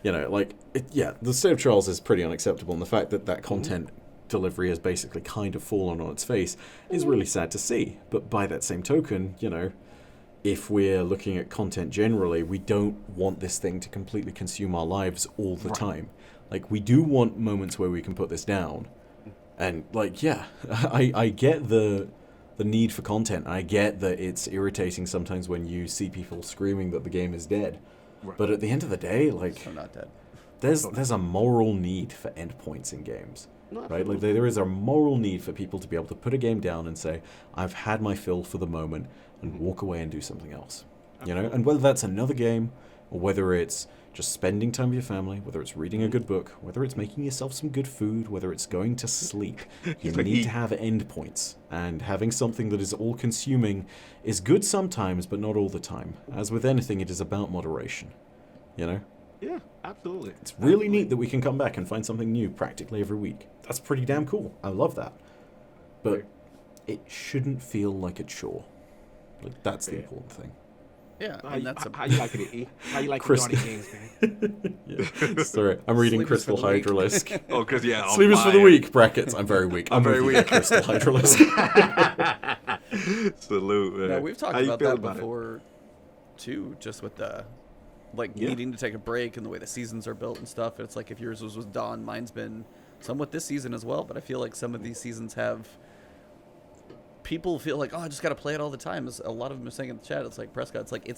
the state of trials is pretty unacceptable. And the fact that content delivery has basically kind of fallen on its face is really sad to see. But by that same token, if we're looking at content generally, we don't want this thing to completely consume our lives all the time. Like, we do want moments where we can put this down. And, I get the need for content. I get that it's irritating sometimes when you see people screaming that the game is dead. Right. But at the end of the day, So not dead. there's a moral need for endpoints in games. Right? Like, there is a moral need for people to be able to put a game down and say, I've had my fill for the moment, and walk away and do something else. And whether that's another game, or whether it's just spending time with your family, whether it's reading a good book, whether it's making yourself some good food, whether it's going to sleep, you need to have endpoints. And having something that is all-consuming is good sometimes, but not all the time. As with anything, it is about moderation. Yeah, absolutely. It's really neat that we can come back and find something new practically every week. That's pretty damn cool. I love that. But it shouldn't feel like a chore. Like, that's the important thing. Yeah, How, and that's how you like it, E? How you like Chris- the games, man? Yeah. Sorry, I'm reading Sleepers for Crystal the week. Hydralisk. Oh, because, yeah. on Sleepers for the fire. week, brackets. I'm very weak. I'm very with you, weak. Crystal Hydralisk. Salute, man. No, we've talked How you about feel that about it? before, too, just with the, Yeah. needing to take a break and the way the seasons are built and stuff. It's like if yours was with Dawn, mine's been somewhat this season as well, but I feel like some of these seasons have, people feel like, oh, I just got to play it all the time. As a lot of them are saying in the chat, it's like, Prescott, it's like,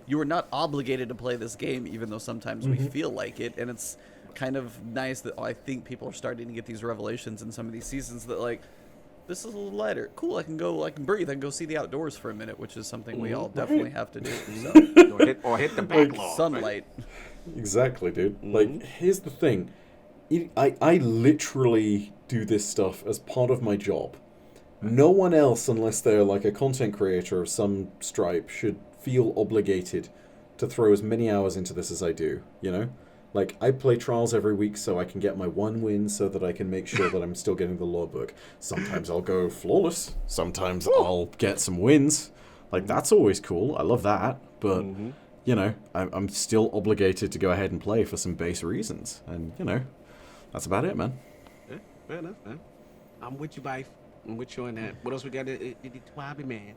you are not obligated to play this game, even though sometimes we feel like it, and it's kind of nice that I think people are starting to get these revelations in some of these seasons that, like, this is a little lighter. Cool, I can breathe. I can go see the outdoors for a minute, which is something we all definitely have to do. So, or hit the backlog. sunlight. Exactly, dude. Like, here's the thing. I literally do this stuff as part of my job. No one else, unless they're like a content creator of some stripe, should feel obligated to throw as many hours into this as I do, Like, I play Trials every week so I can get my one win so that I can make sure that I'm still getting the lore book. Sometimes I'll go flawless. Sometimes I'll get some wins. Like, that's always cool. I love that. But, I'm still obligated to go ahead and play for some base reasons. And, that's about it, man. Yeah, fair enough, man. I'm with you, Byf. I'm with you on that. What else we got? The Twabby, man.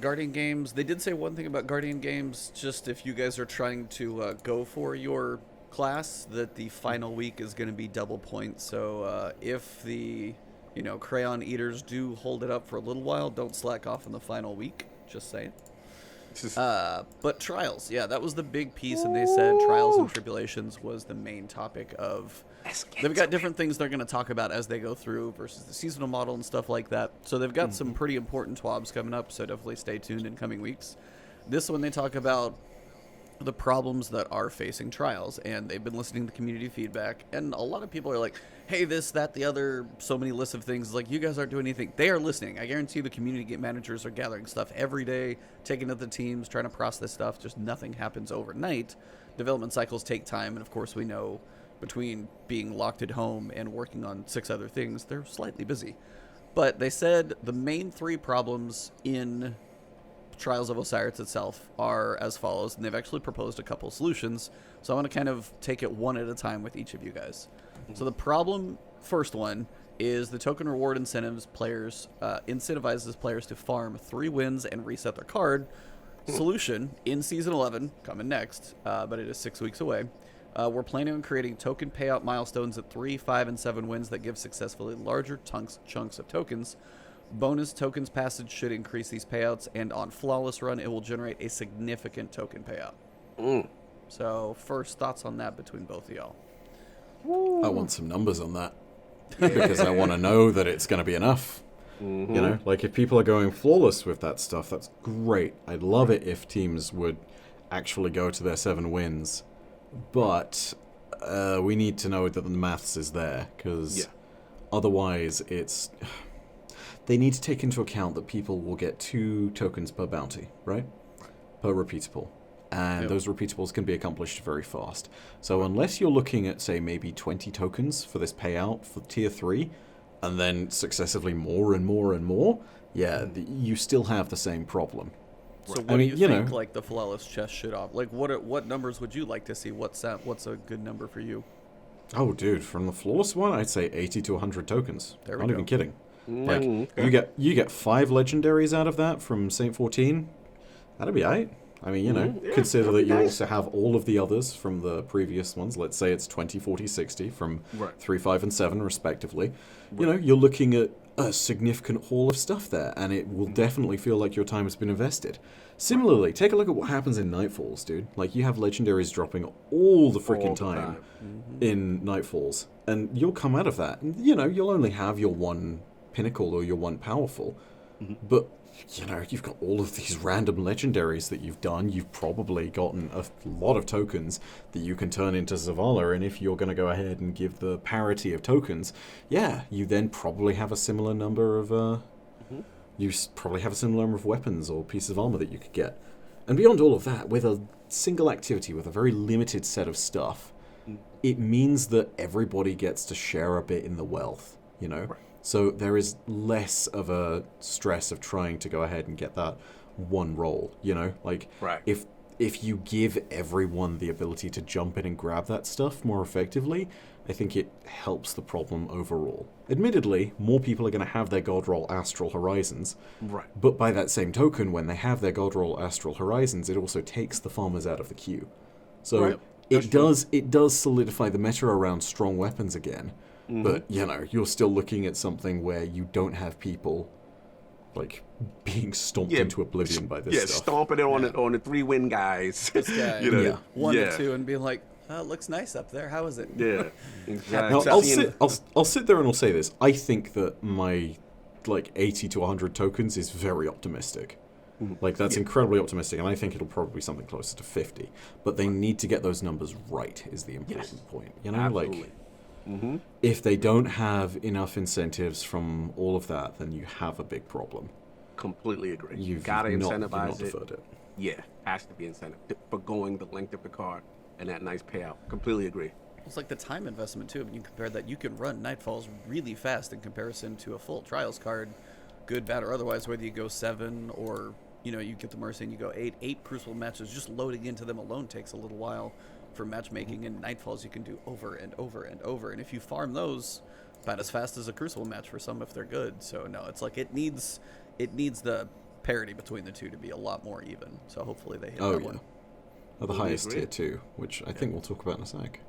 Guardian games. They did say one thing about Guardian games, just if you guys are trying to go for your class, that the final week is going to be double points. So if the, Crayon Eaters do hold it up for a little while, don't slack off in the final week. Just saying. But Trials, that was the big piece, and they said Trials and Tribulations was the main topic of... They've got different things they're going to talk about as they go through versus the seasonal model and stuff like that. So they've got some pretty important TWABs coming up, so definitely stay tuned in coming weeks. This one, they talk about the problems that are facing Trials, and they've been listening to community feedback, and a lot of people are like, hey, this, that, the other, so many lists of things, like, you guys aren't doing anything. They are listening. I guarantee the community game managers are gathering stuff every day, taking to the teams, trying to process this stuff. Just nothing happens overnight. Development cycles take time, and of course we know between being locked at home and working on 6 other things, they're slightly busy. But they said the main 3 problems in Trials of Osiris itself are as follows, and they've actually proposed a couple solutions, so I want to kind of take it one at a time with each of you guys. So the first one is the token reward incentivizes players to farm 3 wins and reset their card. Solution in Season 11, coming next, but it is 6 weeks away. We're planning on creating token payout milestones at 3, 5, and 7 wins that give successfully larger chunks of tokens. Bonus tokens passage should increase these payouts, and on Flawless Run, it will generate a significant token payout. So, first thoughts on that between both of y'all. I want some numbers on that. Because I want to know that it's going to be enough. Like, if people are going flawless with that stuff, that's great. I'd love it if teams would actually go to their 7 wins. But we need to know that the maths is there, because otherwise it's... They need to take into account that people will get 2 tokens per bounty, right? Per repeatable. And those repeatables can be accomplished very fast. So unless you're looking at, say, maybe 20 tokens for this payout for Tier 3, and then successively more and more and more, you still have the same problem. So what I mean, do you you think know- like the flawless chest should have? Like what numbers would you like to see? What's a good number for you? Oh, dude, from the flawless one, I'd say 80 to 100 tokens. There we Not go. even kidding. Like, okay. you get 5 legendaries out of that from Saint 14. That'd be aight. I mean, you know, yeah, consider that'd that be you nice. also have all of the others from the previous ones. Let's say it's 20, 40, 60 from Right. 3, 5, and 7, respectively. You know, you're looking at a significant haul of stuff there, and it will definitely feel like your time has been invested. Similarly, take a look at what happens in Nightfalls, dude. Like, you have legendaries dropping all the freaking All the time time. in Nightfalls, and you'll come out of that, and, you know, you'll only have your one pinnacle or your one powerful, but you know, you've got all of these random legendaries that you've done. You've probably gotten a lot of tokens that you can turn into Zavala, and if you're going to go ahead and give the parity of tokens, yeah, you then probably have a similar number of probably have a similar number of weapons or pieces of armor that you could get. And beyond all of that, with a single activity, with a very limited set of stuff, it means that everybody gets to share a bit in the wealth, you know? Right. So there is less of a stress of trying to go ahead and get that one roll, you know? Like, Right. if you give everyone the ability to jump in and grab that stuff more effectively, I think it helps the problem overall. Admittedly, more people are going to have their God Roll Astral Horizons, Right. but by that same token, when they have their God Roll Astral Horizons, it also takes the farmers out of the queue. So Right. it does solidify the meta around strong weapons again. But, you know, you're still looking at something where you don't have people, like, being stomped into oblivion by this stuff. Stomping it on the 3-win guys. This guy, You know, 1 yeah. to 2, and being like, oh, it looks nice up there. How is it? Yeah, exactly. Now, Seeing- I'll sit there and I'll say this. I think that my, like, 80 to 100 tokens is very optimistic. Like, that's incredibly optimistic, and I think it'll probably be something closer to 50. But they need to get those numbers right, is the important point. You know, Absolutely. like, if they don't have enough incentives from all of that, then you have a big problem. Completely agree. You've Gotta not incentivize it. deferred it. Yeah, has to be incentive for going the length of the card and that nice payout. Completely agree. It's like the time investment too. When you compare that, you can run Nightfalls really fast in comparison to a full Trials card, good, bad, or otherwise. Whether you go 7 or you get the Mercy and you go 8. 8 Crucible matches, just loading into them alone takes a little while for matchmaking. And Nightfalls you can do over and over and over. And if you farm those, about as fast as a Crucible match for some if they're good. So no, it's like it needs the parity between the two to be a lot more even. So hopefully they hit Oh, that yeah. one. At the Totally highest agree. tier 2, which I think we'll talk about in a sec.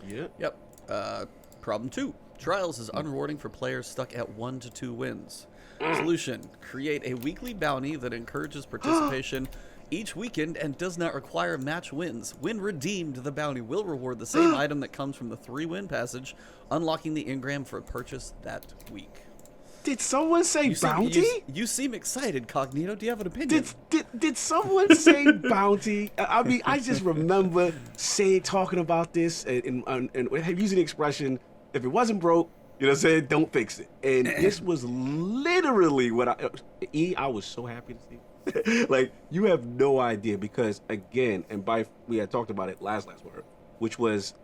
Yeah. Yep. Problem 2. Trials is unrewarding for players stuck at 1 to 2 wins. Solution. Create a weekly bounty that encourages participation each weekend and does not require match wins. When redeemed, the bounty will reward the same item that comes from the 3-win passage, unlocking the engram for a purchase that week. Did someone say bounty? You seem excited, Cognito. Do you have an opinion? Did someone say bounty? I mean, I just remember talking about this and using the expression, if it wasn't broke, you know what I'm saying, don't fix it. And this was literally what I was so happy to see. Like, you have no idea because, again, and we had talked about it last word, which was,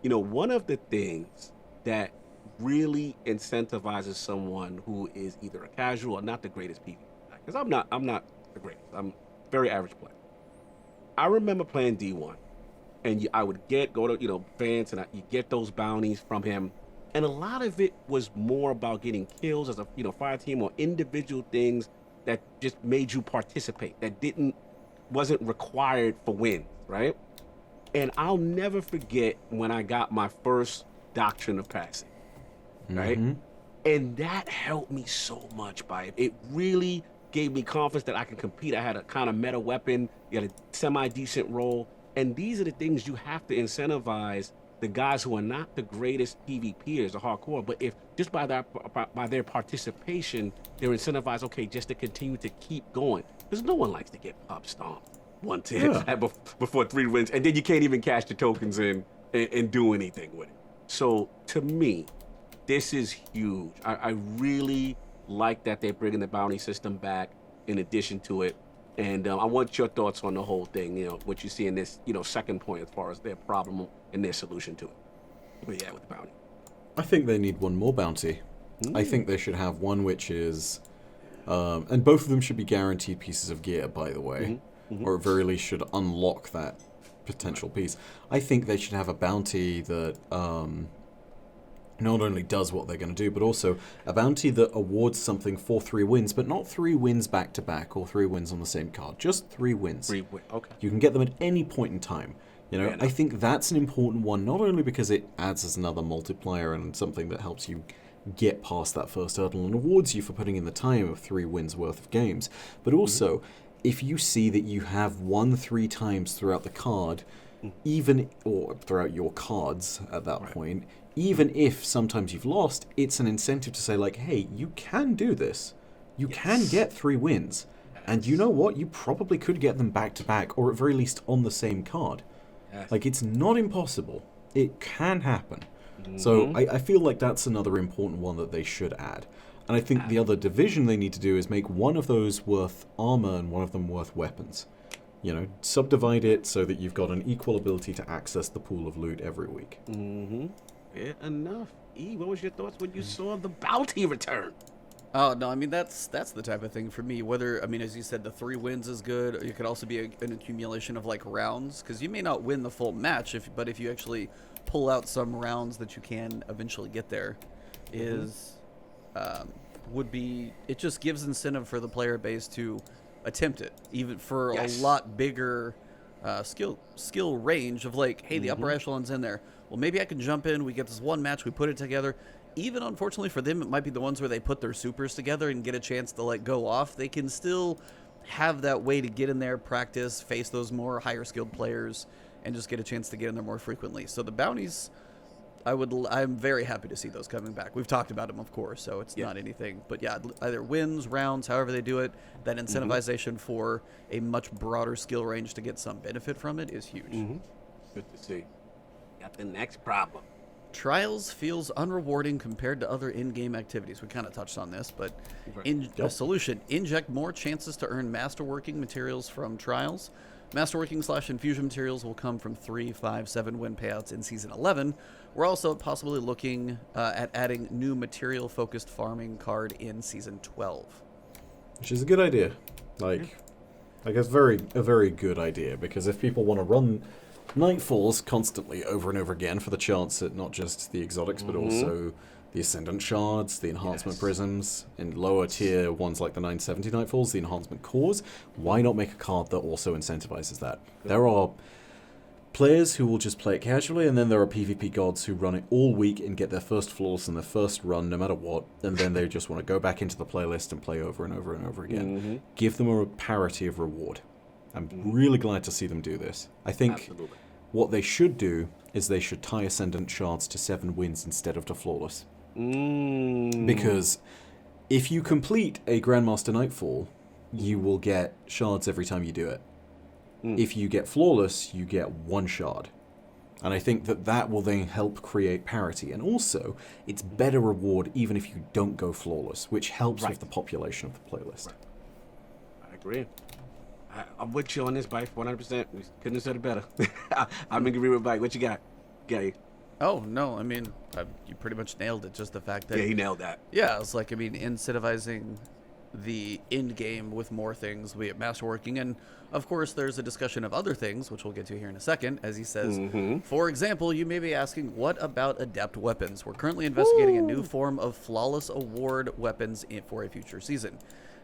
one of the things that really incentivizes someone who is either a casual or not the greatest PvP. Because I'm not the greatest. I'm very average player. I remember playing D1, and I would go to Vance, and you get those bounties from him, and a lot of it was more about getting kills as a fire team or individual things that just made you participate. That wasn't required for wins, right? And I'll never forget when I got my first Doctrine of Passing, right? And that helped me so much. It really gave me confidence that I can compete. I had a kind of meta weapon, you had a semi-decent role, and these are the things you have to incentivize the guys who are not the greatest PvPers or hardcore, but if just by their participation, they're incentivized, okay, just to continue to keep going. Because no one likes to get pub stomped 110 before 3 wins, and then you can't even cash the tokens in and do anything with it. So to me, this is huge. I really like that they're bringing the bounty system back in addition to it. And I want your thoughts on the whole thing, what you see in this, second point as far as their problem and their solution to it. Where you at with the bounty? I think they need one more bounty. I think they should have one which is And both of them should be guaranteed pieces of gear, by the way, or at very least should unlock that potential piece. I think they should have a bounty that not only does what they're going to do, but also a bounty that awards something for 3 wins, but not 3 wins back to back or 3 wins on the same card. Just 3 wins. Okay. You can get them at any point in time. You know, I think that's an important one, not only because it adds as another multiplier and something that helps you get past that first hurdle and awards you for putting in the time of 3 wins worth of games, but also if you see that you have won 3 times throughout the card, or throughout your cards at that point, even if sometimes you've lost, it's an incentive to say, like, hey, you can do this. You can get 3 wins. And you know what? You probably could get them back to back, or at very least on the same card. Like, it's not impossible. It can happen. So I feel like that's another important one that they should add. And I think the other division they need to do is make one of those worth armor and one of them worth weapons. You know, subdivide it so that you've got an equal ability to access the pool of loot every week. Yeah, enough. E, what was your thoughts when you saw the bounty return? Oh no, I mean that's the type of thing for me. Whether, I mean, as you said, the 3 wins is good. Or it could also be an accumulation of like rounds, because you may not win the full match, but if you actually pull out some rounds that you can eventually get there, would be, it just gives incentive for the player base to attempt it, even for a lot bigger skill range of like, hey, the upper echelon's in there. Well, maybe I can jump in. We get this one match. We put it together. Even unfortunately for them, it might be the ones where they put their supers together and get a chance to like go off. They can still have that way to get in there, practice, face those more higher skilled players, and just get a chance to get in there more frequently. So the bounties, I'm very happy to see those coming back. We've talked about them, of course, so it's not anything. But yeah, either wins, rounds, however they do it, that incentivization for a much broader skill range to get some benefit from it is huge. Good to see. Got the next problem. Trials feels unrewarding compared to other in-game activities. We kind of touched on this, but a solution, inject more chances to earn masterworking materials from trials. Masterworking/infusion materials will come from 3, 5, 7 win payouts in Season 11. We're also possibly looking at adding new material-focused farming card in Season 12. Which is a good idea. Like a very good idea, because if people want to run Nightfalls constantly over and over again for the chance at not just the exotics, but also the Ascendant Shards, the Enhancement Prisms, and lower tier ones like the 970 Nightfalls, the Enhancement Cores, why not make a card that also incentivizes that? There are players who will just play it casually, and then there are PvP gods who run it all week and get their first flawless in their first run, no matter what, and then they just want to go back into the playlist and play over and over and over again. Give them a parity of reward. I'm really glad to see them do this. I think what they should do is they should tie Ascendant Shards to 7 wins instead of to Flawless. Because if you complete a Grandmaster Nightfall, you will get shards every time you do it. If you get Flawless, you get 1 shard. And I think that will then help create parity. And also, it's better reward even if you don't go Flawless, which helps with the population of the playlist. I agree. I'm with you on this, Byf, 100%. We couldn't have said it better. I'm in agreement with Byf. What you got, Gay? Oh, no, I mean, you pretty much nailed it. Just the fact that... Yeah, he nailed that. Yeah, it's like, I mean, incentivizing the end game with more things, be it masterworking. And, of course, there's a discussion of other things, which we'll get to here in a second, as he says. For example, you may be asking, what about Adept weapons? We're currently investigating a new form of flawless award weapons for a future season.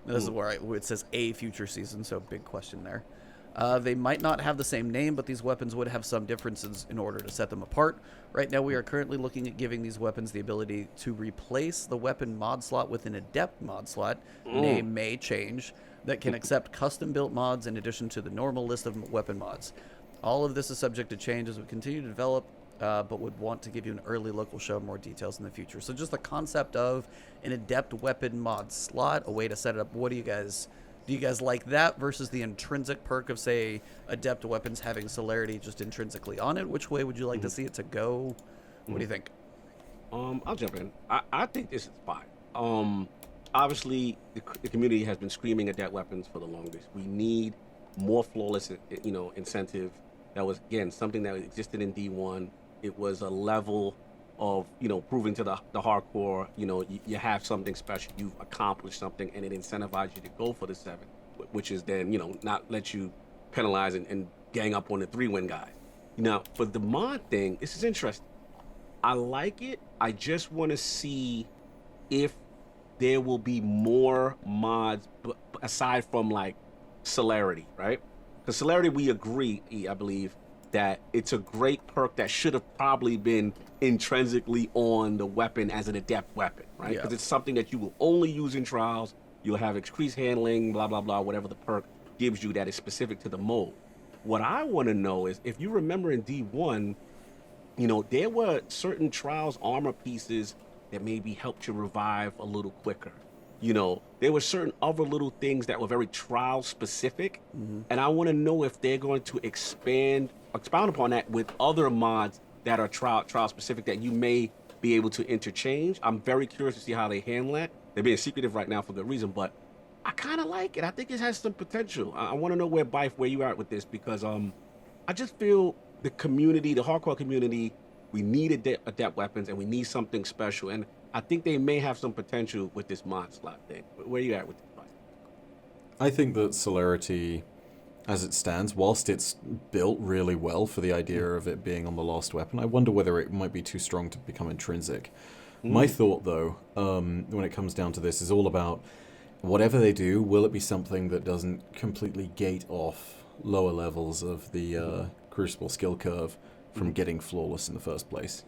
Now, this is where it says a future season, so big question there. They might not have the same name, but these weapons would have some differences in order to set them apart. Right now, we are currently looking at giving these weapons the ability to replace the weapon mod slot with an Adept mod slot. Name may change, that can accept custom-built mods in addition to the normal list of weapon mods. All of this is subject to change as we continue to develop, but would want to give you an early look. We'll show more details in the future. So just the concept of an Adept weapon mod slot, a way to set it up. What do you guys like that versus the intrinsic perk of, say, Adept weapons having celerity just intrinsically on it? Which way would you like to see it to go? What do you think? I'll jump in. I think this is fine. Obviously, the community has been screaming Adept weapons for the longest. We need more flawless, incentive. That was, again, something that existed in D1. It was a level of, proving to the hardcore, you have something special, you've accomplished something, and it incentivizes you to go for the 7, which is then, not let you penalize and gang up on the 3-win guys. Now, for the mod thing, this is interesting. I like it. I just want to see if there will be more mods aside from like celerity, right? Because celerity, we agree, I believe, that it's a great perk that should have probably been intrinsically on the weapon as an adept weapon, right? Because it's something that you will only use in trials. You'll have increased handling, blah, blah, blah, whatever the perk gives you that is specific to the mode. What I want to know is, if you remember in D1, there were certain trials armor pieces that maybe helped you revive a little quicker. There were certain other little things that were very trial specific, and I want to know if they're going to expound upon that with other mods that are trial specific that you may be able to interchange. I'm very curious to see how they handle that. They're being secretive right now for good reason, but I kind of like it. I think it has some potential. I want to know where you are at with this, because I just feel the community, the hardcore community, we need adept weapons and we need something special. And I think they may have some potential with this mod slot thing. Where are you at with this? I think that celerity, as it stands, whilst it's built really well for the idea of it being on the last weapon, I wonder whether it might be too strong to become intrinsic. My thought, though, when it comes down to this, is all about whatever they do, will it be something that doesn't completely gate off lower levels of the Crucible skill curve from getting flawless in the first place?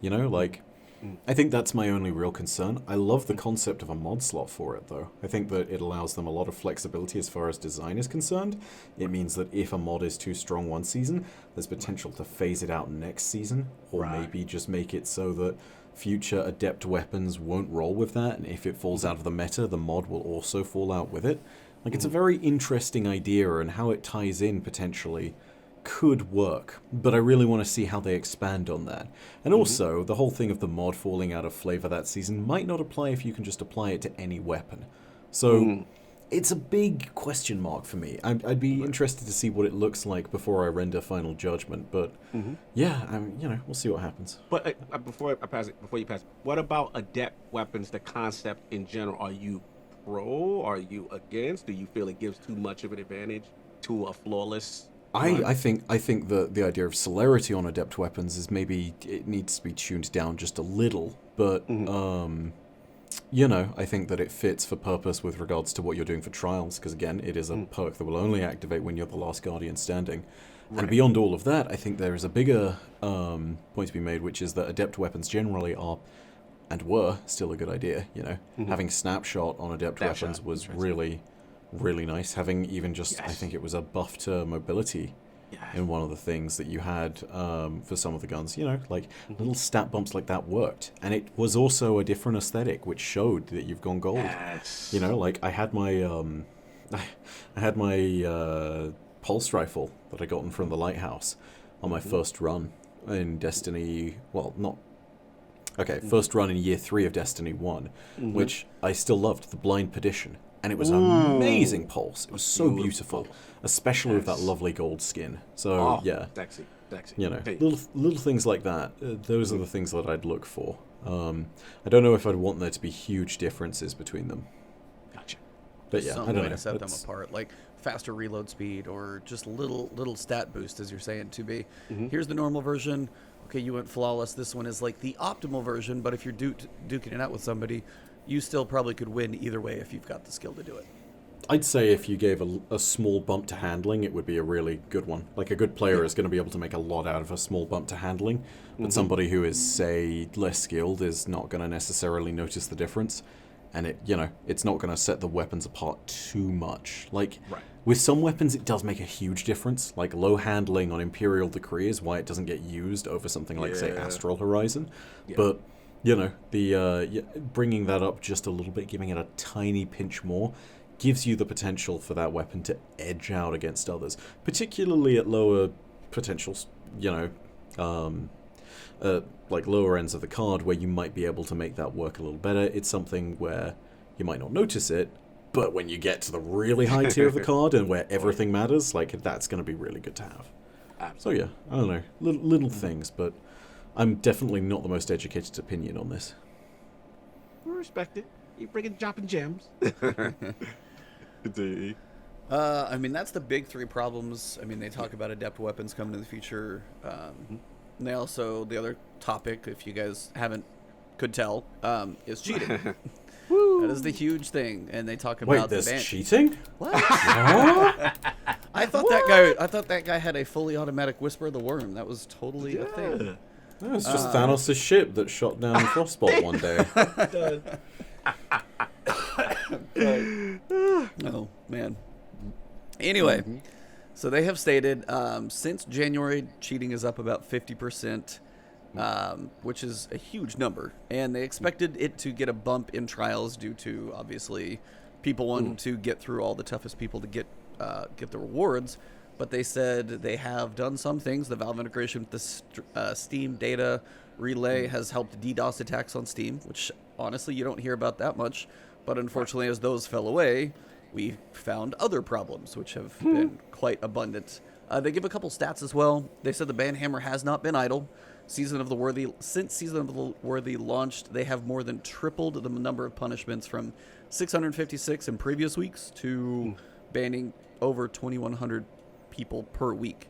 I think that's my only real concern. I love the concept of a mod slot for it, though. I think that it allows them a lot of flexibility as far as design is concerned. It means that if a mod is too strong one season, there's potential to phase it out next season, or maybe just make it so that future adept weapons won't roll with that, and if it falls out of the meta, the mod will also fall out with it. It's a very interesting idea, and how it ties in potentially could work, but I really want to see how they expand on that. And also, the whole thing of the mod falling out of flavor that season might not apply if you can just apply it to any weapon. So it's a big question mark for me. I'd be interested to see what it looks like before I render final judgment, but we'll see what happens. But before you pass, what about adept weapons, the concept in general? Are you pro? Are you against? Do you feel it gives too much of an advantage to a flawless? I think that the idea of celerity on adept weapons is maybe it needs to be tuned down just a little, but I think that it fits for purpose with regards to what you're doing for trials, because again, it is a perk that will only activate when you're the last guardian standing. And beyond all of that, I think there is a bigger point to be made, which is that adept weapons generally are, and were, still a good idea. Having snapshot on adept weapons was really nice. Having even just, I think it was a buff to mobility in one of the things that you had for some of the guns. Little stat bumps like that worked. And it was also a different aesthetic, which showed that you've gone gold. Yes. I had my pulse rifle that I gotten from the lighthouse on my first run in Destiny, first run in year 3 of Destiny 1, which I still loved, the Blind Perdition. And it was an amazing pulse. It was so beautiful, especially with that lovely gold skin. So, Sexy. Little things like that. Those are the things that I'd look for. I don't know if I'd want there to be huge differences between them. Gotcha. But yeah, Some I don't way know. to set them apart, like faster reload speed or just little stat boost, as you're saying, to be. Here's the normal version. Okay, you went flawless. This one is like the optimal version, but if you're duking it out with somebody, you still probably could win either way if you've got the skill to do it. I'd say if you gave a small bump to handling, it would be a really good one. Like, a good player is going to be able to make a lot out of a small bump to handling, but somebody who is, say, less skilled is not going to necessarily notice the difference, and it's not going to set the weapons apart too much. With some weapons, it does make a huge difference. Like, low handling on Imperial Decree is why it doesn't get used over something like, say, Astral Horizon. Yeah. But bringing that up just a little bit, giving it a tiny pinch more, gives you the potential for that weapon to edge out against others, particularly at lower potentials, like lower ends of the card, where you might be able to make that work a little better. It's something where you might not notice it, but when you get to the really high tier of the card and where everything matters, that's going to be really good to have. Absolutely. So yeah, I don't know, little things, but I'm definitely not the most educated opinion on this. We respect it. You bringing dropping gems. Indeed. I mean, that's the big three problems. I mean, they talk about adept weapons coming in the future. And they also, the other topic, if you guys could tell, is cheating. That is the huge thing. And they talk about there's cheating? What? I thought that guy had a fully automatic Whisper of the Worm. That was totally a thing. No, it's just Thanos' ship that shot down Frostbolt one day. Oh, man. Anyway, so they have stated since January, cheating is up about 50%, which is a huge number. And they expected it to get a bump in trials due to, obviously, people wanting to get through all the toughest people to get the rewards. But they said they have done some things. The Valve integration with the Steam data relay has helped DDoS attacks on Steam, which honestly you don't hear about that much. But unfortunately, as those fell away, we found other problems, which have been quite abundant. They give a couple stats as well. They said the banhammer has not been idle. Since Season of the Worthy launched, they have more than tripled the number of punishments from 656 in previous weeks to banning over 2,100 people per week,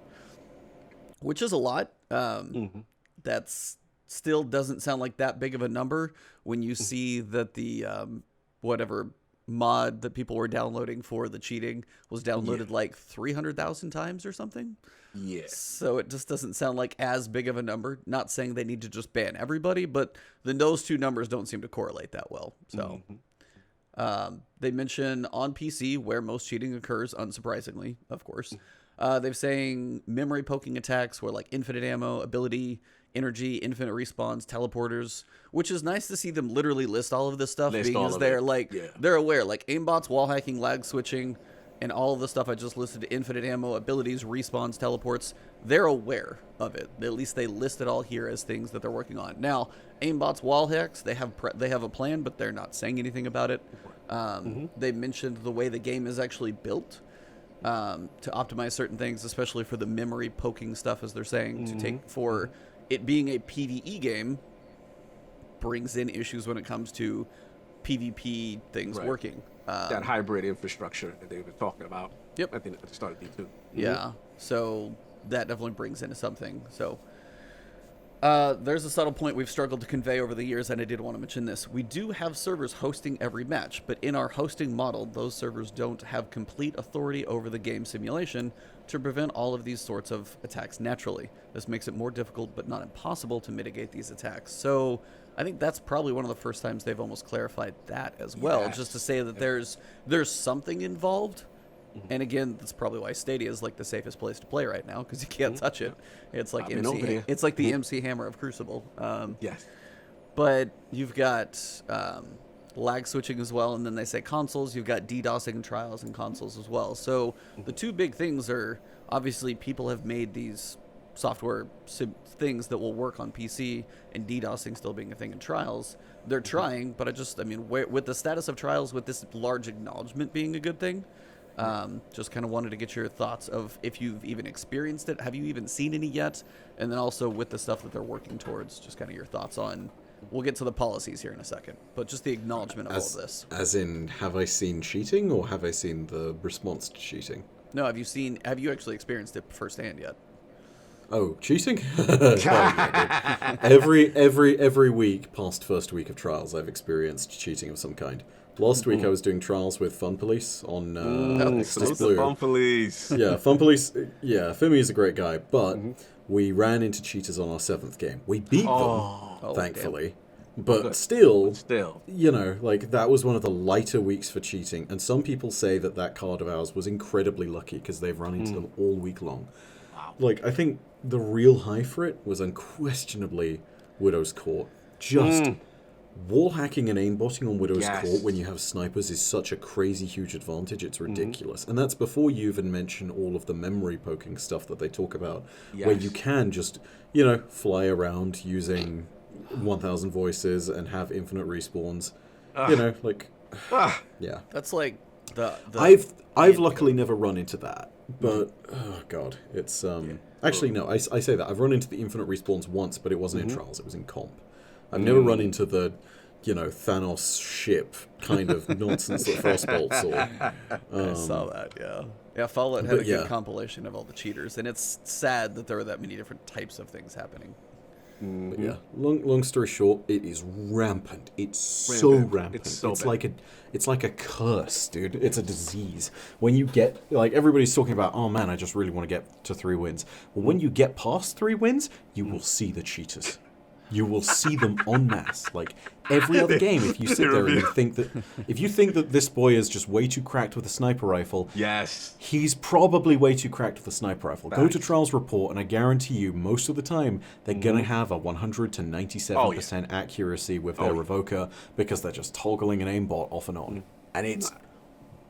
which is a lot. That's still doesn't sound like that big of a number when you see that the whatever mod that people were downloading for the cheating was downloaded like 300,000 times or something. Yeah. So it just doesn't sound like as big of a number. Not saying they need to just ban everybody, but then those two numbers don't seem to correlate that well. So they mention on PC where most cheating occurs, unsurprisingly, of course. They're saying memory poking attacks where like infinite ammo, ability, energy, infinite respawns, teleporters, which is nice to see them literally list all of this stuff, because they're aware, like aimbots, wall hacking, lag switching, and all of the stuff I just listed, infinite ammo, abilities, respawns, teleports, they're aware of it. At least they list it all here as things that they're working on. Now, aimbots, wall hacks, they have a plan, but they're not saying anything about it. They mentioned the way the game is actually built to optimize certain things, especially for the memory poking stuff, as they're saying, to take for it being a PvE game brings in issues when it comes to PvP things working. That hybrid infrastructure that they were talking about. Yep. I think at the start of D2. Yeah. So that definitely brings into something. So there's a subtle point we've struggled to convey over the years, and I did want to mention this. We do have servers hosting every match, but in our hosting model, those servers don't have complete authority over the game simulation to prevent all of these sorts of attacks naturally. This makes it more difficult, but not impossible, to mitigate these attacks. So I think that's probably one of the first times they've almost clarified that as well, just to say that there's something involved. And again, that's probably why Stadia is like the safest place to play right now, because you can't touch it. It's like it's like the MC Hammer of Crucible. Yes. But you've got lag switching as well, and then they say consoles. You've got DDoSing trials and consoles as well. So the two big things are, obviously, people have made these software things that will work on PC, and DDoSing still being a thing in trials. They're trying, but with the status of trials, with this large acknowledgement being a good thing, just kind of wanted to get your thoughts of if you've even experienced it, have you even seen any yet, and then also with the stuff that they're working towards, just kind of your thoughts on. We'll get to the policies here in a second, but just the acknowledgement of all of this. As in, have I seen cheating, or have I seen the response to cheating? No, have you actually experienced it firsthand yet? Oh, cheating? every week past first week of trials, I've experienced cheating of some kind. Last week I was doing trials with Fun Police on Fun Police. Yeah, Fun Police. Yeah, Fimi is a great guy, but we ran into cheaters on our 7th game. We beat them, thankfully. But still, you know, like, that was one of the lighter weeks for cheating. And some people say that card of ours was incredibly lucky because they've run into them all week long. Wow. Like, I think the real high for it was unquestionably Widow's Court. Just wall hacking and aimbotting on Widow's Court when you have snipers is such a crazy huge advantage. It's ridiculous. And that's before you even mention all of the memory poking stuff that they talk about, where you can just, you know, fly around using 1,000 voices and have infinite respawns. You know, like, yeah. That's like I've luckily never run into that, but oh god, it's actually no. I say that I've run into the infinite respawns once, but it wasn't in Trials. It was in comp. I've never run into the Thanos ship kind of nonsense that Frostbolts or. I saw that, yeah. Yeah, Fallout had a good compilation of all the cheaters, and it's sad that there are that many different types of things happening. But yeah, long story short, it is rampant. It's so rampant. It's like a curse, dude. It's a disease. When you get everybody's talking about, oh man, I just really want to get to 3 wins. Well, when you get past 3 wins, you will see the cheaters. You will see them en masse. Like every other game, if you sit there and you think that this boy is just way too cracked with a sniper rifle, yes, he's probably way too cracked with a sniper rifle. Go to Trials Report, and I guarantee you, most of the time, they're gonna have a 100 to 97% accuracy with their revoker because they're just toggling an aimbot off and on, and it's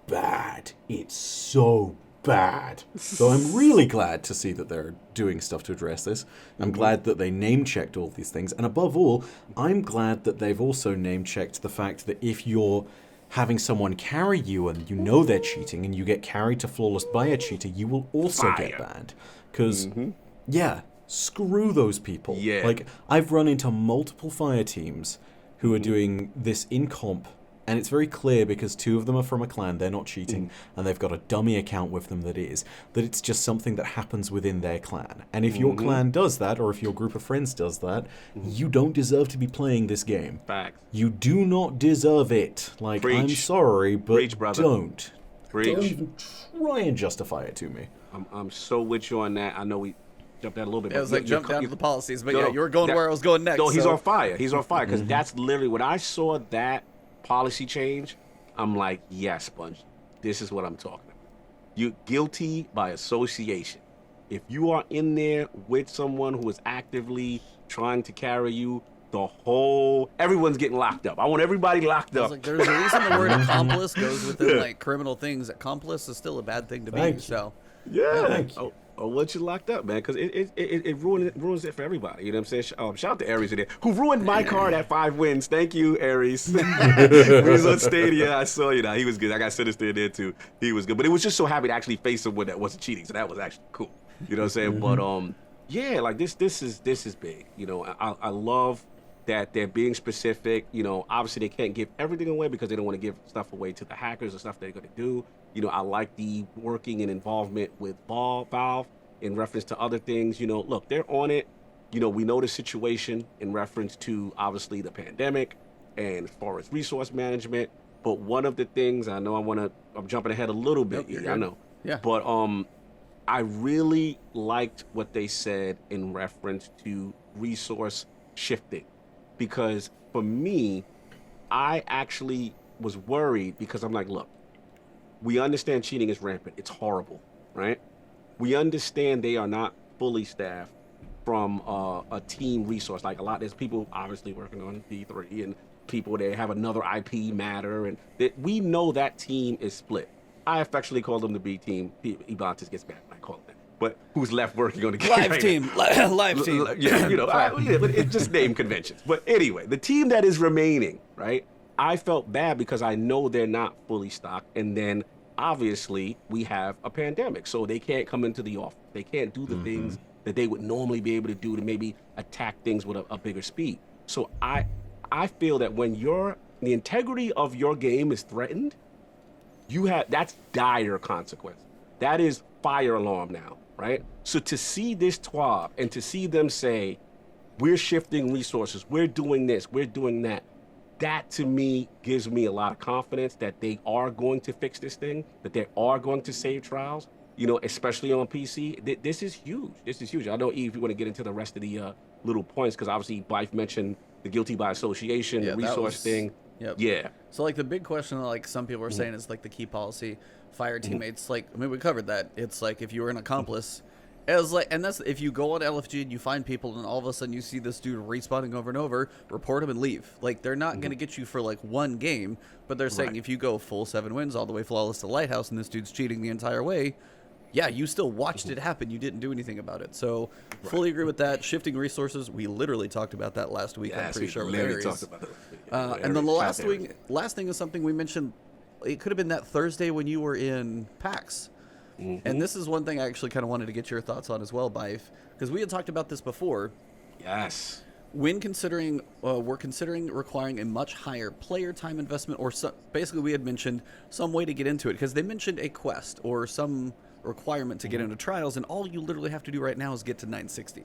bad. It's so bad. So I'm really glad to see that they're doing stuff to address this. I'm glad that they name-checked all these things. And above all, I'm glad that they've also name-checked the fact that if you're having someone carry you and you know they're cheating and you get carried to Flawless by a cheater, you will also get banned. Because, screw those people. Yeah. Like, I've run into multiple fire teams who are doing this in comp, and it's very clear because 2 of them are from a clan, they're not cheating, and they've got a dummy account with them that it's just something that happens within their clan. And if your clan does that, or if your group of friends does that, you don't deserve to be playing this game. Facts. You do not deserve it. Like, I'm sorry, but don't. Don't even try and justify it to me. I'm so with you on that. I know we jumped out a little bit. Yeah, it was like jump down to the policies, but you were going where I was going next. No, he's on fire. He's on fire because that's literally when I saw that policy change, I'm like, yes, Bungie, this is what I'm talking about. You're guilty by association. If you are in there with someone who is actively trying to carry you, everyone's getting locked up. I want everybody locked up. Like, there's a reason the word accomplice goes within like criminal things. Accomplice is still a bad thing to be. So thank you. I want you locked up, man, because it ruins it for everybody. You know what I'm saying? Shout out to Aries in there, who ruined my card at 5 wins. Thank you, Aries. We was on Stadia. I saw you. He was good. I got Sinister in there too. He was good. But it was just so happy to actually face someone that wasn't cheating. So that was actually cool. You know what I'm saying? But yeah, like this is big. You know, I love that they're being specific. You know, obviously they can't give everything away because they don't want to give stuff away to the hackers or stuff they're going to do. You know, I like the working and involvement with Valve in reference to other things. You know, look, they're on it. You know, we know the situation in reference to, obviously, the pandemic and as far as resource management. But one of the things, I know I'm jumping ahead a little bit. I know. Yeah. But I really liked what they said in reference to resource shifting. Because for me, I actually was worried because I'm like, look, we understand cheating is rampant. It's horrible, right? We understand they are not fully staffed from a team resource. Like there's people obviously working on D3 and people that have another IP matter, and that we know that team is split. I affectionately call them the B team. Ebontis gets mad when I call them that. But who's left working on the game? Live team. Yeah, you know, but it's just name conventions. But anyway, the team that is remaining, right? I felt bad because I know they're not fully stocked, and then obviously we have a pandemic, so they can't come into the office. They can't do the things that they would normally be able to do to maybe attack things with a bigger speed. So I feel that when the integrity of your game is threatened, that's dire consequence. That is fire alarm now, right? So to see this TWAB and to see them say, we're shifting resources, we're doing this, we're doing that, that to me gives me a lot of confidence that they are going to fix this thing, that they are going to save trials, you know, especially on PC. This is huge. This is huge. I know, Eve, you want to get into the rest of the little points, because obviously Byf mentioned the guilty by association, the resource thing. Yep. Yeah. So, like, the big question, like some people are saying, is like the key policy, fire teammates. Like, I mean, we covered that. It's like if you were an accomplice, as like, and that's if you go on LFG and you find people, and all of a sudden you see this dude respawning over and over, report him and leave. Like, they're not going to get you for like one game, but they're saying if you go full 7 wins all the way flawless to Lighthouse, and this dude's cheating the entire way, yeah, you still watched it happen. You didn't do anything about it. So, fully agree with that. Shifting resources, we literally talked about that last week. Yes, I'm pretty sure we with literally Aries. talked about it. And then the last thing is something we mentioned it could have been that Thursday when you were in PAX. And this is one thing I actually kind of wanted to get your thoughts on as well, Byf, because we had talked about this before. Yes. When considering, we're considering requiring a much higher player time investment, or basically we had mentioned some way to get into it, because they mentioned a quest or some requirement to get into trials, and all you literally have to do right now is get to 960,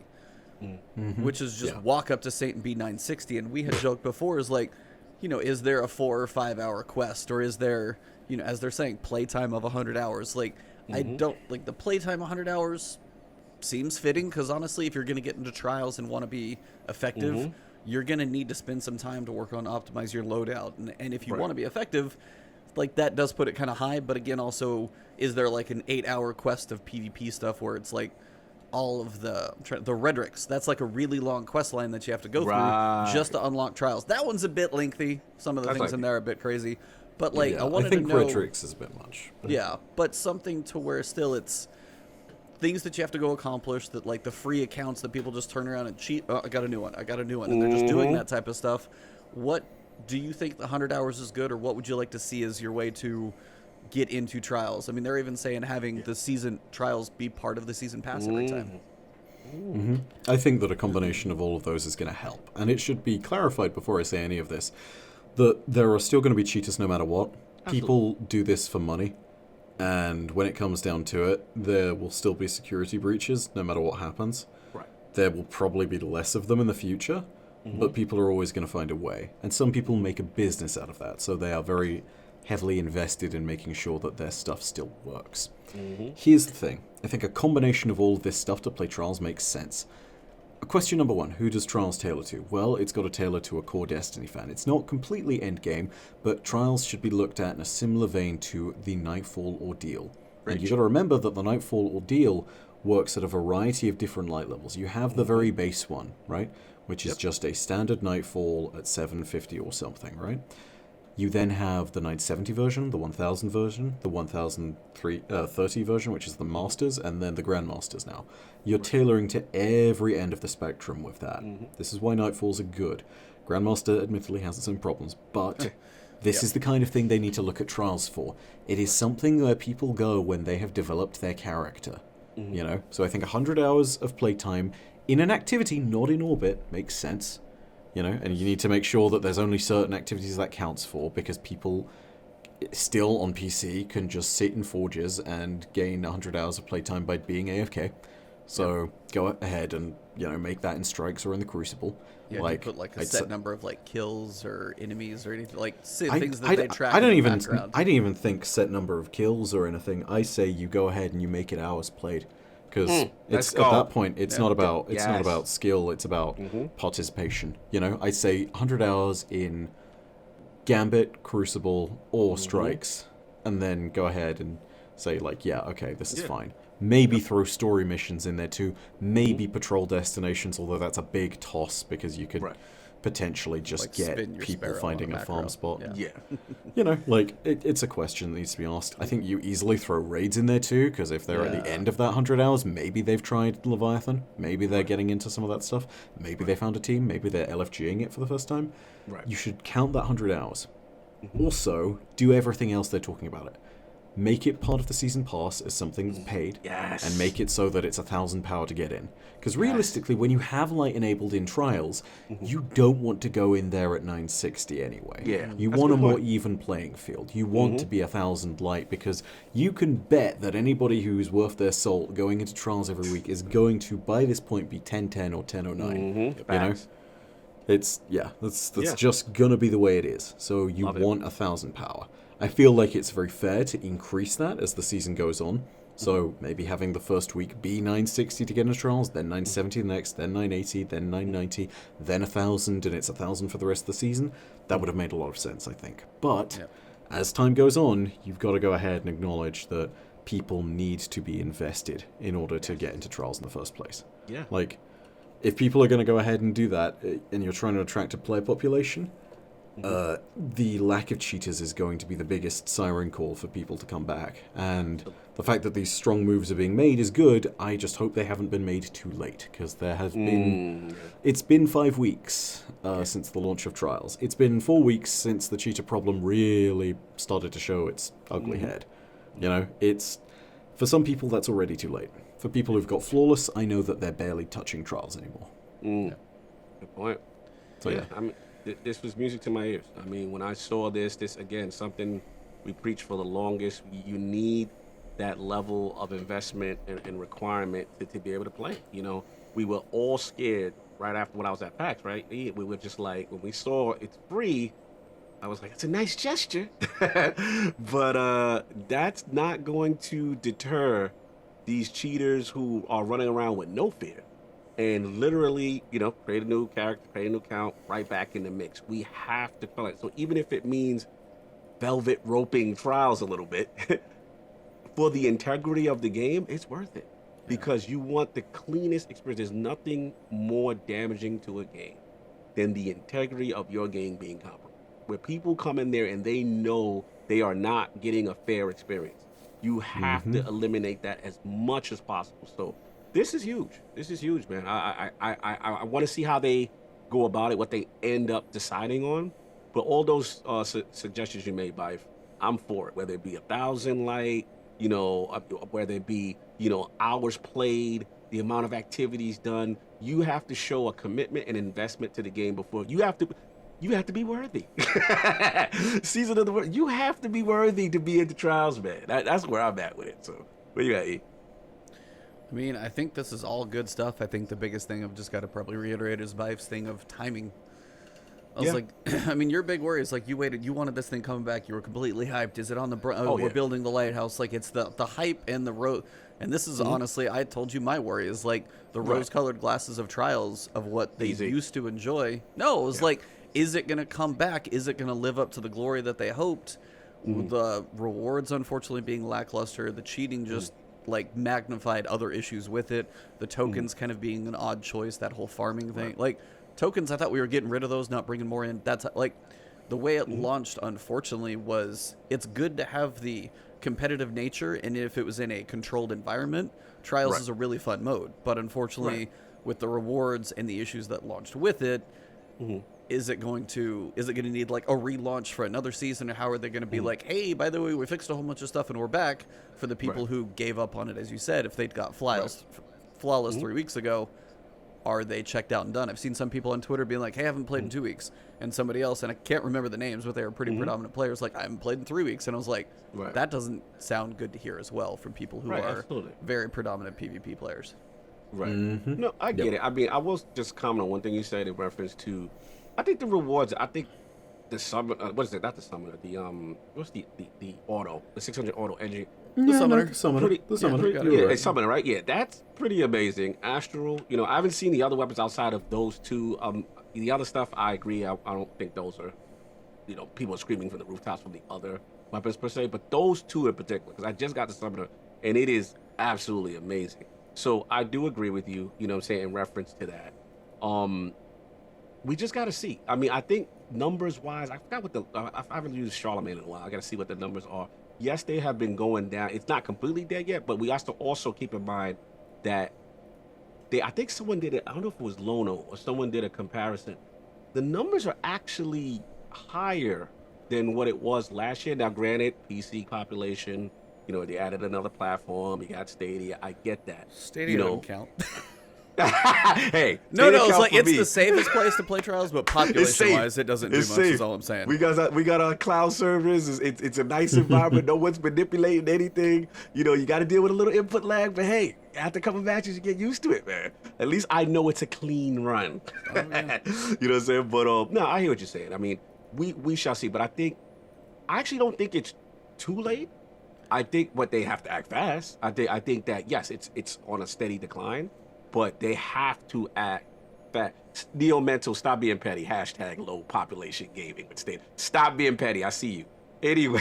which is just walk up to Saint and be 960. And we had joked before, is like, you know, is there a 4 or 5 hour quest, or is there, you know, as they're saying, playtime of 100 hours? Like, I don't like the playtime 100 hours seems fitting, because honestly, if you're going to get into trials and want to be effective, you're going to need to spend some time to work on optimize your loadout, and if you want to be effective, like, that does put it kind of high. But again, also, is there like an 8-hour quest of PvP stuff where it's like all of the rhetorics? That's like a really long quest line that you have to go through just to unlock trials. That one's a bit lengthy. Some of the things in there are a bit crazy. But like, I wanted to know. I think rhetorics is a bit much. Yeah, but something to where still it's things that you have to go accomplish, that like the free accounts that people just turn around and cheat. Oh, I got a new one. And they're just doing that type of stuff. What do you think the 100 hours is good, or what would you like to see as your way to get into trials? I mean, they're even saying having the season trials be part of the season pass every time. I think that a combination of all of those is going to help. And it should be clarified before I say any of this, that there are still going to be cheaters no matter what. Absolutely. People do this for money. And when it comes down to it, there will still be security breaches no matter what happens. Right. There will probably be less of them in the future, but people are always going to find a way. And some people make a business out of that, so they are very heavily invested in making sure that their stuff still works. Here's the thing. I think a combination of all of this stuff to play Trials makes sense. Question number 1, who does Trials tailor to? Well, it's got to tailor to a core Destiny fan. It's not completely endgame, but Trials should be looked at in a similar vein to the Nightfall Ordeal. And you've got to remember that the Nightfall Ordeal works at a variety of different light levels. You have the very base one, right? Which is just a standard Nightfall at 750 or something, right? You then have the 970 version, the 1000 version, the 1030 version, which is the Masters, and then the Grandmasters now. You're tailoring to every end of the spectrum with that. This is why Nightfalls are good. Grandmaster admittedly has its own problems, but this is the kind of thing they need to look at Trials for. It is something where people go when they have developed their character. You know? So I think 100 hours of playtime in an activity not in orbit makes sense. You know, and you need to make sure that there's only certain activities that counts for, because people still on PC can just sit in forges and gain 100 hours of playtime by being AFK. So go ahead and, you know, make that in Strikes or in the Crucible. Yeah, like, you put like a set number of like kills or enemies or anything, like things that they track. I don't in the even background. I didn't even think set number of kills or anything. I say you go ahead and you make it hours played. Because it's at that point, it's not about skill. It's about participation. You know, I say 100 hours in Gambit, Crucible, or Strikes, and then go ahead and say like, yeah, okay, this is fine. Maybe throw story missions in there too. Maybe patrol destinations, although that's a big toss because you could potentially just like get people finding a farm spot. Yeah. You know, like, it's a question that needs to be asked. I think you easily throw raids in there too, because if they're at the end of that 100 hours, maybe they've tried Leviathan. Maybe they're getting into some of that stuff. Maybe they found a team. Maybe they're LFGing it for the first time. You should count that 100 hours. Also, do everything else they're talking about it. Make it part of the season pass as something that's paid, and make it so that it's 1,000 power to get in. Because realistically, when you have light enabled in trials, you don't want to go in there at 960 anyway. You want a more even playing field. You want to be 1,000 light, because you can bet that anybody who's worth their salt going into trials every week is going to, by this point, be 1010 or 1009. You know? It's, that's just gonna be the way it is. So you want 1,000 power. I feel like it's very fair to increase that as the season goes on. So maybe having the first week be 960 to get into trials, then 970 the next, then 980, then 990, then 1,000, and it's 1,000 for the rest of the season. That would have made a lot of sense, I think. But as time goes on, you've got to go ahead and acknowledge that people need to be invested in order to get into trials in the first place. Like, if people are going to go ahead and do that, and you're trying to attract a player population, the lack of cheaters is going to be the biggest siren call for people to come back. And the fact that these strong moves are being made is good. I just hope they haven't been made too late, because there has been... It's been 5 weeks since the launch of Trials. It's been 4 weeks since the cheater problem really started to show its ugly head. You know, it's... For some people, that's already too late. For people who've got Flawless, I know that they're barely touching Trials anymore. Good point. So, yeah. I mean, this was music to my ears. I mean, when I saw this, again, something we preached for the longest. You need that level of investment and requirement to be able to play. You know, we were all scared right after when I was at PAX, right? We were just like, when we saw it's free, I was like, it's a nice gesture. But that's not going to deter these cheaters who are running around with no fear and literally, you know, create a new character, create a new account, right back in the mix. We have to call it. So even if it means velvet roping Trials a little bit, for the integrity of the game, it's worth it. Because you want the cleanest experience. There's nothing more damaging to a game than the integrity of your game being compromised. Where people come in there and they know they are not getting a fair experience. You have to eliminate that as much as possible. So this is huge. This is huge, man. I want to see how they go about it, what they end up deciding on. But all those suggestions you made, Byf, I'm for it. Whether it be 1,000 light, you know, whether it be, you know, hours played, the amount of activities done, you have to show a commitment and investment to the game before you have to be worthy. Season of the World, you have to be worthy to be into Trials, man. That's where I'm at with it. So, where you at, E? I mean, I think this is all good stuff. I think the biggest thing I've just got to probably reiterate is Byf's thing of timing. I was like, I mean, your big worry is like you wanted this thing coming back. You were completely hyped. Is it on the? We're building the lighthouse. Like it's the hype and the road. And this is honestly, I told you my worry is like the rose-colored glasses of Trials of what they used to enjoy. No, it was like, is it going to come back? Is it going to live up to the glory that they hoped? The rewards, unfortunately, being lackluster. The cheating just like magnified other issues with it. The tokens kind of being an odd choice. That whole farming thing, like. Tokens, I thought we were getting rid of those, not bringing more in. That's like the way it launched, unfortunately, was it's good to have the competitive nature. And if it was in a controlled environment, Trials is a really fun mode. But unfortunately, with the rewards and the issues that launched with it, is it going to need like a relaunch for another season? Or how are they going to be like, hey, by the way, we fixed a whole bunch of stuff and we're back for the people who gave up on it, as you said, if they'd got flawless 3 weeks ago. Are they checked out and done? I've seen some people on Twitter being like, hey, I haven't played in 2 weeks. And somebody else, and I can't remember the names, but they were pretty predominant players, like, I haven't played in 3 weeks. And I was like, that doesn't sound good to hear as well from people who are very predominant PvP players. Right. No, I get it. I mean, I was just commenting on one thing you said in reference to, I think the rewards, I think the summon, what is it? Not the summoner, what's the auto, the 600 auto engine. The summoner. The summoner. It's summoner, right? Yeah, that's pretty amazing. Astral, you know, I haven't seen the other weapons outside of those two. The other stuff, I agree. I don't think those are, you know, people are screaming from the rooftops from the other weapons per se, but those two in particular, because I just got the summoner, and it is absolutely amazing. So I do agree with you, you know what I'm saying, in reference to that. We just got to see. I mean, I think numbers-wise, I forgot what I haven't used Charlemagne in a while. I got to see what the numbers are. Yes, they have been going down. It's not completely dead yet, but we have to also keep in mind that I think someone did it. I don't know if it was Lono or someone did a comparison. The numbers are actually higher than what it was last year. Now, granted, PC population, you know, they added another platform. You got Stadia. I get that. Stadia don't count. Hey, no, it's like it's the safest place to play Trials, but population-wise, it doesn't do much. Is all I'm saying. We got our cloud servers. It's a nice environment. No one's manipulating anything. You know, you got to deal with a little input lag, but hey, after a couple matches, you get used to it, man. At least I know it's a clean run. You know what I'm saying? But no, I hear what you're saying. I mean, we shall see. But I actually don't think it's too late. I think what they have to act fast. I think that yes, it's on a steady decline. But they have to act fast. Neo Mental, stop being petty. Hashtag low population gaming. Stop being petty. I see you. Anyway,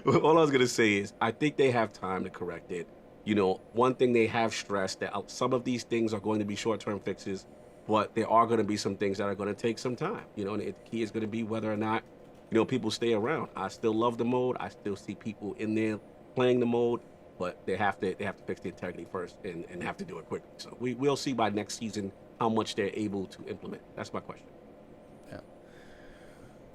all I was going to say is I think they have time to correct it. You know, one thing they have stressed that some of these things are going to be short-term fixes, but there are going to be some things that are going to take some time. You know, and the key is going to be whether or not, you know, people stay around. I still love the mode. I still see people in there playing the mode. but they have to fix the integrity first and have to do it quickly. So we'll see by next season how much they're able to implement. That's my question. Yeah.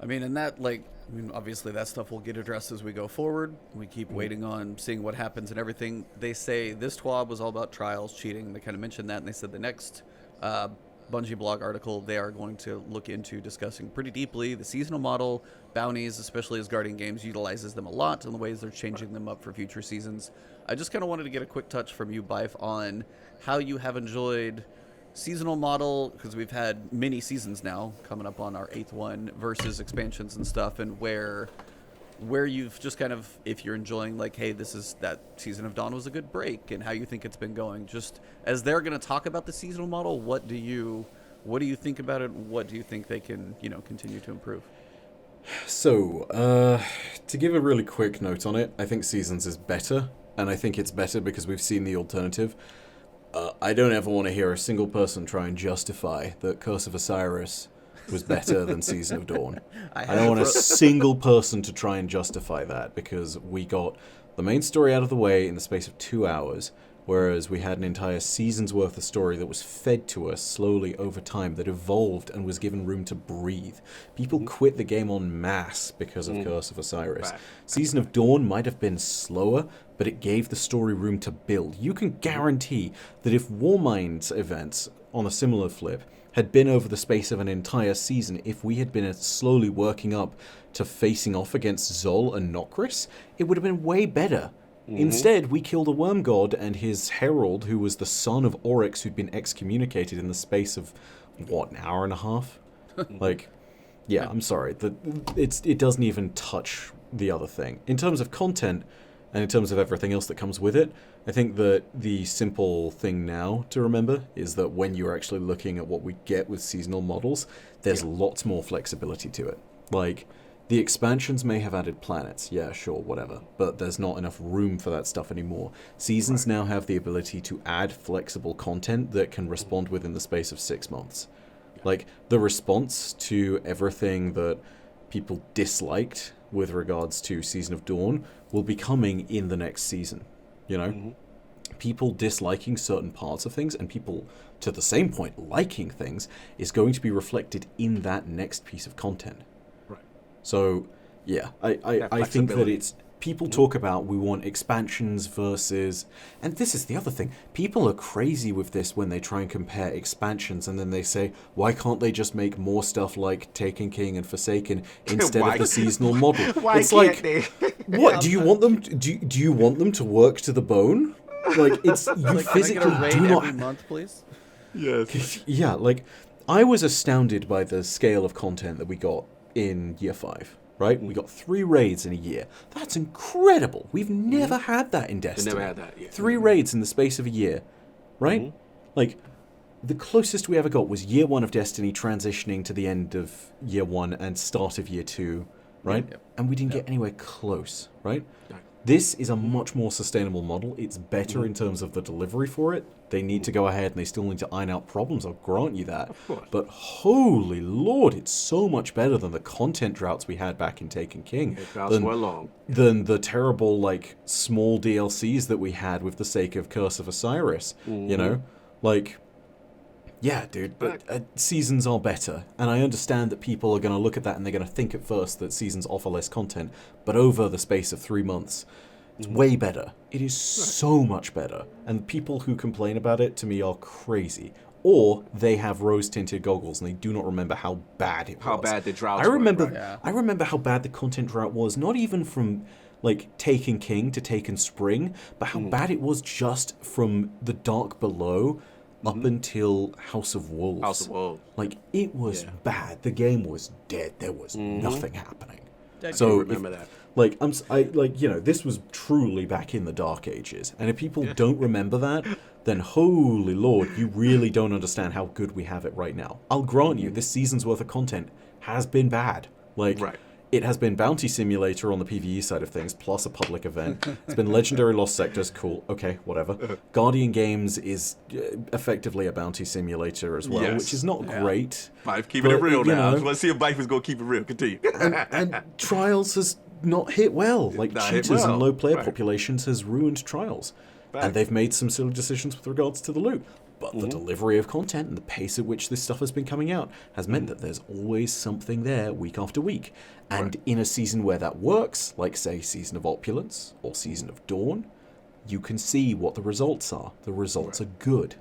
I mean, and that, like, obviously that stuff will get addressed as we go forward. We keep waiting on seeing what happens and everything. They say this TWAB was all about trials, cheating. They kind of mentioned that, and they said the next Bungie blog article they are going to look into discussing pretty deeply the seasonal model, bounties, especially as Guardian Games utilizes them a lot, and the ways they're changing them up for future seasons. I just kind of wanted to get a quick touch from you, Byf, on how you have enjoyed seasonal model, because we've had many seasons now coming up on our 8th one, versus expansions and stuff, and where you've just kind of, if you're enjoying, like, hey, this is that Season of Dawn was a good break, and how you think it's been going. Just as they're going to talk about the seasonal model, what do you think about it? What do you think they can, continue to improve? So, to give a really quick note on it, I think Seasons is better, and I think it's better because we've seen the alternative. I don't ever want to hear a single person try and justify that Curse of Osiris was better than Season of Dawn. I don't want a single person to try and justify that, because we got the main story out of the way in the space of 2 hours, whereas we had an entire season's worth of story that was fed to us slowly over time, that evolved and was given room to breathe. People quit the game en masse because of Curse of Osiris. Right. Season of Dawn might have been slower, but it gave the story room to build. You can guarantee that if Warmind's events, on a similar flip, had been over the space of an entire season, if we had been slowly working up to facing off against Zol and Nokris, it would have been way better. Instead, we killed a worm god and his herald, who was the son of Oryx, who'd been excommunicated in the space of, an hour and a half? Yeah, I'm sorry. It doesn't even touch the other thing. In terms of content, and in terms of everything else that comes with it, I think that the simple thing now to remember is that when you're actually looking at what we get with seasonal models, there's lots more flexibility to it. Like, the expansions may have added planets, yeah, sure, whatever, but there's not enough room for that stuff anymore. Seasons now have the ability to add flexible content that can respond within the space of 6 months. Like, the response to everything that people disliked with regards to Season of Dawn will be coming in the next season, People disliking certain parts of things and people, to the same point, liking things is going to be reflected in that next piece of content. Right. So, yeah, I think that it's... People talk about we want expansions versus... And this is the other thing. People are crazy with this when they try and compare expansions, and then they say, why can't they just make more stuff like Taken King and Forsaken instead of the seasonal model? Why it's can't like, they? What, do you want them... Do you want them to work to the bone? Like, it's... You Like, physically can I get a raid do not... every month, please? Yes. Yeah, like, I was astounded by the scale of content that we got in Year 5. Right? We got 3 raids in a year. That's incredible. We've never had that in Destiny. Never had that, yeah. 3 raids in the space of a year. Right? Like, the closest we ever got was Year 1 of Destiny transitioning to the end of Year 1 and start of Year 2. Right? Yep. And we didn't get anywhere close. Right? Right. This is a much more sustainable model. It's better in terms of the delivery for it. They need to go ahead and they still need to iron out problems. I'll grant you that. Of course. But holy lord, it's so much better than the content droughts we had back in Taken King. Yeah, droughts were long. Than the terrible, like, small DLCs that we had with the sake of Curse of Osiris. You know? Like, yeah, dude, but seasons are better. And I understand that people are going to look at that and they're going to think at first that seasons offer less content. But over the space of 3 months, it's way better. It is so much better. And people who complain about it, to me, are crazy. Or they have rose-tinted goggles and they do not remember how bad it was. How bad the droughts I remember, were. Right? I remember how bad the content drought was, not even from, like, Taken King to Taken Spring, but how bad it was just from the Dark Below up until House of Wolves. House of Wolves. Like, it was bad. The game was dead. There was nothing happening. I So do remember that. Like, this was truly back in the Dark Ages. And if people don't remember that, then holy lord, you really don't understand how good we have it right now. I'll grant you, this season's worth of content has been bad. Like, it has been Bounty Simulator on the PvE side of things, plus a public event. It's been Legendary Lost Sectors, cool, okay, whatever. Guardian Games is effectively a Bounty Simulator as well, which is not great. Byf keeping it real now. know, Let's see if Byf is going to keep it real. Continue. and Trials has not hit well. Like, Not hit cheaters and well, low player right. populations has ruined Trials. Fact. And they've made some silly decisions with regards to the loot. But the delivery of content and the pace at which this stuff has been coming out has meant that there's always something there week after week. And in a season where that works, like, say, Season of Opulence or Season of Dawn, you can see what the results are. The results are good.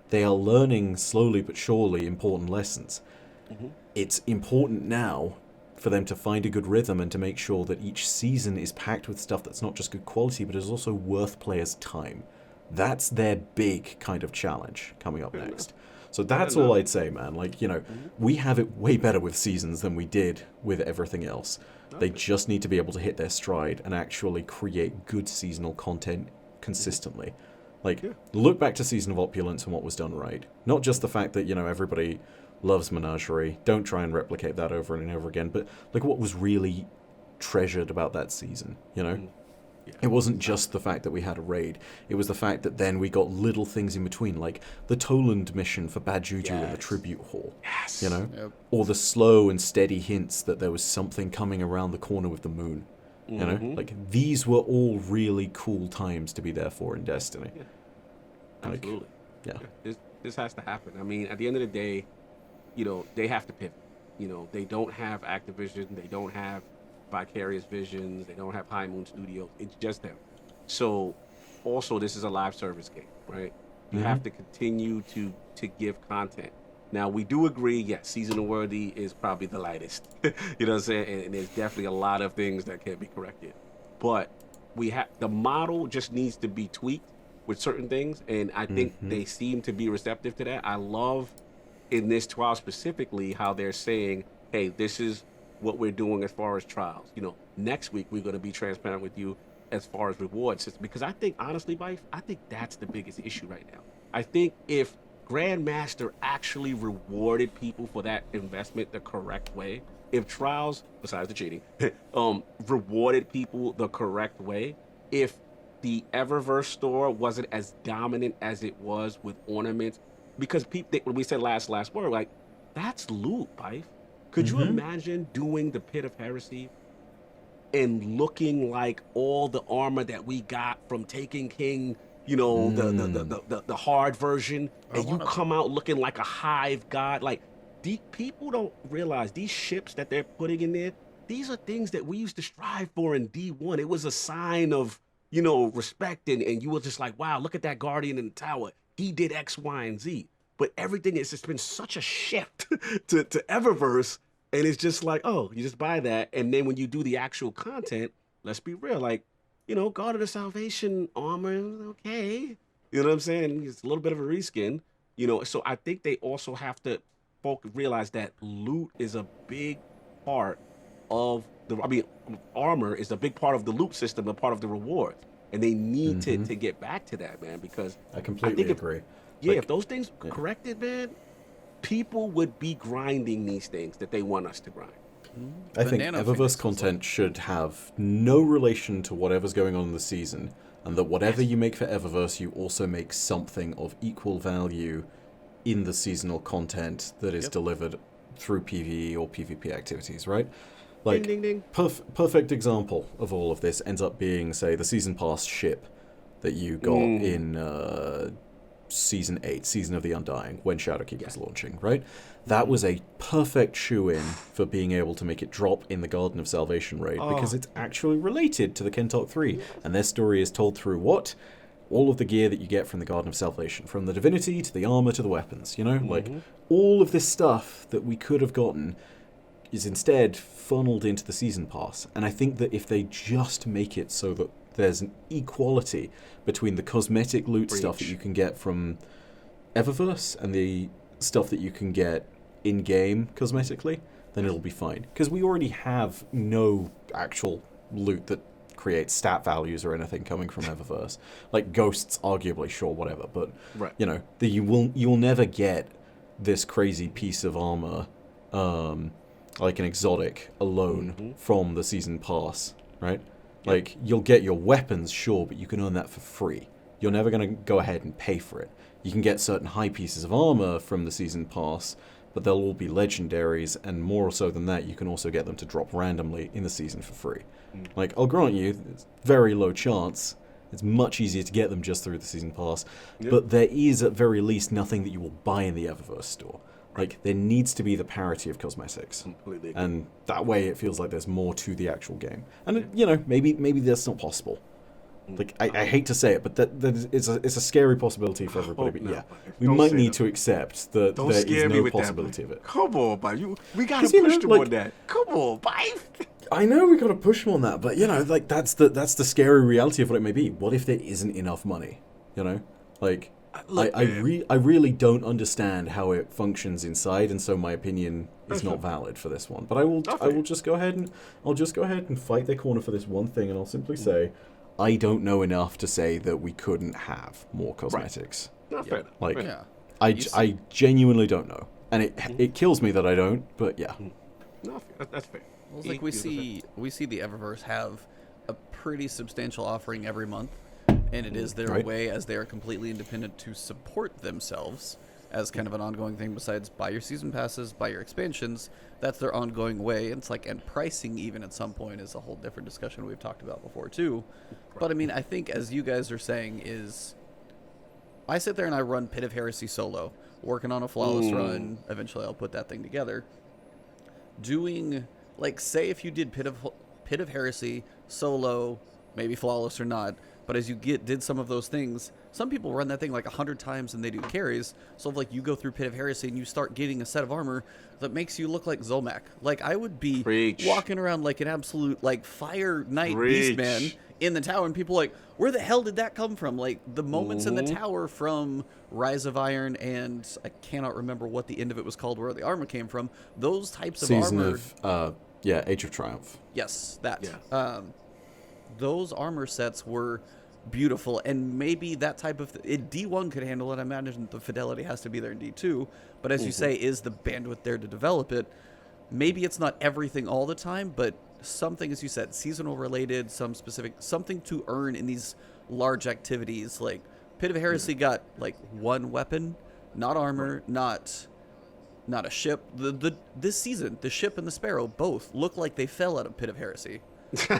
They are learning slowly but surely important lessons. It's important now for them to find a good rhythm and to make sure that each season is packed with stuff that's not just good quality, but is also worth players' time. That's their big kind of challenge coming up next. So that's all I'd say, man. Like, you know, we have it way better with seasons than we did with everything else. They just need to be able to hit their stride and actually create good seasonal content consistently. Like, look back to Season of Opulence and what was done right. Not just the fact that, you know, everybody loves Menagerie. Don't try and replicate that over and over again. But, like, what was really treasured about that season, you know? It wasn't just the fact that we had a raid. It was the fact that then we got little things in between, like the Toland mission for Bad Juju in the Tribute Hall. Yes. You know? Or the slow and steady hints that there was something coming around the corner with the moon. You know? Like, these were all really cool times to be there for in Destiny. Like, Absolutely. yeah. This has to happen. I mean, at the end of the day, you know, they have to pivot. You know, they don't have Activision. They don't have Vicarious Visions. They don't have High Moon Studios. It's just them. So, also, this is a live service game, right? You have to continue to give content. Now, we do agree, yes, Seasonal Worthy is probably the lightest. You know what I'm saying? And there's definitely a lot of things that can be corrected. But the model just needs to be tweaked with certain things, and I think they seem to be receptive to that. I love, in this trial specifically, how they're saying, hey, this is what we're doing as far as trials. You know, next week we're going to be transparent with you as far as reward system, because I think, honestly, Byf, I think that's the biggest issue right now. I think if Grandmaster actually rewarded people for that investment the correct way, if trials, besides the cheating, rewarded people the correct way, if the Eververse store wasn't as dominant as it was with ornaments, because people, when we said last word, like, that's loot, Byf. Could you imagine doing the Pit of Heresy and looking like all the armor that we got from Taken King, you know, the hard version, and you come out looking like a hive god? Like, people don't realize these ships that they're putting in there, these are things that we used to strive for in D1. It was a sign of, you know, respect, and you were just like, wow, look at that Guardian in the tower. He did X, Y, and Z. But everything is just been such a shift to Eververse, and it's just like, oh, you just buy that, and then when you do the actual content, let's be real, like, you know, God of the Salvation armor, okay, you know what I'm saying? It's a little bit of a reskin, you know. So I think they also have to realize that loot is a big part of armor is a big part of the loot system, a part of the rewards, and they need to get back to that, man, because I completely agree. Yeah, if those things corrected, man, people would be grinding these things that they want us to grind. I think Eververse content should have no relation to whatever's going on in the season, and that whatever you make for Eververse, you also make something of equal value in the seasonal content that is delivered through PvE or PvP activities, right? Like, ding, ding, ding. Perfect example of all of this ends up being, say, the Season Pass ship that you got in Season 8, Season of the Undying, when Shadowkeep was launching, right? That was a perfect shoe-in for being able to make it drop in the Garden of Salvation raid, because it's actually related to the Kentok 3, and their story is told through what? All of the gear that you get from the Garden of Salvation, from the divinity to the armor to the weapons, you know? Like, all of this stuff that we could have gotten is instead funneled into the Season Pass, and I think that if they just make it so that there's an equality between the cosmetic loot stuff that you can get from Eververse and the stuff that you can get in-game cosmetically, then it'll be fine. Because we already have no actual loot that creates stat values or anything coming from Eververse. Like ghosts, arguably, sure, whatever. But, you know, you will never get this crazy piece of armor, like an exotic, alone from the Season Pass, right? Like, you'll get your weapons, sure, but you can earn that for free. You're never going to go ahead and pay for it. You can get certain high pieces of armor from the Season Pass, but they'll all be legendaries, and more so than that, you can also get them to drop randomly in the season for free. Like, I'll grant you, it's very low chance. It's much easier to get them just through the season pass, but there is at very least nothing that you will buy in the Eververse store. Like, there needs to be the parity of cosmetics. Completely. And that way it feels like there's more to the actual game. And, you know, maybe that's not possible. Like, I hate to say it, but it's a scary possibility for everybody. But yeah, we might need to accept that there is no possibility of it. Come on, Byf. We gotta push them on that. Come on, Byf. I know we gotta push them on that, but you know, like that's the scary reality of what it may be. What if there isn't enough money? You know, like I really don't understand how it functions inside, and so my opinion is not valid for this one. But I will just go ahead and fight their corner for this one thing, and I'll simply say, I don't know enough to say that we couldn't have more cosmetics. Not fair. Like, I genuinely don't know, and it kills me that I don't. But yeah, No, that's fair. Well, it's like we see the Eververse have a pretty substantial offering every month, and it is their way, as they are completely independent, to support themselves as kind of an ongoing thing. Besides, buy your season passes, buy your expansions. That's their ongoing way. It's like, and pricing even at some point is a whole different discussion we've talked about before too. But I mean, I think as you guys are saying is, I sit there and I run Pit of Heresy solo, working on a flawless run. Eventually, I'll put that thing together. Doing, like, say if you did Pit of Heresy solo, maybe flawless or not, but as you did some of those things, some people run that thing like 100 times and they do carries. So if, like, you go through Pit of Heresy and you start getting a set of armor that makes you look like Zolmak. Like, I would be walking around like an absolute, like, Fire Knight Beastman in the tower, and people like, where the hell did that come from? Like, the moments in the tower from Rise of Iron, and I cannot remember what the end of it was called, where the armor came from. Those types of armor. Age of Triumph. Yes, that. Yeah. Those armor sets were beautiful, and maybe that type of D1 could handle it. I imagine the fidelity has to be there in D2, but as you say, is the bandwidth there to develop it? Maybe it's not everything all the time, but something, as you said, seasonal related, some specific, something to earn in these large activities. Like Pit of Heresy got like one weapon, not armor, not a ship. This season, the ship and the Sparrow both look like they fell out of Pit of Heresy.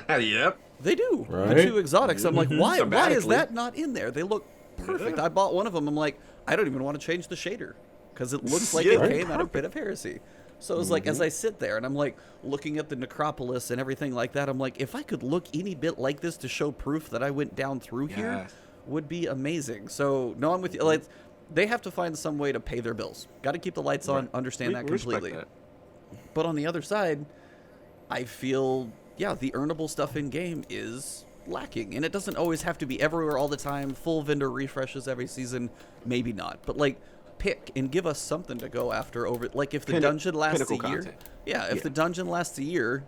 Yep. They do. Right? The two exotics. I'm like, why is that not in there? They look perfect. I bought one of them. I'm like, I don't even want to change the shader because it looks like it came out of Pit of Heresy. So it was like, as I sit there and I'm like looking at the necropolis and everything like that, I'm like, if I could look any bit like this to show proof that I went down through here, would be amazing. So no, I'm with you. Like, they have to find some way to pay their bills. Got to keep the lights on. Understand that completely. That. But on the other side, I feel, the earnable stuff in game is lacking, and it doesn't always have to be everywhere all the time. Full vendor refreshes every season, maybe not. But like, pick and give us something to go after over. Like if the dungeon lasts a year, if the dungeon lasts a year,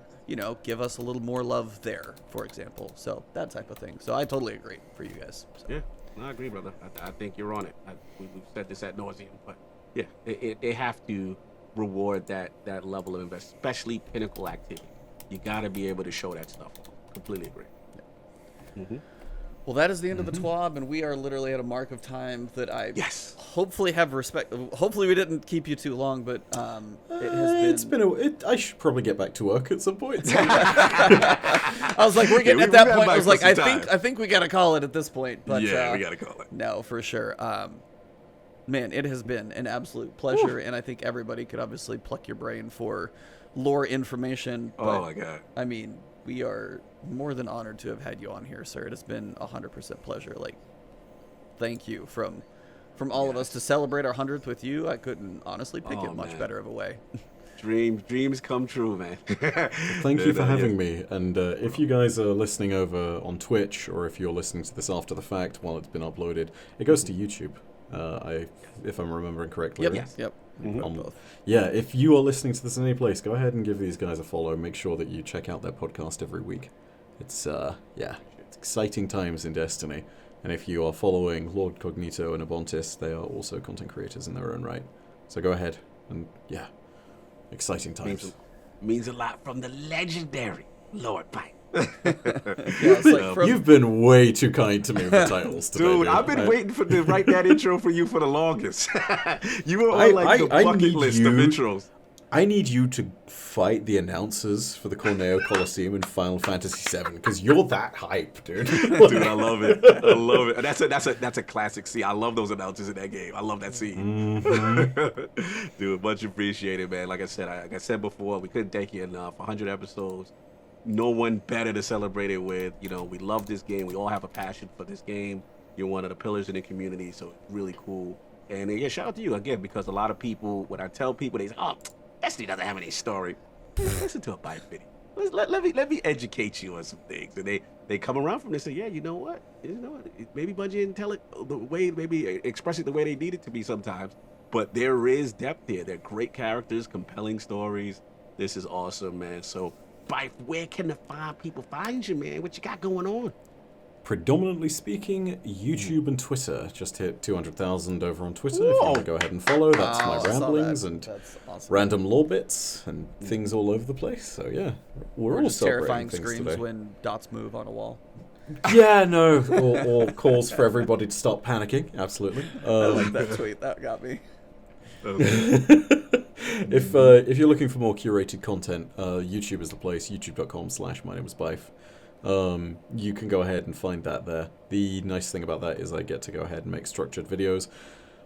give us a little more love there, for example. So that type of thing. So I totally agree for you guys. So. Yeah, I agree, brother. I think you're on it. We've said this ad nauseum, but yeah, they have to reward that level of investment, especially pinnacle activity. You got to be able to show that stuff. Completely agree. Yeah. Well, that is the end of the TWAB, and we are literally at a mark of time that I hopefully have respect. Hopefully, we didn't keep you too long, but it has been. I should probably get back to work at some point. I was like, we're getting at that point. I was like, I think we got to call it at this point. But we got to call it. No, for sure. Man, it has been an absolute pleasure, and I think everybody could obviously pluck your brain for lore information. But, oh my God! I mean, we are more than honored to have had you on here, sir. It has been 100% pleasure. Like, thank you from all of us to celebrate our 100th with you. I couldn't honestly pick it much better of a way. Dreams come true, man. Thank you for having me. And if you guys are listening over on Twitch, or if you're listening to this after the fact while it's been uploaded, it goes to YouTube. If I'm remembering correctly. Yep. Right? Yep. If you are listening to this in any place, go ahead and give these guys a follow. Make sure that you check out their podcast every week. It's it's exciting times in Destiny. And if you are following Lord Cognito and Ebontis, they are also content creators in their own right. So go ahead and exciting times. Means a lot from the legendary Lord Byf. Yeah, it's like from, You've been way too kind to me with the titles today, Dude, I've been waiting to write that intro for you for the longest. You were on the bucket list of intros. I need you to fight the announcers for the Corneo Coliseum in Final Fantasy VII because you're that hype, dude. Dude, I love it. I love it. That's a classic scene. I love those announcers in that game. I love that scene. Dude, much appreciated, man. Like I said before, we couldn't thank you enough. 100 episodes. No one better to celebrate it with. You know, we love this game. We all have a passion for this game. You're one of the pillars in the community, so it's really cool. And yeah, shout out to you again, because a lot of people, when I tell people, they say, "Oh, Destiny doesn't have any story." Listen to a Byf video. Let me educate you on some things. And they come around from this and say, yeah, you know what? Maybe Bungie didn't tell it the way, maybe express it the way they need it to be sometimes. But there is depth here. They're great characters, compelling stories. This is awesome, man. So, Byf, where can the people find you, man? What you got going on? Predominantly speaking, YouTube and Twitter. Just hit 200,000 over on Twitter. If you want to go ahead and follow, that's my ramblings and awesome. random lore bits and things all over the place. So yeah, we're all just terrifying celebrating things screams today. when dots move on a wall. Yeah, no, or calls for everybody to stop panicking. Absolutely. I like that tweet. That got me. If you're looking for more curated content, YouTube is the place. YouTube.com/MyNameIsByf. You can go ahead and find that there. The nice thing about that is I get to go ahead and make structured videos,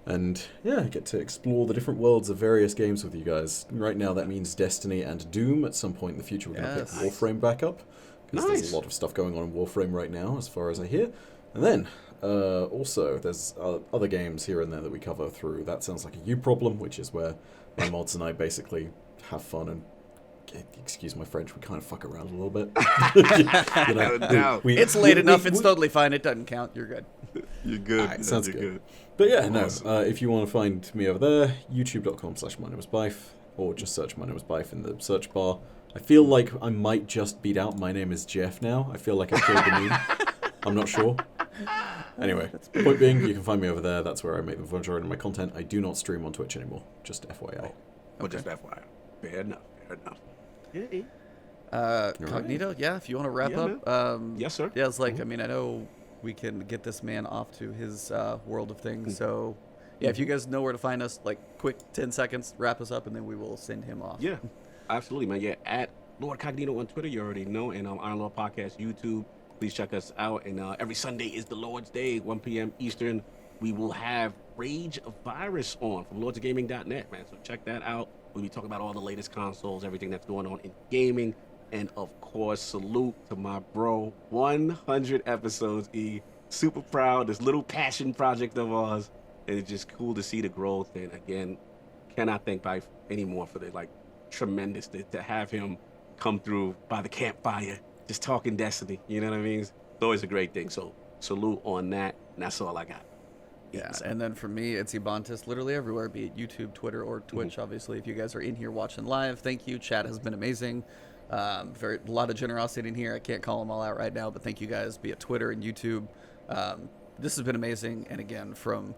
and yeah, I get to explore the different worlds of various games with you guys. Right now, that means Destiny and Doom. At some point in the future, we're going to pick Warframe back up, because there's a lot of stuff going on in Warframe right now, as far as I hear. And then also, there's other games here and there that we cover through That Sounds Like a You Problem, which is where my mods and I basically have fun and, excuse my French, we kind of fuck around a little bit. It's late enough. It's totally fine. It doesn't count. You're good. You're good. Right, sounds good. But yeah, awesome. If you want to find me over there, youtube.com/MyNameIsByf, or just search My Name Is Byf in the search bar. I feel like I might just beat out My Name Is Jeff now. I feel like I killed the meme. I'm not sure. Anyway, point being, you can find me over there. That's where I make the majority of my content. I do not stream on Twitch anymore. Just FYI. Just FYI. Fair enough. Cognito, yeah, if you want to wrap up. Yes, sir. Yeah, it's like, I mean, I know we can get this man off to his world of things. So, yeah, if you guys know where to find us, like, quick 10 seconds, wrap us up, and then we will send him off. Yeah, absolutely, man. Yeah, at Lord Cognito on Twitter, you already know, and Iron Lord Podcast YouTube. Please check us out. And every Sunday is the Lord's Day, 1 p.m. Eastern. We will have Rage of Virus on from lordsofgaming.net, man. So check that out. We'll be talking about all the latest consoles, everything that's going on in gaming. And, of course, salute to my bro. 100 episodes, E. Super proud. This little passion project of ours. And it's just cool to see the growth. And, again, cannot thank Byf anymore for the, tremendous to have him come through by the campfire, just talking Destiny. You know what I mean? It's always a great thing. So, salute on that. And that's all I got. Yeah, and then for me, it's Ebontis literally everywhere, be it YouTube, Twitter, or Twitch. Obviously, if you guys are in here watching live, thank you. Chat has been amazing. A lot of generosity in here. I can't call them all out right now, but thank you guys, be it Twitter and YouTube. This has been amazing. And again, from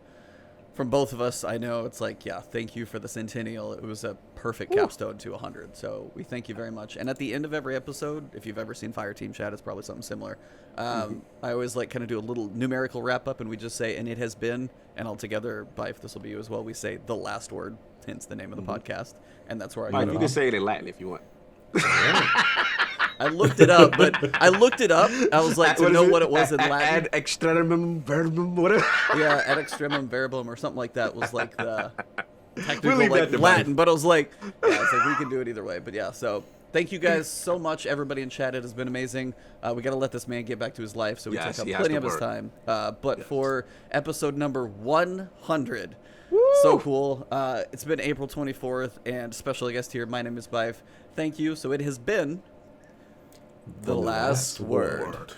both of us, I know it's like, yeah, thank you for the Centennial. It was a perfect capstone to 100. So we thank you very much. And at the end of every episode, if you've ever seen Fireteam Chat, it's probably something similar. I always kind of do a little numerical wrap up, and we just say, and it has been, and altogether, Byf, this will be you as well. We say the last word, hence the name of the podcast. And that's where I you can say it in Latin if you want. I looked it up, I was like, to know what it was in Latin. Ad extremum verbum, whatever. Yeah, ad extremum verbum or something like that was like the technical Latin. But I was like, yeah, it's like we can do it either way. But yeah, so thank you guys so much. Everybody in chat, it has been amazing. We got to let this man get back to his life, so we took up plenty of his time. But for episode number 100, so cool. It's been April 24th, and special guest here, My Name Is Byf. Thank you. So it has been the last word.